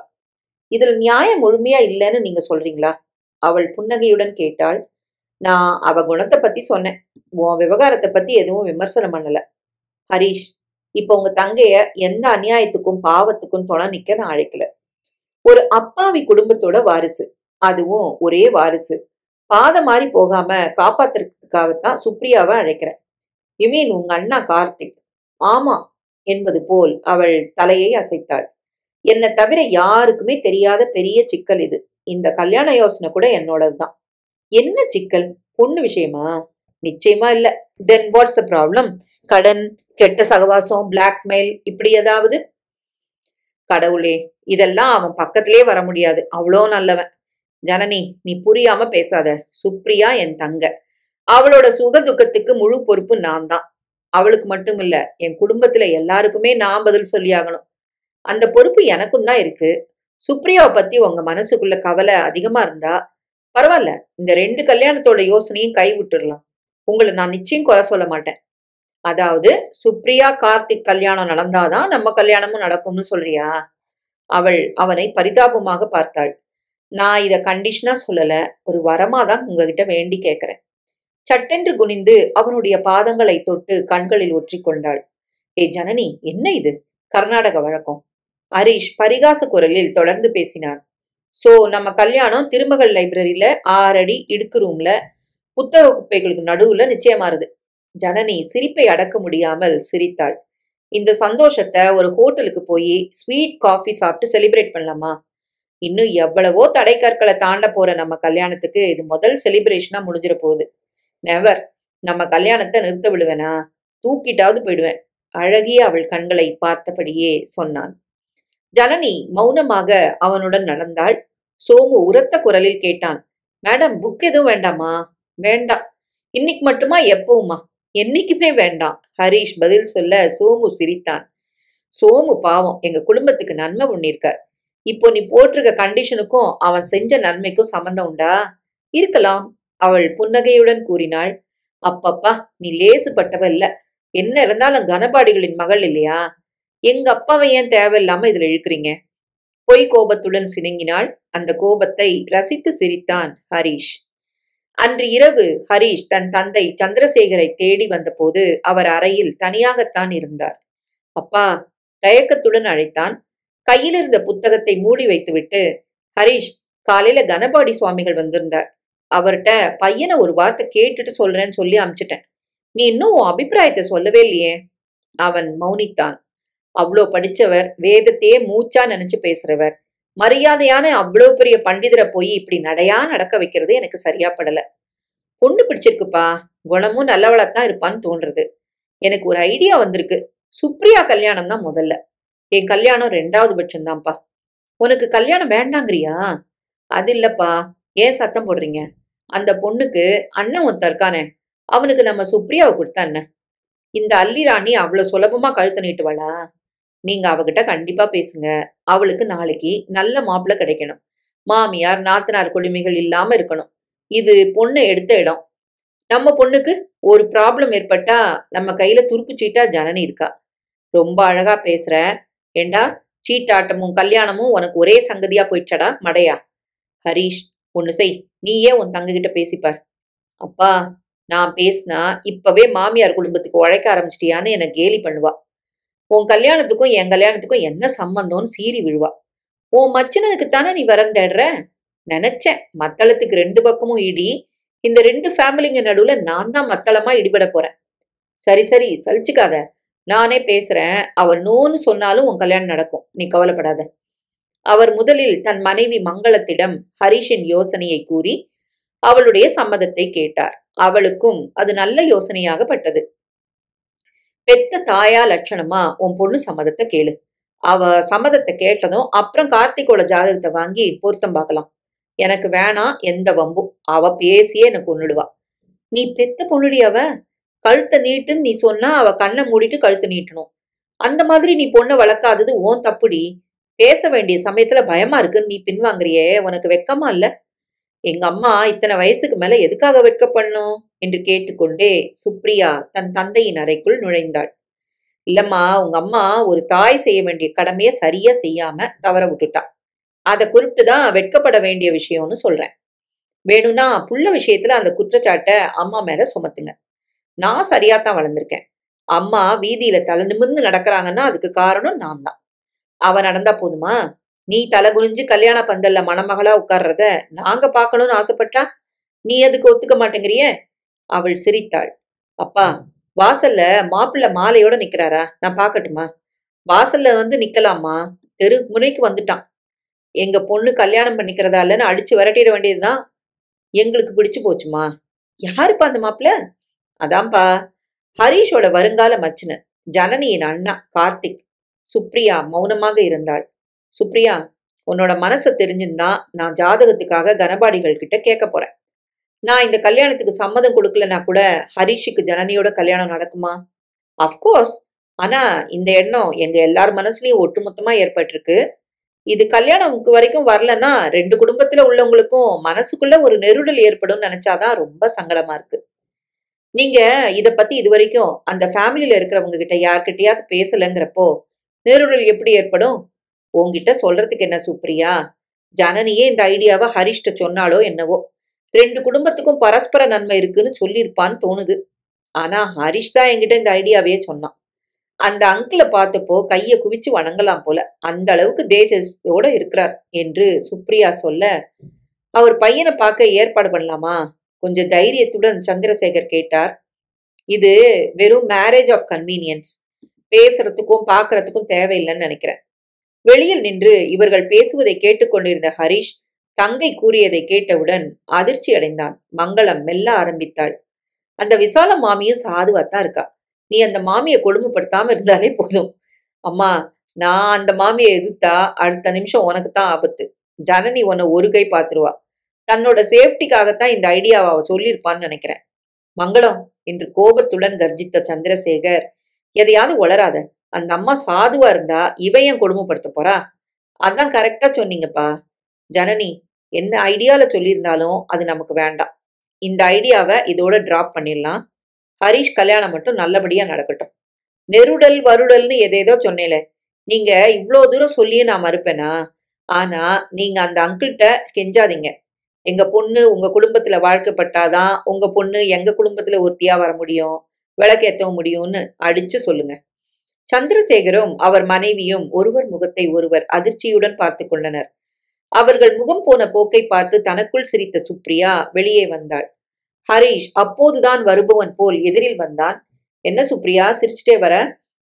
இதுல நியாயம் முழுமையா இல்லைன்னு நீங்க சொல்றீங்களா? அவள் புன்னகையுடன் கேட்டாள். நான் அவ குணத்தை பத்தி சொன்னேன். உன் விவகாரத்தை பத்தி எதுவும் விமர்சனம் பண்ணல. ஹரீஷ், இப்ப உங்க தங்கைய எந்த அநியாயத்துக்கும் பாவத்துக்கும் துணை நிக்க நான் அழைக்கல. ஒரு அப்பாவி குடும்பத்தோட வாரிசு, அதுவும் ஒரே வாரிசு, பாத மாறி போகாம காப்பாத்துறதுக்காகத்தான் சுப்ரியாவை அழைக்கிறேன். யூ மீன் உங்க அண்ணா கார்த்திக்? ஆமா என்பது போல் அவள் தலையை அசைத்தாள். என்னை தவிர யாருக்குமே தெரியாத பெரிய சிக்கல் இது. இந்த கல்யாண யோசனை கூட என்னோடதுதான். என்ன சிக்கல்? பொண்ணு விஷயமா? நிச்சயமா இல்ல. Then what's the problem? கடன், கெட்ட சகவாசம், பிளாக்மெயில், இப்படி ஏதாவது? கடவுளே, இதெல்லாம் அவன் பக்கத்திலே வர முடியாது. அவ்வளோ நல்லவன். ஜனனி, நீ புரியாம பேசாத. சுப்ரியா என் தங்க. அவளோட சுக துக்கத்துக்கு முழு பொறுப்பு நான் தான். அவளுக்கு மட்டும் இல்ல, என் குடும்பத்துல எல்லாருக்குமே நான் பதில் சொல்லியாகணும். அந்த பொறுப்பு எனக்கும் தான் இருக்கு. சுப்ரியாவை பத்தி உங்க மனசுக்குள்ள கவலை அதிகமா இருந்தா பரவாயில்ல, இந்த 2 கல்யாணத்தோட யோசனையும் கை விட்டுடலாம். உங்களை நான் நிச்சயம் குறை சொல்ல மாட்டேன். அதாவது சுப்ரியா கார்த்திக் கல்யாணம் நடந்தாதான் நம்ம கல்யாணமும் நடக்கும்னு சொல்றியா? அவள் அவனை பரிதாபமாக பார்த்தாள். நான் இத கண்டிஷனா சொல்லல, ஒரு வரமா தான் உங்ககிட்ட வேண்டி கேட்கிறேன். சட்டென்று குனிந்து அவனுடைய பாதங்களை தொட்டு கண்களில் ஒற்றிக்கொண்டாள். ஏ ஜனனி, என்ன இது? கர்நாடக வழக்கம். ஹரிஷ் பரிகாச குரலில் தொடர்ந்து பேசினான். சோ நம்ம கல்யாணம் திருமகள் லைப்ரரியில 6 அடி இடுக்கு ரூம்ல புத்தக குப்பைகளுக்கு நடுவுல நிச்சயமாறுது. ஜனனி சிரிப்பை அடக்க முடியாமல் சிரித்தாள். இந்த சந்தோஷத்தை ஒரு ஹோட்டலுக்கு போய் ஸ்வீட் காஃபி சாப்பிட்டு செலிப்ரேட் பண்ணலாமா? இன்னும் எவ்வளவோ தடை கற்களை தாண்ட போற நம்ம கல்யாணத்துக்கு இது முதல் செலிப்ரேஷனா முடிஞ்சிட போகுது. நெவர். நம்ம கல்யாணத்தை நிறுத்த விடுவேனா? தூக்கிட்டாவது போயிடுவேன். அழகிய அவள் கண்களை பார்த்தபடியே சொன்னான். ஜனனி மௌனமாக அவனுடன் நடந்தாள். சோமு உரத்த குரலில் கேட்டான். மேடம், புக் எதுவும் வேண்டாமா? வேண்டாம். இன்னைக்கு மட்டுமா, எப்பவுமா? என்னைக்குமே வேண்டாம். ஹரிஷ் பதில் சொல்ல சோமு சிரித்தான். சோமு பாவம், எங்க குடும்பத்துக்கு நன்மை பண்ணிருக்கார். இப்போ நீ போட்டிருக்க கண்டிஷனுக்கும் அவன் செஞ்ச நன்மைக்கும் சம்பந்தம் உண்டா? இருக்கலாம், அவள் புன்னகையுடன் கூறினாள். அப்பப்பா, நீ லேசுப்பட்டவ இல்ல. என்ன இருந்தாலும் கனபாடிகளின் மகள் இல்லையா? எங்க அப்பாவை ஏன் தேவையில்லாம இதுல இழுக்கிறீங்க? பொய் கோபத்துடன் சினுங்கினாள். அந்த கோபத்தை ரசித்து சிரித்தான் ஹரிஷ். அன்று இரவு ஹரிஷ் தன் தந்தை சந்திரசேகரை தேடி வந்தபோது அவர் அறையில் தனியாகத்தான் இருந்தார். அப்பா, தயக்கத்துடன் அழைத்தான். கையில் இருந்த புத்தகத்தை மூடி வைத்துவிட்டு, ஹரிஷ், காலையில கனபாடி சுவாமிகள் வந்திருந்தார். அவர்கிட்ட பையனை ஒரு வார்த்தை கேட்டுட்டு சொல்றேன்னு சொல்லி அனுப்பிச்சிட்டேன். நீ இன்னும் உன் அபிப்பிராயத்தை சொல்லவே இல்லையே. அவன் மௌனித்தான். அவ்வளோ படிச்சவர், வேதத்தையே மூச்சா நினைச்சு பேசுறவர், மரியாதையான அவ்வளோ பெரிய பண்டிதரை போய் இப்படி நடையா நடக்க வைக்கிறது எனக்கு சரியா படல. பொண்ணு பிடிச்சிருக்குப்பா, குணமும் நல்லவளத்தான் இருப்பான்னு தோன்றது. எனக்கு ஒரு ஐடியா வந்திருக்கு. சுப்ரியா கல்யாணம் தான் முதல்ல, என் கல்யாணம் 2வது பட்சம்தான்ப்பா. உனக்கு கல்யாணம் வேண்டாங்கிறியா? அது இல்லப்பா. ஏன் சத்தம் போடுறீங்க? அந்த பொண்ணுக்கு அண்ணன் ஒருத்தன் இருக்கானே, அவனுக்கு நம்ம சுப்ரியாவை கொடுத்தா என்ன? இந்த அல்லிராணி அவ்வளவு சுலபமா கழுத்து நீட்டுவாளா? நீங்க அவகிட்ட கண்டிப்பா பேசுங்க. அவளுக்கு நாளைக்கு நல்ல மாப்பிள்ளை கிடைக்கணும். மாமியார் நாத்தனார் கொடுமைகள் இல்லாம இருக்கணும். இது பொண்ணு எடுத்த இடம். நம்ம பொண்ணுக்கு ஒரு ப்ராப்ளம் ஏற்பட்டா நம்ம கையில துருப்பு சீட்டா ஜனனி இருக்கா. ரொம்ப அழகா பேசுற. ஏண்டா, சீட்டாட்டமும் கல்யாணமும் உனக்கு ஒரே சங்கதியா போயிடுச்சடா மடையா? ஹரிஷ், ஒண்ணு செய். நீயே உன் தங்ககிட்ட பேசிப்பார். அப்பா, நான் பேசினா இப்பவே மாமியார் குடும்பத்துக்கு உழைக்க ஆரம்பிச்சிட்டியான்னு என்ன கேலி பண்ணுவா. உன் கல்யாணத்துக்கும் என் கல்யாணத்துக்கும் என்ன சம்பந்தம்னு சீறி விழுவா. உன் மச்சனனுக்கு தானே நீ வரம் தேடுற. நினைச்சேன், மத்தளத்துக்கு 2 பக்கமும் இடி. இந்த 2 ஃபேமிலிங்க நடுவுல நான் தான் மத்தளமா இடிபட போறேன். சரி சரி, சலிச்சுக்காத. நானே பேசுறேன். அவ நோன்னு சொன்னாலும் உன் கல்யாணம் நடக்கும். நீ கவலைப்படாத. அவர் முதலில் தன் மனைவி மங்களத்திடம் ஹரிஷின் யோசனையை கூறி அவளுடைய சம்மதத்தை கேட்டார். அவளுக்கும் அது நல்ல யோசனையாக பட்டது. பெத்த தாயா லட்சணமா உன் பொண்ணு சம்மதத்தை கேளு. அவ சம்மதத்தை கேட்டதும் அப்புறம் கார்த்திகோட ஜாதகத்தை வாங்கி பொருத்தம் பார்க்கலாம். எனக்கு வேணாம் எந்த வம்பும். அவ பேசியே எனக்கு கொன்னுடுவா. நீ பெத்த பொண்ணுடி அவ. கழுத்தை நீட்டுன்னு நீ சொன்னா அவ கண்ணை மூடிட்டு கழுத்து நீட்டணும். அந்த மாதிரி நீ பொண்ணை வளர்க்காதது ஓன் தப்புடி. பேச வேண்டிய சமயத்துல பயமா இருக்குன்னு நீ பின்வாங்குறியே, உனக்கு வெக்கமா இல்ல? எங்க அம்மா இத்தனை வயசுக்கு மேல எதுக்காக வெட்கப்படணும் என்று கேட்டுக்கொண்டே சுப்ரியா தன் தந்தையின் அறைக்குள் நுழைந்தாள். இல்லம்மா, உங்க அம்மா ஒரு தாய் செய்ய வேண்டிய கடமைய சரியா செய்யாம தவற விட்டுட்டா. அதை குறிப்பிட்டுதான் வெட்கப்பட வேண்டிய விஷயம்னு சொல்றேன். வேணும்னா புள்ள விஷயத்துல அந்த குற்றச்சாட்டை அம்மா மேல சுமத்துங்க. நான் சரியாத்தான் வளர்ந்திருக்கேன். அம்மா வீதியில தலை நிமிர்ந்து நடக்கிறாங்கன்னா அதுக்கு காரணம் நான் தான். அவ நடந்தா போதுமா? நீ தலை குனிஞ்சு கல்யாண பந்தல்ல மணமகளா உட்கார்றத நாங்க பார்க்கணும்னு ஆசைப்பட்டா நீ எதுக்கு ஒத்துக்க மாட்டேங்கிறியே? அவள் சிரித்தாள். அப்பா, வாசல்ல மாப்பிள்ளை மாலையோட நிக்கிறாரா? நான் பார்க்கட்டுமா? வாசல்ல வந்து நிக்கலாமா? தெரு முனைக்கு வந்துட்டான். எங்க பொண்ணு கல்யாணம் பண்ணிக்கிறதா இல்லைன்னு அடிச்சு விரட்டிட வேண்டியதுதான். எங்களுக்கு பிடிச்சு போச்சுமா. யாருப்பா அந்த மாப்பிள்ள? அதான்ப்பா, ஹரீஷோட வருங்கால மச்சினன், ஜனனியின் அண்ணா கார்த்திக். சுப்ரியா மௌனமாக இருந்தாள். சுப்ரியா, உன்னோட மனசை தெரிஞ்சுன்னா நான் ஜாதகத்துக்காக கனபாடிகள் கிட்ட கேட்க போறேன். நான் இந்த கல்யாணத்துக்கு சம்மதம் கொடுக்கலனா கூட ஹரிஷுக்கு ஜனனியோட கல்யாணம் நடக்குமா? அஃப்கோர்ஸ். ஆனா இந்த எண்ணம் எங்க எல்லார் மனசுலயும் ஒட்டுமொத்தமா ஏற்பட்டிருக்கு. இது கல்யாணம்க்கு வரைக்கும் வரலன்னா 2 குடும்பத்துல உள்ளவங்களுக்கும் மனசுக்குள்ள ஒரு நெருடல் ஏற்படும் நினைச்சாதான் ரொம்ப சங்கடமா இருக்கு. நீங்க இத பத்தி இது வரைக்கும் அந்த ஃபேமிலியில இருக்கிறவங்க கிட்ட யார்கிட்டயாவது பேசலங்கிறப்போ நெருடல் எப்படி ஏற்படும்? உன்கிட்ட சொல்றதுக்கு என்ன சுப்ரியா? ஜனனியே இந்த ஐடியாவை ஹரிஷ்ட சொன்னாலோ என்னவோ 2 குடும்பத்துக்கும் பரஸ்பர நன்மை இருக்குன்னு சொல்லியிருப்பான்னு தோணுது. ஆனா ஹரிஷ் தான் என்கிட்ட இந்த ஐடியாவே சொன்னான். அந்த அங்கிளை பார்த்தப்போ கைய குவிச்சு வணங்கலாம் போல, அந்த அளவுக்கு தேஜஸோட இருக்கிறார் என்று சுப்ரியா சொல்ல, அவர் பையனை பார்க்க ஏற்பாடு பண்ணலாமா? கொஞ்சம் தைரியத்துடன் சந்திரசேகர் கேட்டார். இது வெறும் மேரேஜ் ஆஃப் கன்வீனியன்ஸ். பேசுறதுக்கும் பார்க்கறதுக்கும் தேவையில்லைன்னு நினைக்கிறேன். வெளியில் நின்று இவர்கள் பேசுவதை கேட்டுக்கொண்டிருந்த ஹரிஷ் தங்கை கூறியதை கேட்டவுடன் அதிர்ச்சி அடைந்தான். மங்களம் மெல்ல ஆரம்பித்தாள். அந்த விசால மாமியும் சாதுவாத்தான் இருக்கா. நீ அந்த மாமியை கொடுமைப்படுத்தாம இருந்தாலே போதும். அம்மா, நான் அந்த மாமியை எதிர்த்தா அடுத்த நிமிஷம் உனக்கு தான் ஆபத்து. ஜனனி உன்னை ஒரு கை பாத்துருவா. தன்னோட சேஃப்டிக்காகத்தான் இந்த ஐடியாவை அவ சொல்லியிருப்பான்னு நினைக்கிறேன். மங்களம் என்று கோபத்துடன் கர்ஜித்த சந்திரசேகர், எதையாவது உளராத. அந்த அம்மா சாதுவா இருந்தா இவன் ஏன் கொடுமைப்படுத்த போறா? அதான் கரெக்டா சொன்னீங்கப்பா. ஜனனி என்ன ஐடியால சொல்லியிருந்தாலும் அது நமக்கு வேண்டாம். இந்த ஐடியாவை இதோட டிராப் பண்ணிடலாம். ஹரிஷ் கல்யாணம் மட்டும் நல்லபடியா நடக்கட்டும். நெருடல் வருடல்னு எதேதோ சொன்னேல, நீங்க இவ்வளோ தூரம் சொல்லியே நான் மறுப்பேனா? ஆனா நீங்க அந்த அங்கிள்கிட்ட கெஞ்சாதீங்க. எங்க பொண்ணு உங்க குடும்பத்துல வாழ்க்கப்பட்டாதான் உங்க பொண்ணு எங்க குடும்பத்துல ஒருத்தியா வர முடியும், விளக்கேற்றவும் முடியும்னு அடிச்சு சொல்லுங்க. சந்திரசேகரும் அவர் மனைவியும் ஒருவர் முகத்தை ஒருவர் அதிர்ச்சியுடன் பார்த்து கொண்டனர். அவர்கள் முகம் போன போக்கை பார்த்து தனக்குள் சிரித்த சுப்ரியா வெளியே வந்தாள். ஹரிஷ் அப்போதுதான் வருபவன் போல் எதிரில் வந்தான். என்ன சுப்ரியா சிரிச்சுட்டே வர?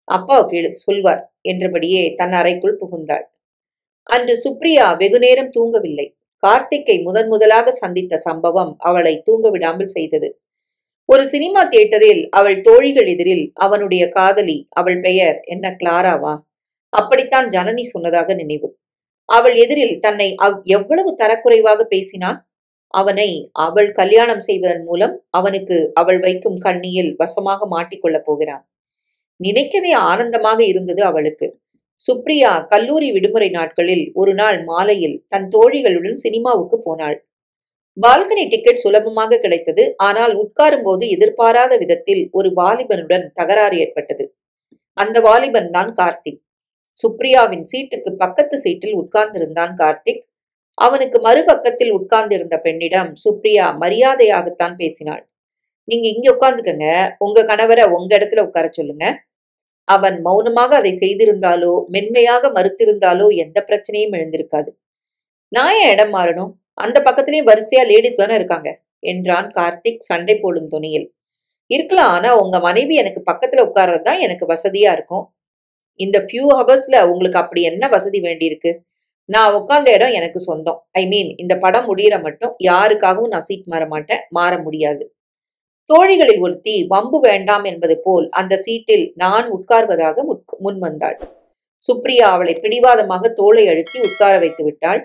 அப்பாவை கேளு, சொல்வார் என்றபடியே தன் அறைக்குள் புகுந்தாள். அன்று சுப்ரியா வெகுநேரம் தூங்கவில்லை. கார்த்திக்கை முதலாக சந்தித்த சம்பவம் அவளை தூங்க விடாமல் செய்தது. ஒரு சினிமா தியேட்டரில் அவள் தோழிகள் எதிரில் அவனுடைய காதலி, அவள் பெயர் என்ன, கிளாராவா? அப்படித்தான் ஜனனி சொன்னதாக நினைவு. அவள் எதிரில் தன்னை எவ்வளவு தரக்குறைவாக பேசினான். அவனை அவள் கல்யாணம் செய்வதன் மூலம் அவனுக்கு அவள் வைக்கும் கண்ணியில் வசமாக மாட்டிக்கொள்ளப் போகிறான். நினைக்கவே ஆனந்தமாக இருந்தது அவளுக்கு. சுப்ரியா கல்லூரி விடுமுறை நாட்களில் ஒரு நாள் மாலையில் தன் தோழிகளுடன் சினிமாவுக்கு போனாள். பால்கனி டிக்கெட் சுலபமாக கிடைத்தது. ஆனால் உட்காரும் போது எதிர்பாராத விதத்தில் ஒரு வாலிபனுடன் தகராறு ஏற்பட்டது. அந்த வாலிபன் தான் கார்த்திக். சுப்ரியாவின் சீட்டுக்கு பக்கத்து சீட்டில் உட்கார்ந்திருந்தான் கார்த்திக். அவனுக்கு மறுபக்கத்தில் உட்கார்ந்திருந்த பெண்ணிடம் சுப்ரியா மரியாதையாகத்தான் பேசினாள். நீங்க இங்க உட்கார்ந்துக்கங்க, உங்க கணவரை உங்க இடத்துல உட்கார சொல்லுங்க. அவன் மௌனமாக அதை செய்திருந்தாலோ மென்மையாக மறுத்திருந்தாலோ எந்த பிரச்சனையும் எழுந்திருக்காது. நான் ஏன் இடம் மாறணும்? அந்த பக்கத்திலேயே வரிசையா லேடிஸ் தானே இருக்காங்க என்றான் கார்த்திக் சண்டை போடும் துணியில். இருக்கலாம், ஆனா உங்க மனைவி எனக்கு பக்கத்துல உட்கார்றதுதான் எனக்கு வசதியா இருக்கும். இந்த ஃபியூ ஹவர்ஸ்ல உங்களுக்கு அப்படி என்ன வசதி வேண்டியிருக்கு? நான் உட்கார்ந்த இடம் எனக்கு சொந்தம். ஐ மீன், இந்த படம் முடியற மட்டும் யாருக்காகவும் நான் சீட் மாற மாட்டேன், மாற முடியாது. தோழிகளில் ஒருத்தி வம்பு வேண்டாம் என்பது போல் அந்த சீட்டில் நான் உட்கார்வதாக முன் வந்தாள். சுப்ரியா அவளை பிடிவாதமாக தோளை அழுத்தி உட்கார வைத்து விட்டாள்.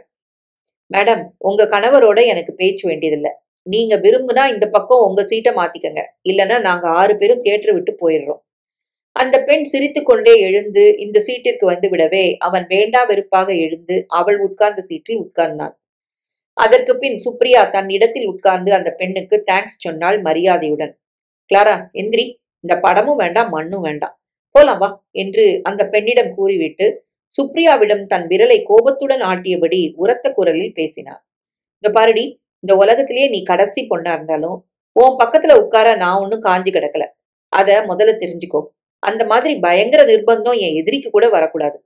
மேடம், உங்க கணவரோட எனக்கு பேச்சு வேண்டியதில்லை. நீங்க விரும்புனா இந்த பக்கம் உங்க சீட்டை மாத்திக்கங்க, இல்லைன்னா நாங்க 6 பேரும் தியேட்டர் விட்டு போயிடுறோம். அந்த பெண் சிரித்து கொண்டே எழுந்து இந்த சீட்டிற்கு வந்து விடவே அவன் வேண்டா வெறுப்பாக எழுந்து அவள் உட்கார்ந்த சீட்டில் உட்கார்ந்தான். அதற்கு பின் சுப்ரியா தன் இடத்தில் உட்கார்ந்து அந்த பெண்ணுக்கு தேங்க்ஸ் சொன்னாள் மரியாதையுடன். கிளாரா, எந்திரி, இந்த படமும் வேண்டாம் மண்ணும் வேண்டாம், போலாம் வா என்று அந்த பெண்ணிடம் கூறிவிட்டு சுப்ரியாவிடம் தன் விரலை கோபத்துடன் ஆட்டியபடி உரத்த குரலில் பேசினார். இந்த பாருடி, இந்த உலகத்திலேயே நீ கடைசி பொண்ணா இருந்தாலும் உன் பக்கத்துல உட்கார நான் ஒன்னும் காஞ்சி கிடக்கல. அத முதல்ல தெரிஞ்சுக்கோ. அந்த மாதிரி பயங்கர நிர்பந்தம் என் எதிரிக்கு கூட வரக்கூடாது.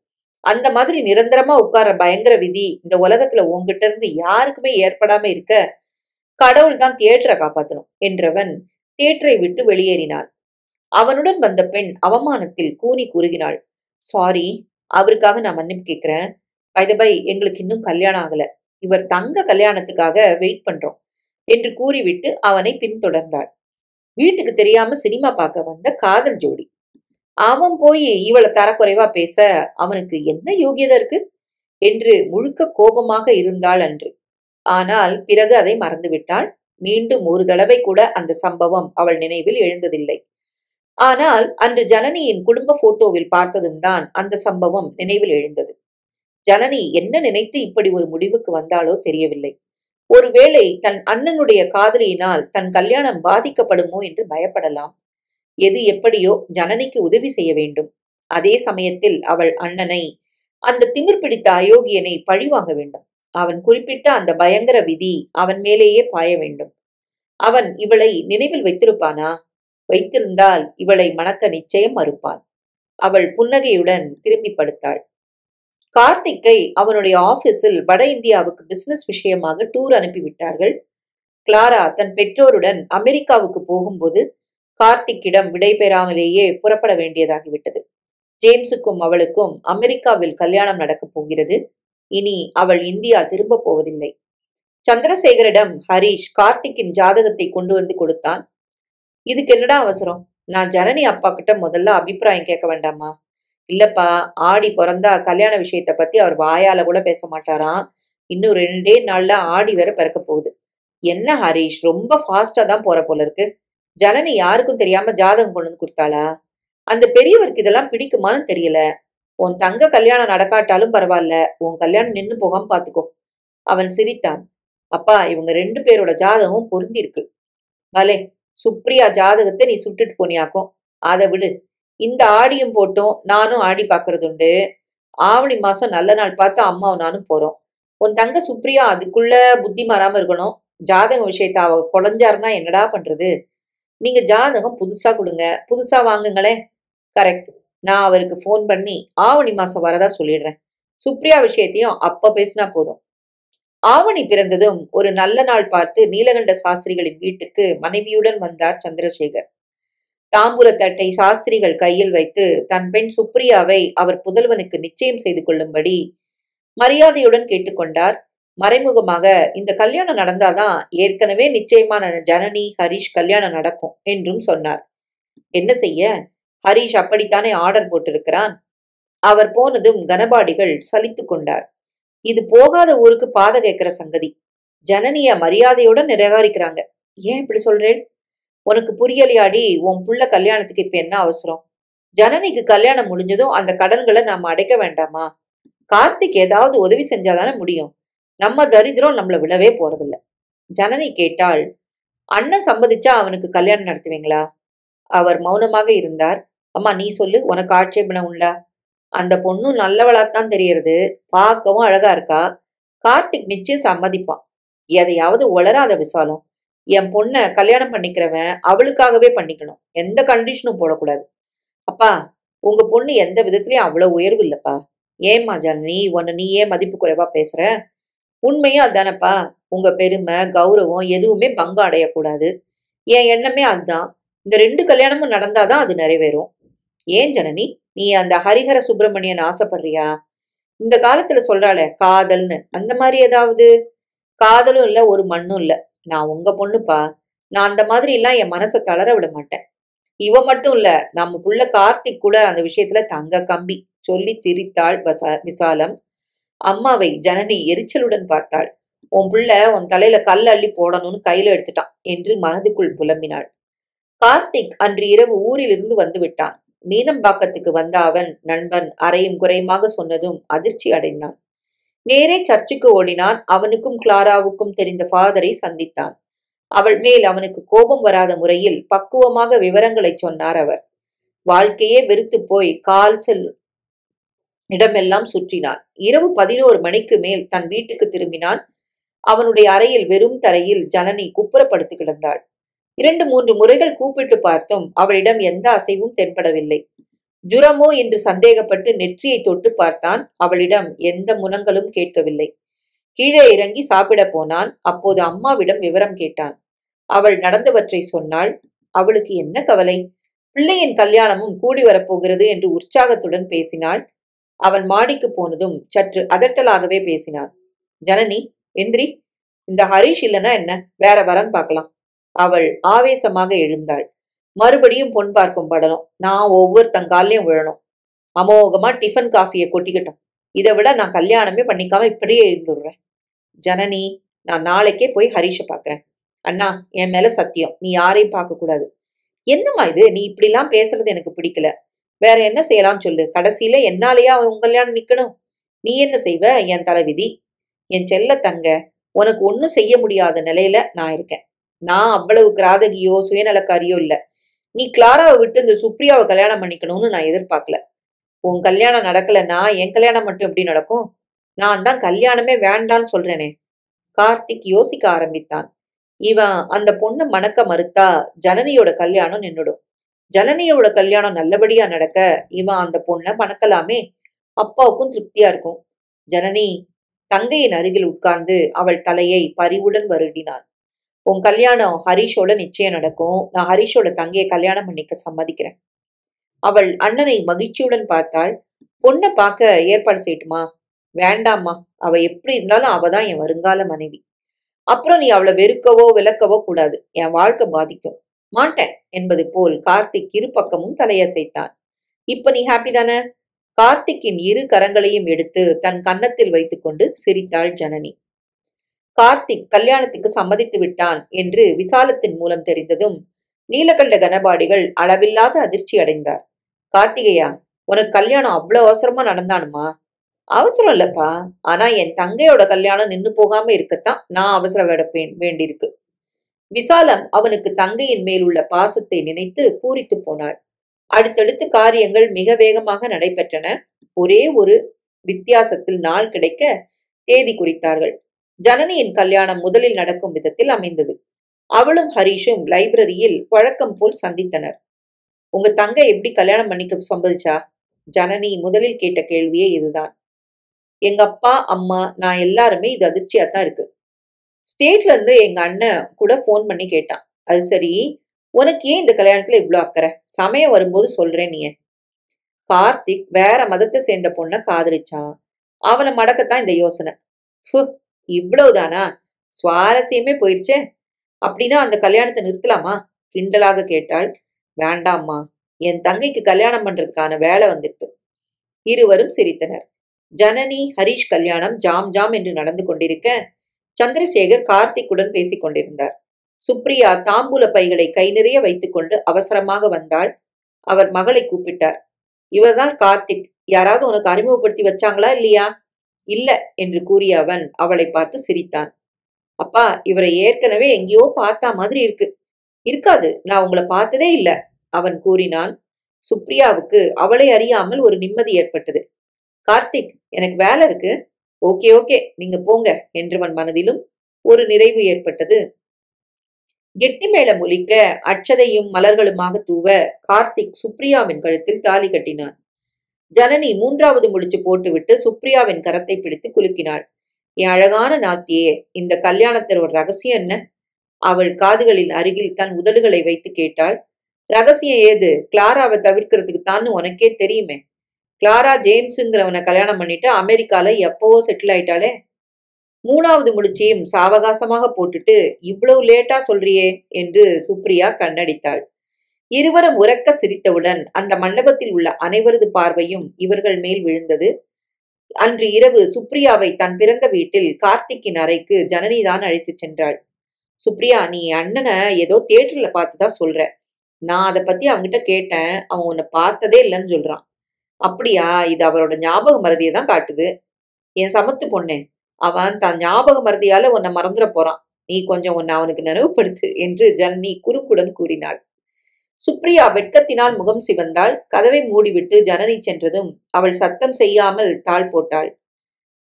அந்த மாதிரி நிரந்தரமா உட்கார்ற பயங்கர விதி இந்த உலகத்துல உன்கிட்ட இருந்து யாருக்குமே ஏற்படாம இருக்க கடவுள் தான் தியேட்டரை காப்பாத்தணும் என்றவன் தியேட்டரை விட்டு வெளியேறினான். அவனுடன் வந்த பெண் அவமானத்தில் கூனி குறுகினாள். சாரி, அவருக்காக நான் மன்னிப்பு கேட்கிறேன். பை த பை, எங்களுக்கு இன்னும் கல்யாணம் ஆகல. இவர் தங்க கல்யாணத்துக்காக வெயிட் பண்றோம் என்று கூறிவிட்டு அவனை பின்தொடர்ந்தாள். வீட்டுக்கு தெரியாம சினிமா பார்க்க வந்த காதல் ஜோடி. அவன் போய் இவளை தரக்குறைவா பேச அவனுக்கு என்ன யோகியதை இருக்கு என்று முழுக்க கோபமாக இருந்தாள் அன்று. ஆனால் பிறகு அதை மறந்துவிட்டாள். மீண்டும் ஒரு தடவை கூட அந்த சம்பவம் அவள் நினைவில் எழுந்ததில்லை. ஆனால் அன்று ஜனனியின் குடும்ப போட்டோவில் பார்த்ததும் தான் அந்த சம்பவம் நினைவில் எழுந்தது. ஜனனி என்ன நினைத்து இப்படி ஒரு முடிவுக்கு வந்தாளோ தெரியவில்லை. ஒருவேளை தன் அண்ணனுடைய காதலியினால் தன் கல்யாணம் பாதிக்கப்படுமோ என்று பயப்படலாம். எது எப்படியோ ஜனனிக்கு உதவி செய்ய வேண்டும். அதே சமயத்தில் அவள் அண்ணனை, அந்த திமிர் பிடித்த அயோக்கியனை பழிவாங்க வேண்டும். அவன் குறிப்பிட்ட அந்த பயங்கர விதி அவன் மேலேயே பாய வேண்டும். அவன் இவளை நினைவில் வைத்திருப்பானா? வைத்திருந்தால் இவளை மணக்க நிச்சயம் மறுப்பான். அவள் புன்னகையுடன் திரும்பி படுத்தாள். கார்த்திக்கை அவனுடைய ஆபீஸில் வட இந்தியாவுக்கு பிசினஸ் விஷயமாக டூர் அனுப்பிவிட்டார்கள். கிளாரா தன் பெற்றோருடன் அமெரிக்காவுக்கு போகும்போது கார்த்திக்கிடம் விடை பெறாமலேயே புறப்பட வேண்டியதாகிவிட்டது. ஜேம்ஸுக்கும் அவளுக்கும் அமெரிக்காவில் கல்யாணம் நடக்கப் போகிறது. இனி அவள் இந்தியா திரும்ப போவதில்லை. சந்திரசேகரிடம் ஹரீஷ் கார்த்திக்கின் ஜாதகத்தை கொண்டு வந்து கொடுத்தான். இதுக்கு என்னடா அவசரம்? நான் ஜனனி அப்பா கிட்ட முதல்ல அபிப்பிராயம் கேட்க வேண்டாமா? இல்லப்பா, ஆடி பிறந்தா கல்யாண விஷயத்த பத்தி அவர் வாயால கூட பேச மாட்டாராம். இன்னும் 2 நாள்ல ஆடி வேற பிறக்க போகுது. என்ன ஹரீஷ், ரொம்ப ஃபாஸ்டா தான் போற போல இருக்கு. ஜனனி யாருக்கும் தெரியாம ஜாதகம் கொண்டு வந்து கொடுத்தாளா? அந்த பெரியவருக்கு இதெல்லாம் பிடிக்குமான்னு தெரியல. உன் தங்க கல்யாணம் நடக்காட்டாலும் பரவாயில்ல, உன் கல்யாணம் நின்னு போகாம பாத்துக்கோ. அவன் சிரித்தான். அப்பா, இவங்க 2 பேரோட ஜாதகமும் பொருந்தி இருக்கு. பலே, சுப்ரியா ஜாதகத்தை நீ சுட்டுட்டு போனியாக்கும். அதை விடு. இந்த ஆடியும் போட்டும் நானும் ஆடி பாக்குறது உண்டு. ஆவணி மாசம் நல்ல நாள் பார்த்து அம்மாவும் நானும் போறோம். உன் தங்க சுப்ரியா அதுக்குள்ள புத்தி மாறாம இருக்கணும். ஜாதக விஷயத்த அவ குழஞ்சாருன்னா என்னடா பண்றது? நீங்க ஜாதகம் புதுசா கொடுங்க, புதுசா வாங்குங்களே. கரெக்ட். நான் அவருக்கு போன் பண்ணி ஆவணி மாசம் வரதா சொல்லிடுறேன். சுப்ரியா விஷயத்தையும் அப்ப பேசினா போதும். ஆவணி பிறந்ததும் ஒரு நல்ல நாள் பார்த்து நீலகண்ட சாஸ்திரிகளின் வீட்டுக்கு மனைவியுடன் வந்தார் சந்திரசேகர். தாம்பூலத்தட்டை சாஸ்திரிகள் கையில் வைத்து தன் பெண் சுப்ரியாவை அவர் புதல்வனுக்கு நிச்சயம் செய்து கொள்ளும்படி மரியாதையுடன் கேட்டுக்கொண்டார். மறைமுகமாக இந்த கல்யாணம் நடந்தாதான் ஏற்கனவே நிச்சயமான ஜனனி ஹரீஷ் கல்யாணம் நடக்கும் என்றும் சொன்னார். என்ன செய்ய, ஹரீஷ் அப்படித்தானே ஆர்டர் போட்டிருக்கிறான். அவர் போனதும் கனபாடிகள் சலித்து கொண்டார். இது போகாத ஊருக்கு பாத கேட்கிற சங்கதி. ஜனனிய மரியாதையுடன் நிராகரிக்கிறாங்க. ஏன் இப்படி சொல்றேன்? உனக்கு புரியலையாடி? உன் புள்ள கல்யாணத்துக்கு இப்ப என்ன அவசரம்? ஜனனிக்கு கல்யாணம் முடிஞ்சதும் அந்த கடன்களை நாம அடைக்க வேண்டாமா? கார்த்திக் ஏதாவது உதவி செஞ்சாதானே முடியும். நம்ம தரித்திரம் நம்மள விடவே போறதில்ல. ஜனனி கேட்டாள். அண்ணன் சம்மதிச்சா அவனுக்கு கல்யாணம் நடத்துவீங்களா? அவர் மௌனமாக இருந்தார். அம்மா, நீ சொல்லு, உனக்கு ஆட்சேபணம் உண்டா? அந்த பொண்ணும் நல்லவளாத்தான் தெரியறது. பார்க்கவும் அழகா இருக்கா. கார்த்திக் நிச்சயம் சம்மதிப்பான். எதையாவது உளராத விசாலம். என் பொண்ண கல்யாணம் பண்ணிக்கிறவன் அவளுக்காகவே பண்ணிக்கணும். எந்த கண்டிஷனும் போடக்கூடாது. அப்பா, உங்க பொண்ணு எந்த விதத்திலயும் அவ்வளவு உயர்வு இல்லப்பா. ஏம்மா ஜனனி, உன்னை நீ ஏன் மதிப்பு குறைவா பேசுற? உண்மையும் அதுதானப்பா. உங்க பெருமை கௌரவம் எதுவுமே பங்கம் அடையக்கூடாது. என் எண்ணமே அதுதான். இந்த 2 கல்யாணமும் நடந்தாதான் அது நிறைவேறும். ஏன் ஜனனி, நீ அந்த ஹரிஹர சுப்பிரமணியன் ஆசைப்படுறியா? இந்த காலத்துல சொல்றாளே காதல்னு, அந்த மாதிரி ஏதாவது? காதலும் இல்ல, ஒரு மண்ணும் இல்ல. நான் உங்க பொண்ணுப்பா. நான் அந்த மாதிரி எல்லாம் என் மனசை தளர விட மாட்டேன். இவ மட்டும் இல்ல, நம்ம புள்ள கார்த்திக் கூட அந்த விஷயத்துல தங்க கம்பி. சொல்லி சிரித்தாள் விசாலம். அம்மாவை ஜனனி எரிச்சலுடன் பார்த்தாள். உன் புள்ள உன் தலையில கல் அள்ளி போடணும்னு கையில எடுத்துட்டான் என்று மனதுக்குள் புலம்பினாள். கார்த்திக் அன்று இரவு ஊரிலிருந்து வந்து விட்டான். மீனம்பாக்கத்துக்கு வந்த அவன் நண்பன் அறையும் குறையுமாக சொன்னதும் அதிர்ச்சி அடைந்தான். நேரே சர்ச்சுக்கு ஓடினான். அவனுக்கும் கிளாராவுக்கும் தெரிந்த ஃபாதரை சந்தித்தான். அவள் மேல் அவனுக்கு கோபம் வராத முறையில் பக்குவமாக விவரங்களை சொன்னார் அவர். வாழ்க்கையே வெறுத்து போய் கால் செல் இடமெல்லாம் சுற்றினான். இரவு 11 மணிக்கு மேல் தன் வீட்டுக்கு திரும்பினான். அவனுடைய அறையில் வெறும் தரையில் ஜனனி குப்புறப்படுத்து கிடந்தாள். 2, 3 முறைகள் கூப்பிட்டு பார்த்தும் அவளிடம் எந்த அசைவும் தென்படவில்லை. ஜுரமோ என்று சந்தேகப்பட்டு நெற்றியை தொட்டு பார்த்தான். அவளிடம் எந்த முனங்களும் கேட்கவில்லை. கீழே இறங்கி சாப்பிட போனான். அப்போது அம்மாவிடம் விவரம் கேட்டான். அவள் நடந்தவற்றை சொன்னாள். அவளுக்கு என்ன கவலை? பிள்ளையின் கல்யாணமும் கூடி வரப்போகிறது என்று உற்சாகத்துடன் பேசினாள். அவன் மாடிக்கு போனதும் சற்று அதட்டலாகவே பேசினான். ஜனனி, எந்திரி. இந்த ஹரிஷ் இல்லைன்னா என்ன, வேற வரன் பார்க்கலாம். அவள் ஆவேசமாக எழுந்தாள். மறுபடியும் பொன் பார்க்கும் படணும். நான் ஒவ்வொருத்தங்காலையும் விழணும். அமோகமா டிஃபன் காஃபியை கொட்டிக்கட்டும். இதை விட நான் கல்யாணமே பண்ணிக்காம இப்படியே இருந்துடுறேன். ஜனனி, நான் நாளைக்கே போய் ஹரிஷை பார்க்கறேன். அண்ணா, என் மேல சத்தியம், நீ யாரையும் பார்க்க கூடாது. என்னம்மா இது, நீ இப்படிலாம் பேசுறது எனக்கு பிடிக்கல. வேற என்ன செய்யலாம் சொல்லு. கடைசியில என்னாலேயா உன் கல்யாணம் நிக்கணும்? நீ என்ன செய்வ? என் தலைவிதி. என் செல்ல தங்க, உனக்கு ஒன்னும் செய்ய முடியாத நிலையில நான் இருக்கேன். நான் அவ்வளவு கிராதகியோ சுயநலக்காரியோ இல்ல. நீ கிளாராவை விட்டு இந்த சுப்ரியாவை கல்யாணம் பண்ணிக்கணும்னு நான் எதிர்பார்க்கல. உன் கல்யாணம் நடக்கலன்னா என் கல்யாணம் மட்டும் எப்படி நடக்கும்? நான் தான் கல்யாணமே வேண்டான்னு சொல்றேனே. கார்த்திக் யோசிக்க ஆரம்பித்தான். இவன் அந்த பொண்ணை மணக்க மறுத்தா ஜனனியோட கல்யாணம் நின்னுடும். ஜனனியோட கல்யாணம் நல்லபடியா நடக்க இவன் அந்த பொண்ணை மணக்கலாமே. அப்பாவுக்கும் திருப்தியா இருக்கும். ஜனனி, தங்கையின் அருகில் உட்கார்ந்து அவள் தலையை பரிவுடன் வருடினான். உன் கல்யாணம் ஹரிஷோட நிச்சயம் நடக்கும். நான் ஹரிஷோட தங்கையை கல்யாணம் பண்ணிக்க சம்மதிக்கிறேன். அவள் அண்ணனை மகிழ்ச்சியுடன் பார்த்தாள். பொண்ணை பார்க்க ஏற்பாடு செய்யட்டுமா? வேண்டாம்மா, அவ எப்படி இருந்தாலும் அவதான் என் வருங்கால மனைவி. அப்புறம் நீ அவளை வெறுக்கவோ விளக்கவோ கூடாது. என் வாழ்க்கை பாதிக்கும். மாட்டேன் என்பது போல் கார்த்திக் இரு பக்கமும் தலையசைத்தான். இப்ப நீ ஹாப்பி தானே? கார்த்திக்கின் இரு கரங்களையும் எடுத்து தன் கன்னத்தில் வைத்துக்கொண்டு சிரித்தாள் ஜனனி. கார்த்திக் கல்யாணத்துக்கு சம்மதித்து விட்டான் என்று விசாலத்தின் மூலம் தெரிந்ததும் நீலகண்ட கனபாடிகள் அளவில்லாத அதிர்ச்சி அடைந்தார். கார்த்திகையா, உனக்கு கல்யாணம் அவ்வளவு அவசரமா நடந்தானுமா? அவசரம் இல்லப்பா, ஆனா என் தங்கையோட கல்யாணம் நின்னு போகாம இருக்கத்தான் நான் அவசர வேண்டியிருக்கு. விசாலம் அவனுக்கு தங்கையின் மேல் உள்ள பாசத்தை நினைத்து பூரித்து போனாள். அடுத்தடுத்து காரியங்கள் மிக வேகமாக நடைபெற்றன. ஒரே ஒரு வித்தியாசத்தில் நாள் கிடைக்க தேதி குறித்தார்கள். ஜனனியின் கல்யாணம் முதலில் நடக்கும் விதத்தில் அமைந்தது. அவளும் ஹரிஷும் லைப்ரரியில் வழக்கம் போல் சந்தித்தனர். உங்க தங்கை எப்படி கல்யாணம் பண்ணிக்க சம்மதிச்சா? ஜனனி முதலில் கேட்ட கேள்வியே இதுதான். எங்க அப்பா, அம்மா, நான் எல்லாருமே இது அதிர்ச்சியா தான் இருக்கு. ஸ்டேட்ல இருந்து எங்க அண்ணன் கூட போன் பண்ணி கேட்டான். அது சரி, உனக்கு ஏன் இந்த கல்யாணத்துல இவ்வளவு அக்கறை? சமயம் வரும்போது சொல்றேன். நீ கார்த்திக் வேற மதத்தை சேர்ந்த பொண்ண காதலிச்சான். அவனை மடக்கத்தான் இந்த யோசனை. இவ்வளவுதானா? சுவாரஸ்யமே போயிருச்சே. அப்படின்னா அந்த கல்யாணத்தை நிறுத்தலாமா? கிண்டலாக கேட்டாள். வேண்டாம்மா, என் தங்கைக்கு கல்யாணம் பண்றதுக்கான வேலை வந்துட்டு. இருவரும் சிரித்தனர். ஜனனி ஹரிஷ் கல்யாணம் ஜாம் ஜாம் என்று நடந்து கொண்டிருக்க சந்திரசேகர் கார்த்திக்குடன் பேசிக் கொண்டிருந்தார். சுப்ரியா தாம்பூல பைகளை கை நிறைய வைத்துக்கொண்டு அவசரமாக வந்தாள். அவர் மகளை கூப்பிட்டார். இவர்தான் கார்த்திக். யாராவது உனக்கு அறிமுகப்படுத்தி வச்சாங்களா இல்லையா? இல்ல என்று கூறிய அவன் அவளை பார்த்து சிரித்தான். அப்பா, இவரை ஏற்கனவே எங்கேயோ பார்த்தா மாதிரி இருக்கு. இருக்காது, நான் உங்களை பார்த்ததே இல்ல, அவன் கூறினான். சுப்ரியாவுக்கு அவளை அறியாமல் ஒரு நிம்மதி ஏற்பட்டது. கார்த்திக், எனக்கு வேலை இருக்கு. ஓகே ஓகே, நீங்க போங்க என்றவன் மனதிலும் ஒரு நிறைவு ஏற்பட்டது. கெட்டி மேளம் ஒலிக்க அட்சதையும் மலர்களுமாக தூவ கார்த்திக் சுப்ரியாவின் கழுத்தில் தாலி கட்டினான். ஜனனி மூன்றாவது முடிச்சு போட்டுவிட்டு சுப்ரியாவின் கரத்தை பிடித்து குலுக்கினாள். என் அழகான நாத்தியே, இந்த கல்யாணத்தில் ஒரு ரகசியம் என்ன? அவள் காதுகளின் அருகில் தன் உதடுகளை வைத்து கேட்டாள். ரகசியம் ஏது? கிளாராவை தவிர்க்கிறதுக்கு தான் உனக்கே தெரியுமே. கிளாரா ஜேம்ஸுங்கிறவனை கல்யாணம் பண்ணிட்டு அமெரிக்கால எப்பவோ செட்டில் ஆயிட்டாளே. மூணாவது முடிச்சியும் சாவகாசமாக போட்டுட்டு இவ்வளவு லேட்டா சொல்றியே என்று சுப்ரியா கண்ணடித்தாள். இருவரும் உரக்க சிரித்தவுடன் அந்த மண்டபத்தில் உள்ள அனைவரது பார்வையும் இவர்கள் மேல் விழுந்தது. அன்று இரவு சுப்ரியாவை தன் பிறந்த வீட்டில் கார்த்திக்கின் அறைக்கு ஜனனிதான் அழைத்துச் சென்றாள். சுப்ரியா, நீ அண்ணனை ஏதோ தியேட்டர்ல பார்த்துதான் சொல்ற. நான் அதை பத்தி அவன்கிட்ட கேட்டேன். அவன் உன்னை பார்த்ததே இல்லைன்னு சொல்றான். அப்படியா? இது அவரோட ஞாபக மறதியை தான் காட்டுது. என் சமத்து பொண்ணே, அவன் தன் ஞாபக மறதியால உன்னை மறந்துட போறான். நீ கொஞ்சம் உன்னை அவனுக்கு நினைவுபடுத்து என்று ஜனனி குறுக்குடன் கூறினாள். சுப்ரியா வெட்கத்தினால் முகம் சிவந்தாள். கதவை மூடிவிட்டு ஜனனி சென்றதும் அவள் சத்தம் செய்யாமல் தாழ் போட்டாள்.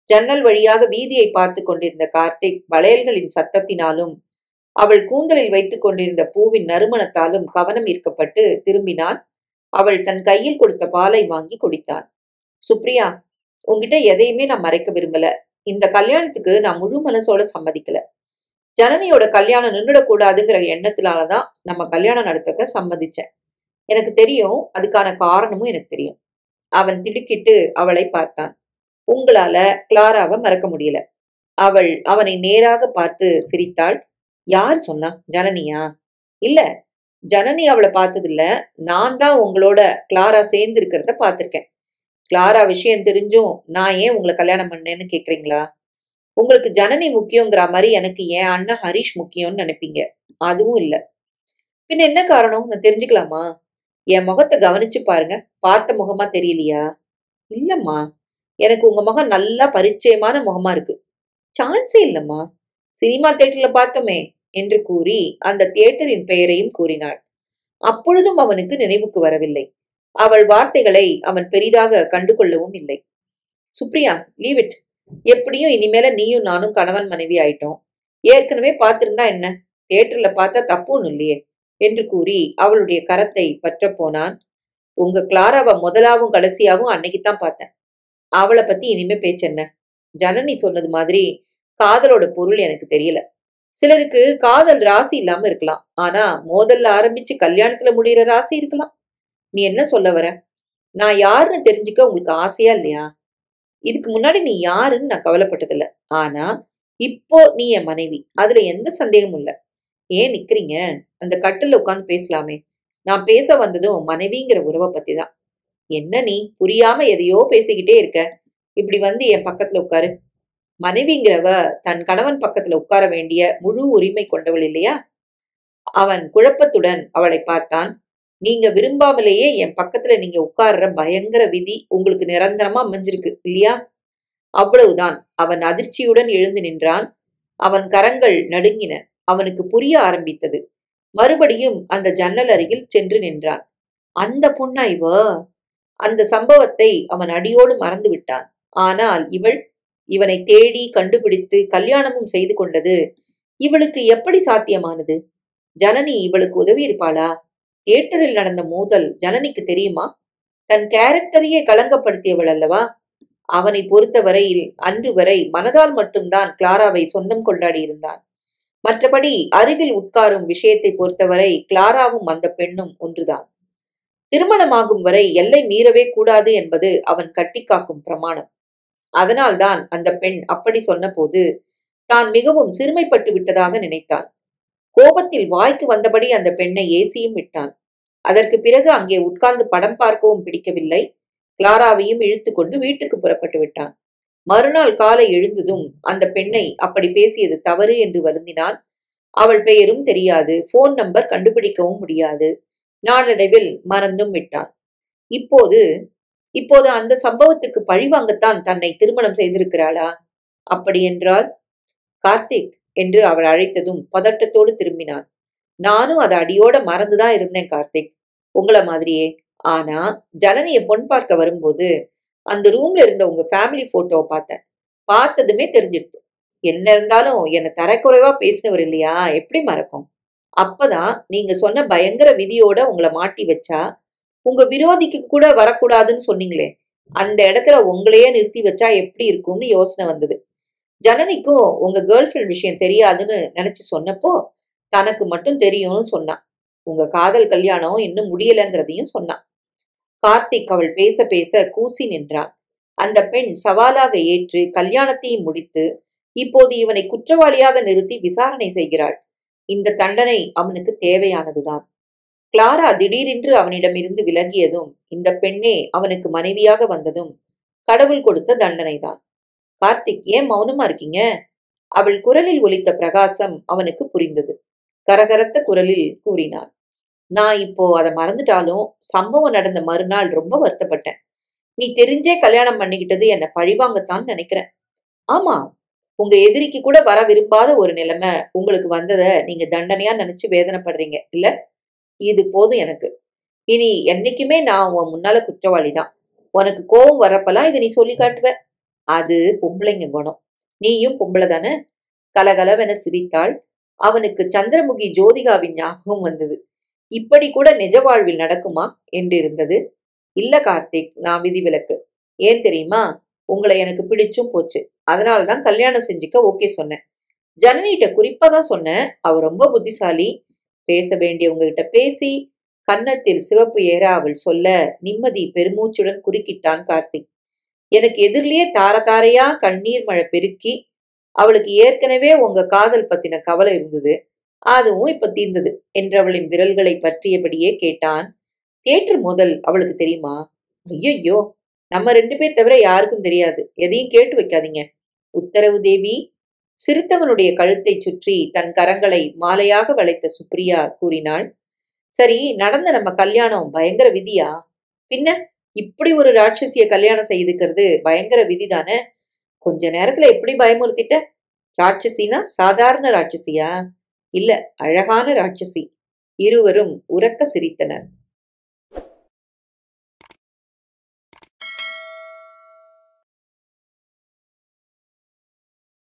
ஜன்னல் வழியாக வீதியை பார்த்து கொண்டிருந்த கார்த்திக் வளையல்களின் சத்தத்தினாலும் அவள் கூந்தலில் வைத்துக் கொண்டிருந்த பூவின் நறுமணத்தாலும் கவனம் ஈர்க்கப்பட்டு திரும்பினான். அவள் தன் கையில் கொடுத்த பாலை வாங்கி குடித்தான். சுப்ரியா, உன்கிட்ட எதையுமே நான் மறைக்க விரும்பல. இந்த கல்யாணத்துக்கு நான் முழு மனசோட சம்மதிக்கல. ஜனனியோட கல்யாணம் நின்றுடக்கூடாதுங்கிற எண்ணத்தினாலதான் நம்ம கல்யாணம் நடத்தக்க சம்மதிச்சேன். எனக்கு தெரியும், அதுக்கான காரணமும் எனக்கு தெரியும். அவன் திடுக்கிட்டு அவளை பார்த்தான். உங்களால கிளாராவை மறக்க முடியல. அவள் அவனை நேராக பார்த்து சிரித்தாள். யார் சொன்னா? ஜனனியா? இல்ல, ஜனனி அவளை பார்த்ததில்ல. நான் தான் உங்களோட கிளாரா சேர்ந்து இருக்கிறத பார்த்திருக்கேன். கிளாரா விஷயம் தெரிஞ்சும் நான் ஏன் உங்களை கல்யாணம் பண்ணேன்னு கேக்குறீங்களா? உங்களுக்கு ஜனனி முக்கியங்கிற மாதிரி எனக்கு என் அண்ணன் ஹரிஷ் முக்கியம்னு நினைப்பீங்க. அதுவும் இல்ல. பின்ன என்ன காரணம்? நான் தெரிஞ்சுக்கலாமா? என் முகத்தை கவனிச்சு பாருங்க. பார்த்த முகமா தெரியலையா? இல்லம்மா, எனக்கு உங்க முகம் நல்லா பரிச்சயமான முகமா இருக்கு. சான்ஸே இல்லம்மா, சினிமா தியேட்டர்ல பார்த்தோமே என்று கூறி அந்த தியேட்டரின் பெயரையும் கூறினாள். அப்பொழுதும் அவனுக்கு நினைவுக்கு வரவில்லை. அவள் வார்த்தைகளை அவன் பெரிதாக கண்டுகொள்ளவும் இல்லை. Supriya, leave it. எப்படியும் இனிமேல நீயும் நானும் கணவன் மனைவி ஆயிட்டோம். ஏற்கனவே பார்த்திருந்தா என்ன, தியேட்டர்ல பார்த்தா தப்பு ஒண்ணும் இல்லையே என்று கூறி அவளுடைய கரத்தை பற்ற போனான். உங்க கிளாராவை முதலாவும் கடைசியாவும் அன்னைக்குத்தான் பார்த்தேன். அவளை பத்தி இனிமே பேச்சென்ன? ஜனனி சொன்னது மாதிரி காதலோட பொருள் எனக்கு தெரியல. சிலருக்கு காதல் ராசி இல்லாம இருக்கலாம். ஆனா மோதல்ல ஆரம்பிச்சு கல்யாணத்துல முடிகிற ராசி இருக்கலாம். நீ என்ன சொல்ல வர? நான் யாருன்னு தெரிஞ்சுக்க உங்களுக்கு ஆசையா இல்லையா? இதுக்கு முன்னாடி நீ யாருன்னு நான் கவலைப்பட்டதில்ல. ஆனா இப்போ நீ என் மனைவி, அதுல எந்த சந்தேகமும் இல்ல. ஏன் நிக்கிறீங்க? அந்த கட்டில்ல உட்காந்து பேசலாமே. நான் பேச வந்ததும் மனைவிங்கிற உறவை பத்தி தான். என்ன நீ புரியாம எதையோ பேசிக்கிட்டே இருக்க? இப்படி வந்து என் பக்கத்துல உட்காரு. மனைவிங்கிறவ தன் கணவன் பக்கத்துல உட்கார வேண்டிய முழு உரிமை கொண்டவள் இல்லையா? அவன் குழப்பத்துடன் அவளை பார்த்தான். நீங்க விரும்பாமலேயே என் பக்கத்துல நீங்க உட்கார்ற பயங்கர விதி உங்களுக்கு நிரந்தரமா அமைஞ்சிருக்கு இல்லையா? அவ்வளவுதான். அவன் அதிர்ச்சியுடன் எழுந்து நின்றான். அவன் கரங்கள் நடுங்கின. அவனுக்கு புரிய ஆரம்பித்தது. மறுபடியும் அந்த ஜன்னல் அருகில் சென்று நின்றான். அந்த பொண்ணா இவ? அந்த சம்பவத்தை அவன் அடியோடு மறந்து விட்டான். ஆனால் இவனை தேடி கண்டுபிடித்து கல்யாணமும் செய்து கொண்டது இவளுக்கு எப்படி சாத்தியமானது? ஜனனி இவளுக்கு உதவி இருப்பாளா? தியேட்டரில் நடந்த மோதல் ஜனனிக்கு தெரியுமா? தன் கேரக்டரையே களங்கப்படுத்தியவள் அல்லவா? அவனை பொறுத்த வரையில் அன்று வரை மனதால் மட்டும்தான் கிளாராவை சொந்தம் கொண்டாடி இருந்தான். மற்றபடி அருகில் உட்காரும் விஷயத்தை பொறுத்தவரை கிளாராவும் அந்த பெண்ணும் ஒன்றுதான். திருமணமாகும் வரை எல்லை மீறவே கூடாது என்பது அவன் கட்டிக்காக்கும் பிரமாணம். அதனால்தான் அந்த பெண் அப்படி சொன்னபோது தான் மிகவும் சிறுமைப்பட்டு விட்டதாக நினைத்தான். கோபத்தில் வாய்க்கு வந்தபடி அந்த பெண்ணை ஏசியும் விட்டான். அதற்கு பிறகு அங்கே உட்கார்ந்து படம் பார்க்கவும் பிடிக்கவில்லை. கிளாராவையும் இழுத்து கொண்டு வீட்டுக்கு புறப்பட்டு விட்டான். மறுநாள் காலை எழுந்ததும் அந்த பெண்ணை அப்படி பேசியது தவறு என்று வருந்தினான். அவள் பெயரும் தெரியாது, போன் நம்பர் கண்டுபிடிக்கவும் முடியாது. நாளடைவில் மறந்தும் விட்டான். இப்போது இப்போது அந்த சம்பவத்துக்கு பழிவாங்கத்தான் தன்னை திருமணம் செய்திருக்கிறாளா? அப்படியென்றால் கார்த்திக் என்று அவள் அழைத்ததும் பதட்டத்தோடு திரும்பினான். நானும் அதை அடியோட மறந்துதான் இருந்தேன் கார்த்திக், உங்களை மாதிரியே. ஆனா ஜனனிய பொன் பார்க்க வரும்போது அந்த ரூம்ல இருந்த உங்க ஃபேமிலி போட்டோவை பார்த்தேன். பார்த்ததுமே தெரிஞ்சிடுது. என்ன இருந்தாலும் என்னை தரக்குறைவா பேசினவர் இல்லையா, எப்படி மறக்கும்? அப்பதான் நீங்க சொன்ன பயங்கர விதியோட உங்களை மாட்டி வச்சா உங்க விரோதிக்கு கூட வரக்கூடாதுன்னு சொன்னீங்களே, அந்த இடத்துல உங்களையே நிறுத்தி வச்சா எப்படி இருக்கும்னு யோசனை வந்தது. ஜனனிக்கும் உங்க கேர்ள் ஃப்ரெண்ட் விஷயம் தெரியாதுன்னு நினைச்சு சொன்னப்போ தனக்கு மட்டும் தெரியும்னு சொன்னான். உங்க காதல் கல்யாணம் இன்னும் முடியலங்கிறதையும் சொன்னான். கார்த்திக் அவள் பேச பேச கூசி நின்றான். அந்த பெண் சவாலாக ஏற்று கல்யாணத்தையும் முடித்து இப்போது இவனை குற்றவாளியாக நிறுத்தி விசாரணை செய்கிறாள். இந்த தண்டனை அவனுக்கு தேவையானதுதான். கிளாரா திடீரென்று அவனிடமிருந்து விலகியதும் இந்த பெண்ணே அவனுக்கு மனைவியாக வந்ததும் கடவுள் கொடுத்த தண்டனைதான். கார்த்திக், ஏன் மௌனமா இருக்கீங்க? அவள் குரலில் ஒலித்த பிரகாசம் அவனுக்கு புரிந்தது. கரகரத்த குரலில் கூறினான். நான் இப்போ அதை மறந்துட்டாலும் சம்பவம் நடந்த மறுநாள் ரொம்ப வருத்தப்பட்டேன். நீ தெரிஞ்சே கல்யாணம் பண்ணிக்கிட்டது என்னை பழிவாங்கத்தான் நினைக்கிறேன். ஆமா, உங்க எதிரிக்கு கூட வர விரும்பாத ஒரு நிலைமை உங்களுக்கு வந்ததை நீங்க தண்டனையா நினைச்சு வேதனைப்படுறீங்க இல்ல? இது போதும் எனக்கு. இனி என்னைக்குமே நான் உன் முன்னால குற்றவாளிதான். உனக்கு கோபம் வரப்பெல்லாம் இதை நீ சொல்லி காட்டுவ. அது பொம்பளைங்க குணம். நீயும் பொம்பளை தானே? கலகலவென சிரித்தாள். அவனுக்கு சந்திரமுகி ஜோதிகாவின் ஞாபகம் வந்தது. இப்படி கூட நிஜ வாழ்வில் நடக்குமா என்று இருந்தது. இல்ல கார்த்திக், நான் விதிவிலக்கு. ஏன் தெரியுமா? உங்களை எனக்கு பிடிச்சும் போச்சு. அதனாலதான் கல்யாணம் செஞ்சுக்க ஓகே சொன்னேன். ஜனனிட்ட குறிப்பா தான் சொன்னேன். அவ ரொம்ப புத்திசாலி. பேச வேண்டியவங்க கிட்ட பேசி கன்னத்தில் சிவப்பு ஏற அவள் சொல்ல நிம்மதி பெருமூச்சுடன் குறுக்கிட்டான் கார்த்திக். எனக்கு எதிரிலேயே தார தாரையா கண்ணீர் மழை பெருக்கி அவளுக்கு ஏற்கனவே உங்க காதல் பத்தின கவலை இருந்தது. அதுவும் இப்ப தீர்ந்தது என்றவளின் விரல்களை பற்றியபடியே கேட்டான். தியேட்டர் முதல் அவளுக்கு தெரியுமா? ஐயையோ, நம்ம 2 பேர் தவிர யாருக்கும் தெரியாது. எதையும் கேட்டு வைக்காதீங்க. உத்தரவு தேவி. சிரித்தவனுடைய கழுத்தை சுற்றி தன் கரங்களை மாலையாக வளைத்த சுப்ரியா கூறினாள். சரி, நடந்த நம்ம கல்யாணம் பயங்கர விதியா? பின்ன இப்படி ஒரு ராட்சசிய கல்யாணம் செய்துக்கிறது பயங்கர விதிதானே. கொஞ்ச நேரத்துல எப்படி பயமுறுத்திட்ட? ராட்சசினா சாதாரண ராட்சசியா? இல்ல, அழகான ராட்சசி. இருவரும் உரக்க சிரித்தனர்.